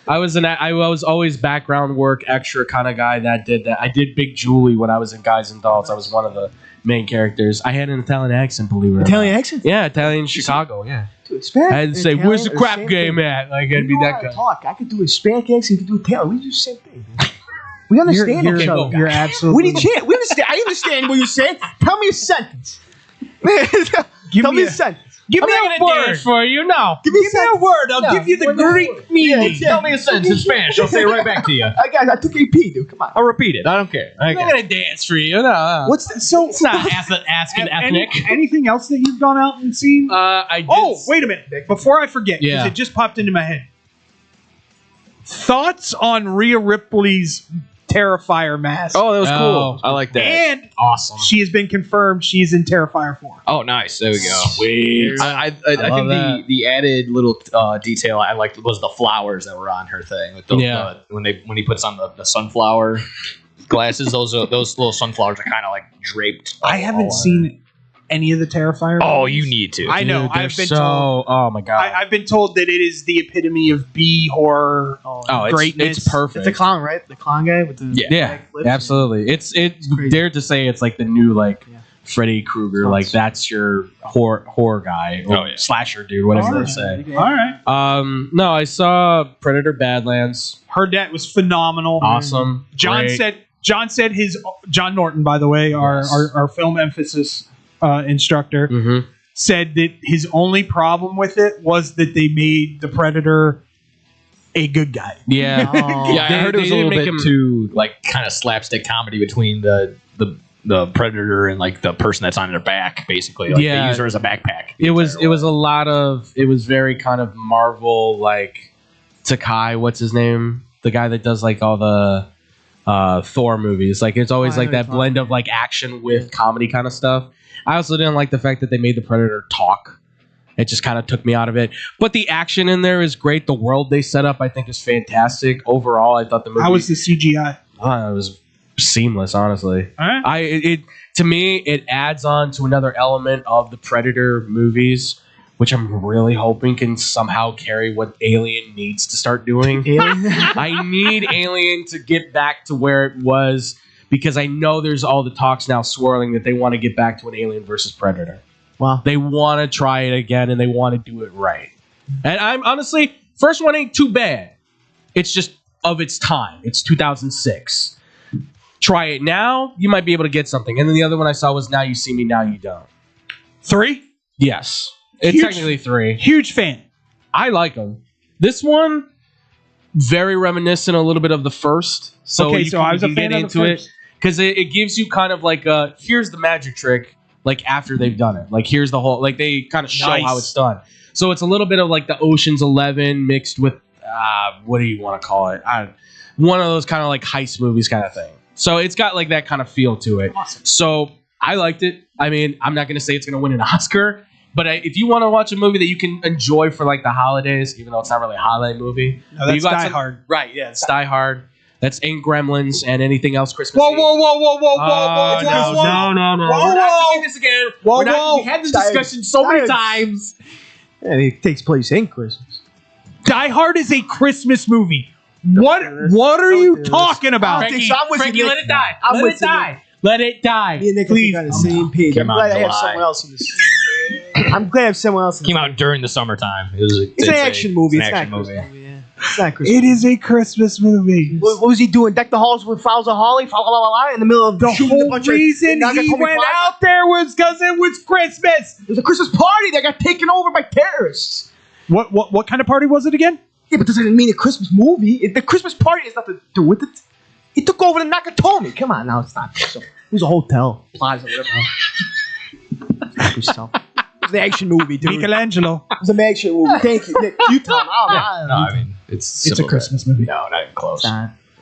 I was always background work, extra kind of guy that did that. I did Big Julie when I was in Guys and Dolls. I was one of the main characters. I had an Italian accent, believe it or not. Italian accent? Yeah, Italian Chicago, yeah. Dude, Hispanic, I had to say, Italian, where's the crap game at? Like, I'd be that guy. I could do Hispanic accent, you could do Italian. We do the same thing. We understand each other. You're absolutely. We understand. I understand what you're saying. Tell me a sentence. Tell me a sentence. Give me a word for you now. Give me a word. I'll give you the Greek meaning. Tell me a sentence in Spanish. I'll say it right back to you. I took AP, dude. Come on. I'll repeat it. I don't care. I'm not gonna dance for you. No. What's that? So it's not asking ethnic. Anything else that you've gone out and seen? I did. Oh, wait a minute, Nick. Before I forget, because Yeah. it just popped into my head. Thoughts on Rhea Ripley's Terrifier mask? Oh, that was cool. I like that. And awesome. She has been confirmed she's in Terrifier 4. Oh, nice. There we go. Sweet. I think the added little detail I liked was the flowers that were on her thing. Like those, when he puts on the sunflower glasses, those little sunflowers are kind of like draped. I haven't seen any of the Terrifier. Oh, movies. you need to. I know. Dude, I've been so, told. Oh my god. I've been told that it is the epitome of B horror greatness. It's perfect. It's the clown, right? The clown guy with the Yeah, absolutely. It's dare to say it's like the new Freddy Krueger. Like that's your horror guy or slasher dude, whatever they say. All right. No, I saw Predator Badlands. Heard that was phenomenal. Awesome. John Great. said John Norton, by the way, our film emphasis instructor, said that his only problem with it was that they made the Predator a good guy. Yeah. I heard it was a little bit too kind of slapstick comedy between the Predator and like the person that's on their back, basically. Like, they use her as a backpack. It was very kind of Marvel, like Takai, what's his name? The guy that does like all the Thor movies. Like it's always like that blend of like action with comedy kind of stuff. I also didn't like the fact that they made the Predator talk. It just kind of took me out of it. But the action in there is great. The world they set up, I think, is fantastic. Overall, I thought the movie... How was the CGI? It was seamless, honestly. All right. To me, it adds on to another element of the Predator movies, which I'm really hoping can somehow carry what Alien needs to start doing. I need Alien to get back to where it was, because I know there's all the talks now swirling that they want to get back to an Alien versus Predator. Wow. They want to try it again, and they want to do it right. And I'm honestly, first one ain't too bad. It's just of its time. It's 2006. Try it now, you might be able to get something. And then the other one I saw was Now You See Me, Now You Don't. 3? Yes. It's technically 3. Huge fan. I like them. This one, very reminiscent a little bit of the first. So okay, so I was a fan of the first. Because it gives you kind of like here's the magic trick, like after they've done it. Like here's the whole, like they kind of show how it's done. So it's a little bit of like the Ocean's 11 mixed with, what do you want to call it? One of those kind of like heist movies kind of thing. So it's got like that kind of feel to it. Awesome. So I liked it. I mean, I'm not going to say it's going to win an Oscar, but if you want to watch a movie that you can enjoy for like the holidays, even though it's not really a holiday movie. No, that's Die Hard. Right, yeah, it's Die Hard. That's ain't Gremlins and anything else Christmas. Whoa. No. Whoa, We're not doing this again. Whoa. We had this discussion so many times. Yeah, it takes place in Christmas. Die Hard is a Christmas movie. What are you talking about? Frankie, let it die. Let it die. Me and Nick are on the same page. I'm glad I have someone else in this. I'm glad I have someone else in this. Came out during the summertime. It's an action movie. It's not Christmas movie. It's not Christmas. It is a Christmas movie. What was he doing? Deck the halls with Fowls of Holly? In the middle of the whole reason he went out there was because it was Christmas. It was a Christmas party that got taken over by terrorists. What kind of party was it again? Yeah, but doesn't mean a Christmas movie. The Christmas party has nothing to do with it. It took over the Nakatomi. Come on, now it's not. So, it was a hotel, plaza, whatever. Yourself. It's an action movie, dude. Michelangelo. It's an action movie. Thank you, Nick. You tell me. No, I mean it's a Christmas movie. No, not even close.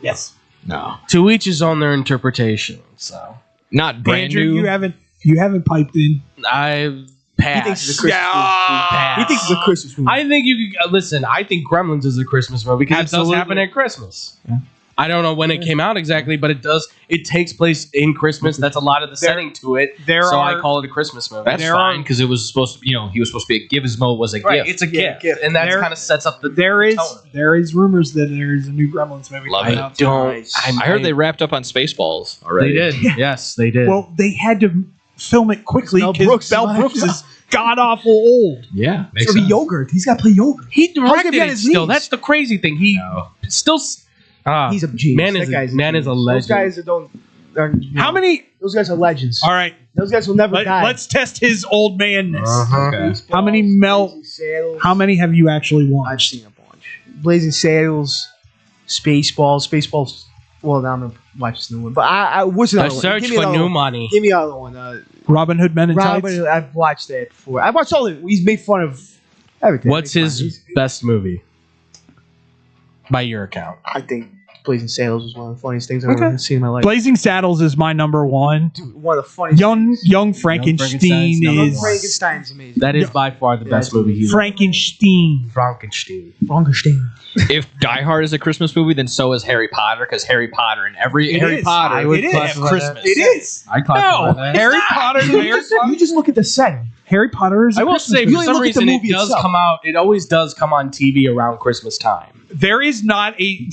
Yes. No. To each his own their interpretation. So not brand Andrew, new. You haven't piped in. I passed. He thinks it's a Christmas movie. He thinks it's a Christmas movie. I think you could listen. I think Gremlins is a Christmas movie because it does happen at Christmas. Yeah. I don't know when it came out exactly, but it does. It takes place in Christmas. That's a lot of the setting to it. I call it a Christmas movie. That's fine because it was supposed to. He was supposed to be a Gizmo was a gift. It's a gift, and that kind of sets up the. There is rumors that there's a new Gremlins movie. Love it. I heard they wrapped up on Spaceballs already. They did. Yes, they did. Well, they had to film it quickly because Mel Brooks is god awful old. Yeah, makes sense. Yogurt. He's got to play yogurt. He directed it still. That's the crazy thing. He still. He's a genius. Man is a legend. Those guys that don't. How many? Those guys are legends. All right. Those guys will never die. Let's test his old manness. Okay. How many have you actually watched? I've seen a bunch. Blazing Saddles, Spaceballs. Well, now I'm gonna watch this new one. But I what's another one? Search for new money. Give me another one. Robin Hood Men in Tights. I've watched that before. I watched all of it. He's made fun of everything. What's his best movie? By your account. I think Blazing Saddles was one of the funniest things I've ever seen in my life. Blazing Saddles is my number one. Dude, one of the funniest. Young Frankenstein is. Frankenstein's amazing. That is by far the best movie he's Frankenstein. If Die Hard is a Christmas movie, then so is Harry Potter because Harry Potter and every Harry Potter it is Christmas. It is. I classify that. Harry Potter. You just look at the setting. Harry Potter is. I will say, for some reason, it does come out. It always does come on TV around Christmas time. There is not a.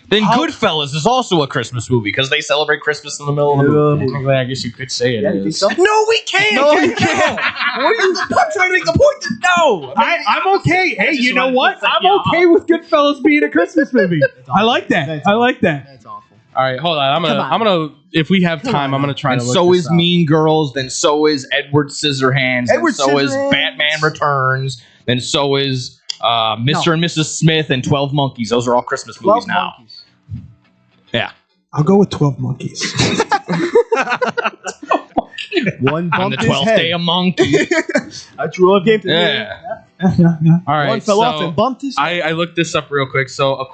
Then Goodfellas is also a Christmas movie because they celebrate Christmas in the middle of the movie. I guess you could say it is. No, we can't. No, you can't. I'm trying to make the point that no. I'm okay. Hey, you know what? I'm okay with Goodfellas being a Christmas movie. I like that. I like that. That's awful. All right, hold on. I'm gonna. If we have time, I'm gonna try to. So is Mean Girls. Then so is Edward Scissorhands. Then so is Batman Returns. Then so is Mr. and Mrs. Smith and 12 Monkeys. Those are all Christmas movies now. Yeah. I'll go with 12 Monkeys. One bump on the 12th day a monkey. I drew a game. Yeah. All right. One fell off and bumped his. I looked this up real quick. So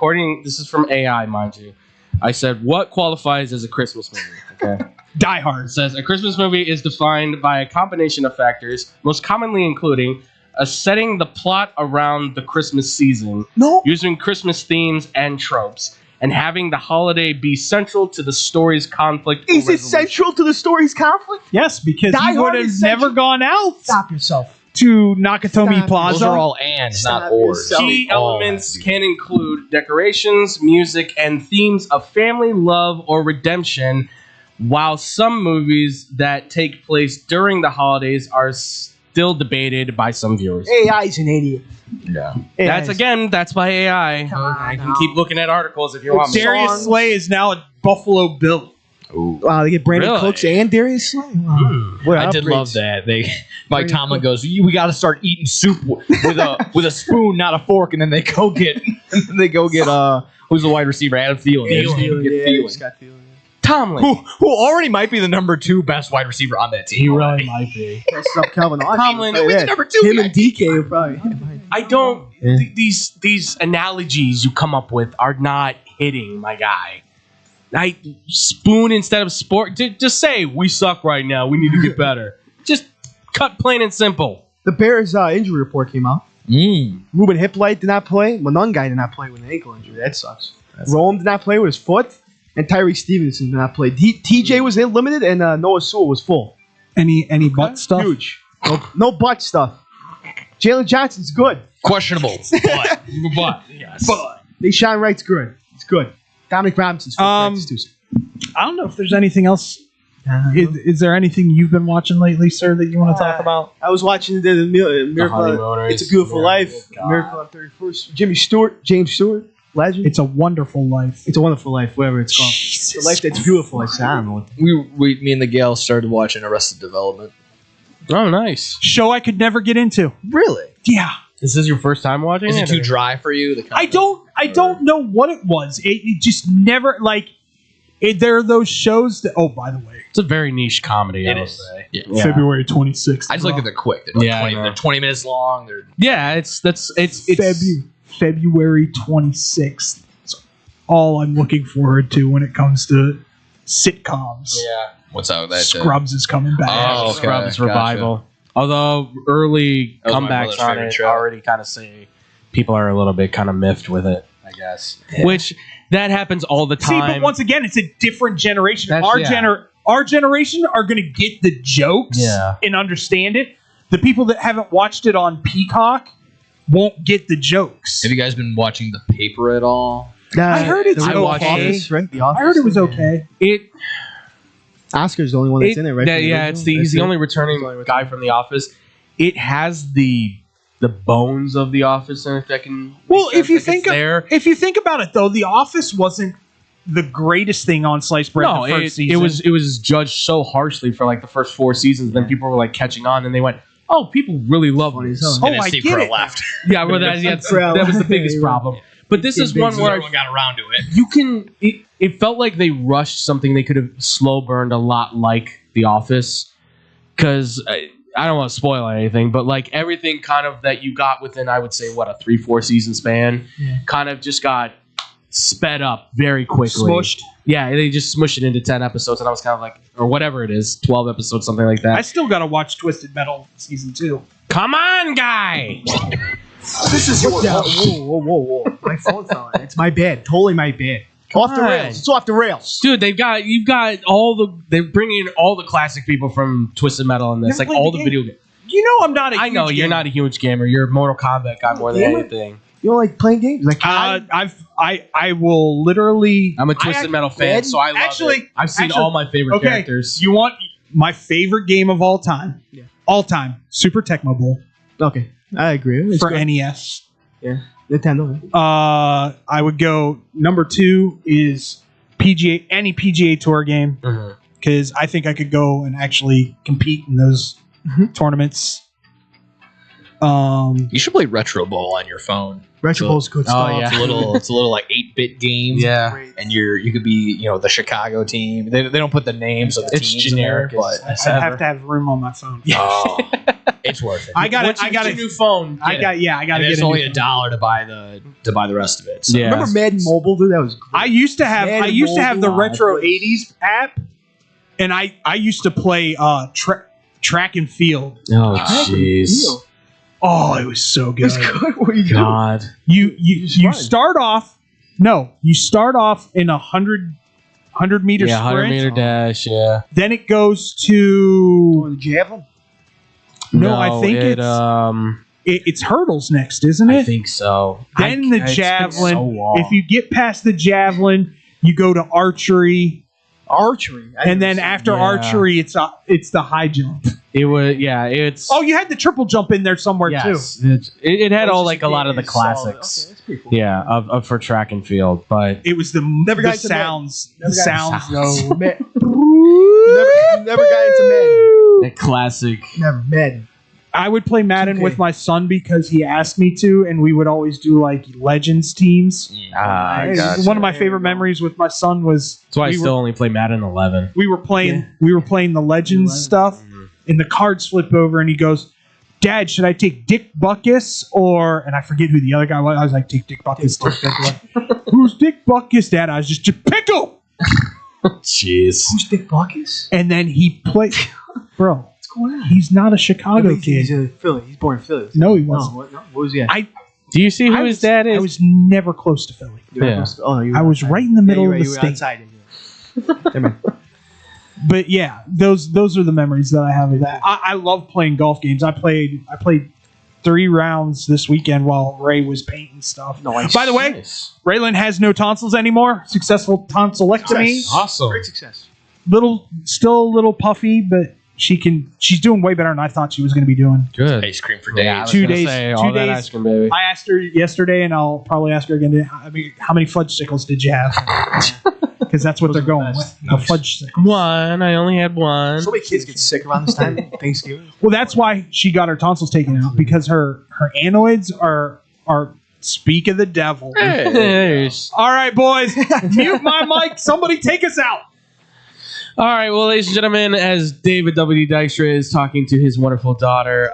this is from AI, mind you. I said, what qualifies as a Christmas movie? Okay. Die Hard. It says a Christmas movie is defined by a combination of factors, most commonly including setting the plot around the Christmas season, using Christmas themes and tropes, and having the holiday be central to the story's conflict. Is it central to the story's conflict? Yes, because Die he would Hard have is never central. gone out. Stop yourself. To Nakatomi Plaza. Those are all ands, not ors. Key elements can include decorations, music, and themes of family, love, or redemption, while some movies that take place during the holidays are still debated by some viewers. AI is an idiot. Yeah. That's by AI. I can keep looking at articles if you want me. Darius Slay is now a Buffalo Bill. Ooh. Wow, they get Brandon Cooks and Darius Slay. Wow. I did love that. Mike Tomlin goes, "We got to start eating soup with a spoon, not a fork," and then they go get who's the wide receiver? Adam Thielen. Tomlin, who already might be the number 2 best wide receiver on that team. He really might be. Calvin Tomlin, the number 2. Him and DK are probably. I don't. These analogies you come up with are not hitting, my guy. Spoon instead of sport. Just say we suck right now. We need to get better. Just cut plain and simple. The Bears' injury report came out. Ruben Hippolyte did not play. Monungai did not play with an ankle injury. That sucks. Rome did not play with his foot. And Tyreek Stevenson did not play. TJ was limited, and Noah Sewell was full. Any butt stuff? Huge. No butt stuff. Jalen Johnson's good. Questionable. But yes. But Deshaun Wright's good. It's good. Dominic Robinson's good. I don't know if there's anything else. Is there anything you've been watching lately, sir, that you want to talk about? I was watching the Miracle. It's a Beautiful Life. Miracle on 31st. James Stewart. Legend. It's a Wonderful Life. It's a Wonderful Life, whatever it's called. Jesus. The life that's beautiful. I don't know. Me and the gal started watching Arrested Development. Oh, nice. Show I could never get into. Really? Yeah. This is your first time watching it? Is it too dry for you? I don't know what it was. It just never, like, there are those shows that. Oh, by the way, it's a very niche comedy. It I would is. say. Yeah. February 26th. I just like that they're quick. They're like 20, they're 20 minutes long. It's February 26th. It's all I'm looking forward to when it comes to sitcoms. Yeah. What's out with that? Scrubs is coming back. Oh, okay. Scrubs revival. Although early That was my comebacks brother's on favorite it show. already kind of say people are a little bit kind of miffed with it, I guess. Which that happens all the See, time. but once again, it's a different generation. That's- Our generation are going to get the jokes and understand it. The people that haven't watched it on Peacock won't get the jokes. Have you guys been watching The Paper at all? I heard it's The okay. Office, right? The Office. I heard it was okay. Oscar's the only one that's in it, right? He's the only returning guy from The Office. It has the bones of The Office, and if that can. Well, if you think if you think about it, though, The Office wasn't the greatest thing on sliced bread. No, the first season. it was judged so harshly for like the first 4 seasons. Then people were like catching on, and they went, "Oh, people really love this." Oh, I get it. left. Yeah, well, that was the biggest problem. But this is one where everyone got around to it. you can. It felt like they rushed something they could have slow burned a lot, like The Office, because I don't want to spoil anything, but like everything kind of that you got within, I would say, what, a 3-4 season span, kind of just got sped up very quickly. Smushed. Yeah, they just smushed it into 10 episodes, and I was kind of like, or whatever it is, 12 episodes, something like that. I still got to watch Twisted Metal season 2. Come on, guy. This is your Whoa. My phone fell on. It's my bed. Totally my bed. Off the rails. It's off the rails. Dude, you've got they're bringing in all the classic people from Twisted Metal in this, Never like played all the the game. video games. You know I'm not a I know huge you're gamer. not a huge gamer. You're a Mortal Kombat guy more than Gamer? anything. You don't like playing games? Like I will literally. I'm a Twisted Metal fan, so I love it. I've seen all my favorite characters. You want my favorite game of all time? Yeah. All time. Super Tecmo Bowl. Okay, I agree. It's for good. NES. Yeah, Nintendo. I would go number 2 is PGA, any PGA Tour game, because I think I could go and actually compete in those tournaments. You should play Retro Bowl on your phone. Retro Bowl's good stuff. stuff. It's a little like 8-bit game. Yeah. And you could be, the Chicago team. They don't put the names of the It's teams generic in there, but I have to have room on my phone. oh, it's worth it. I got What's it. I got your it. new phone. I got to And get it's a new only phone. $1 to buy the rest of it. So. Yeah. Remember Madden Mobile, dude? That was great. I used to have the Mobile. retro 80s app, and I used to play track and field. Oh, jeez. Oh, it was so good. It's good. What you God. You start off. No, you start off in 100 meter Yeah, sprint. 100 meter dash. Yeah. Then it goes to the javelin. No, I think it's hurdles next, isn't it? I think so. Then the it's been javelin. so long. If you get past the javelin, you go to archery. Archery. And then after archery, it's the high jump. It was it's. Oh, you had the triple jump in there somewhere Yes, too. it had Oh, all it's like just a lot of the solid. Okay, classics. that's pretty cool. Yeah, of for track and field, but It was the Never the got into sounds. Never The got sounds into though. You never got into that classic. Madden. Never Madden. I would play Madden 2K. with my son because he asked me to, and we would always do like Legends teams. One of my favorite memories with my son was That's why I we still were, only play Madden 11. we were playing the Legends stuff, and the cards flip over, and he goes, "Dad, should I take Dick Butkus or?" And I forget who the other guy was. I was like, "Take Dick Butkus." Who's Dick Butkus, Dad? I was just pick him. Jeez. Who's Dick Butkus? And then he played, bro. What's going on? He's not a Chicago kid. He's a Philly. He's born in Philly. No, he No, wasn't. what was he at? Do you see who his dad is? I was never close to Philly. Yeah. Oh, you were I was outside. right in the middle Yeah, of the you were state. outside. Never mind. But yeah, those are the memories that I have of that. I love playing golf games. I played 3 rounds this weekend while Ray was painting stuff. Nice. By the way, Raylan has no tonsils anymore. Successful tonsillectomy. Awesome. Great success. Still a little puffy, but she's doing way better than I thought she was going to be doing. Good. Ice cream for days. Yeah, I was 2 gonna days. say, 2 all that days. ice cream, baby. I asked her yesterday, and I'll probably ask her again. I mean, how many fudgesicles did you have? Because that's what they're going with. A fudgesicle. One. I only had one. So many kids get sick around this time. Thanksgiving. Well, that's why she got her tonsils taken out, because her anoids are Speak of the devil. Hey. All right, boys. Mute my mic. Somebody take us out. All right, well, ladies and gentlemen, as David W. Dykstra is talking to his wonderful daughter,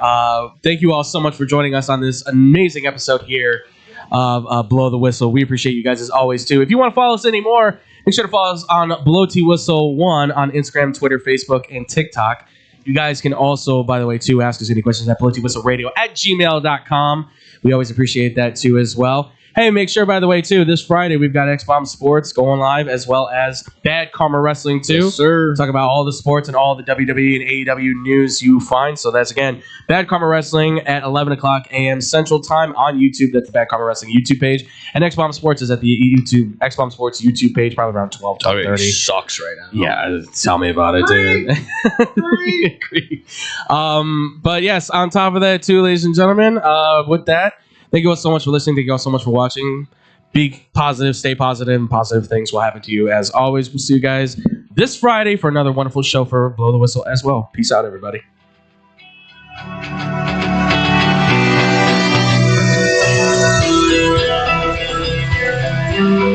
thank you all so much for joining us on this amazing episode here of Blow the Whistle. We appreciate you guys as always, too. If you want to follow us anymore, make sure to follow us on Blow T Whistle 1 on Instagram, Twitter, Facebook, and TikTok. You guys can also, by the way, too, ask us any questions at blowtwhistleradio@gmail.com. We always appreciate that, too, as well. Hey, make sure, by the way, too, this Friday we've got X-Bomb Sports going live, as well as Bad Karma Wrestling, too. Yes, sir. Talk about all the sports and all the WWE and AEW news you find. So that's, again, Bad Karma Wrestling at 11 o'clock a.m. Central Time on YouTube. That's the Bad Karma Wrestling YouTube page. And X-Bomb Sports is at the YouTube X-Bomb Sports YouTube page, probably around 12:30. It sucks right now. Yeah, tell me about it, dude. Agree. But yes, on top of that, too, ladies and gentlemen, with that, thank you all so much for listening. Thank you all so much for watching. Be positive, stay positive, and positive things will happen to you. As always, we'll see you guys this Friday for another wonderful show for Blow the Whistle as well. Peace out, everybody. Thank you.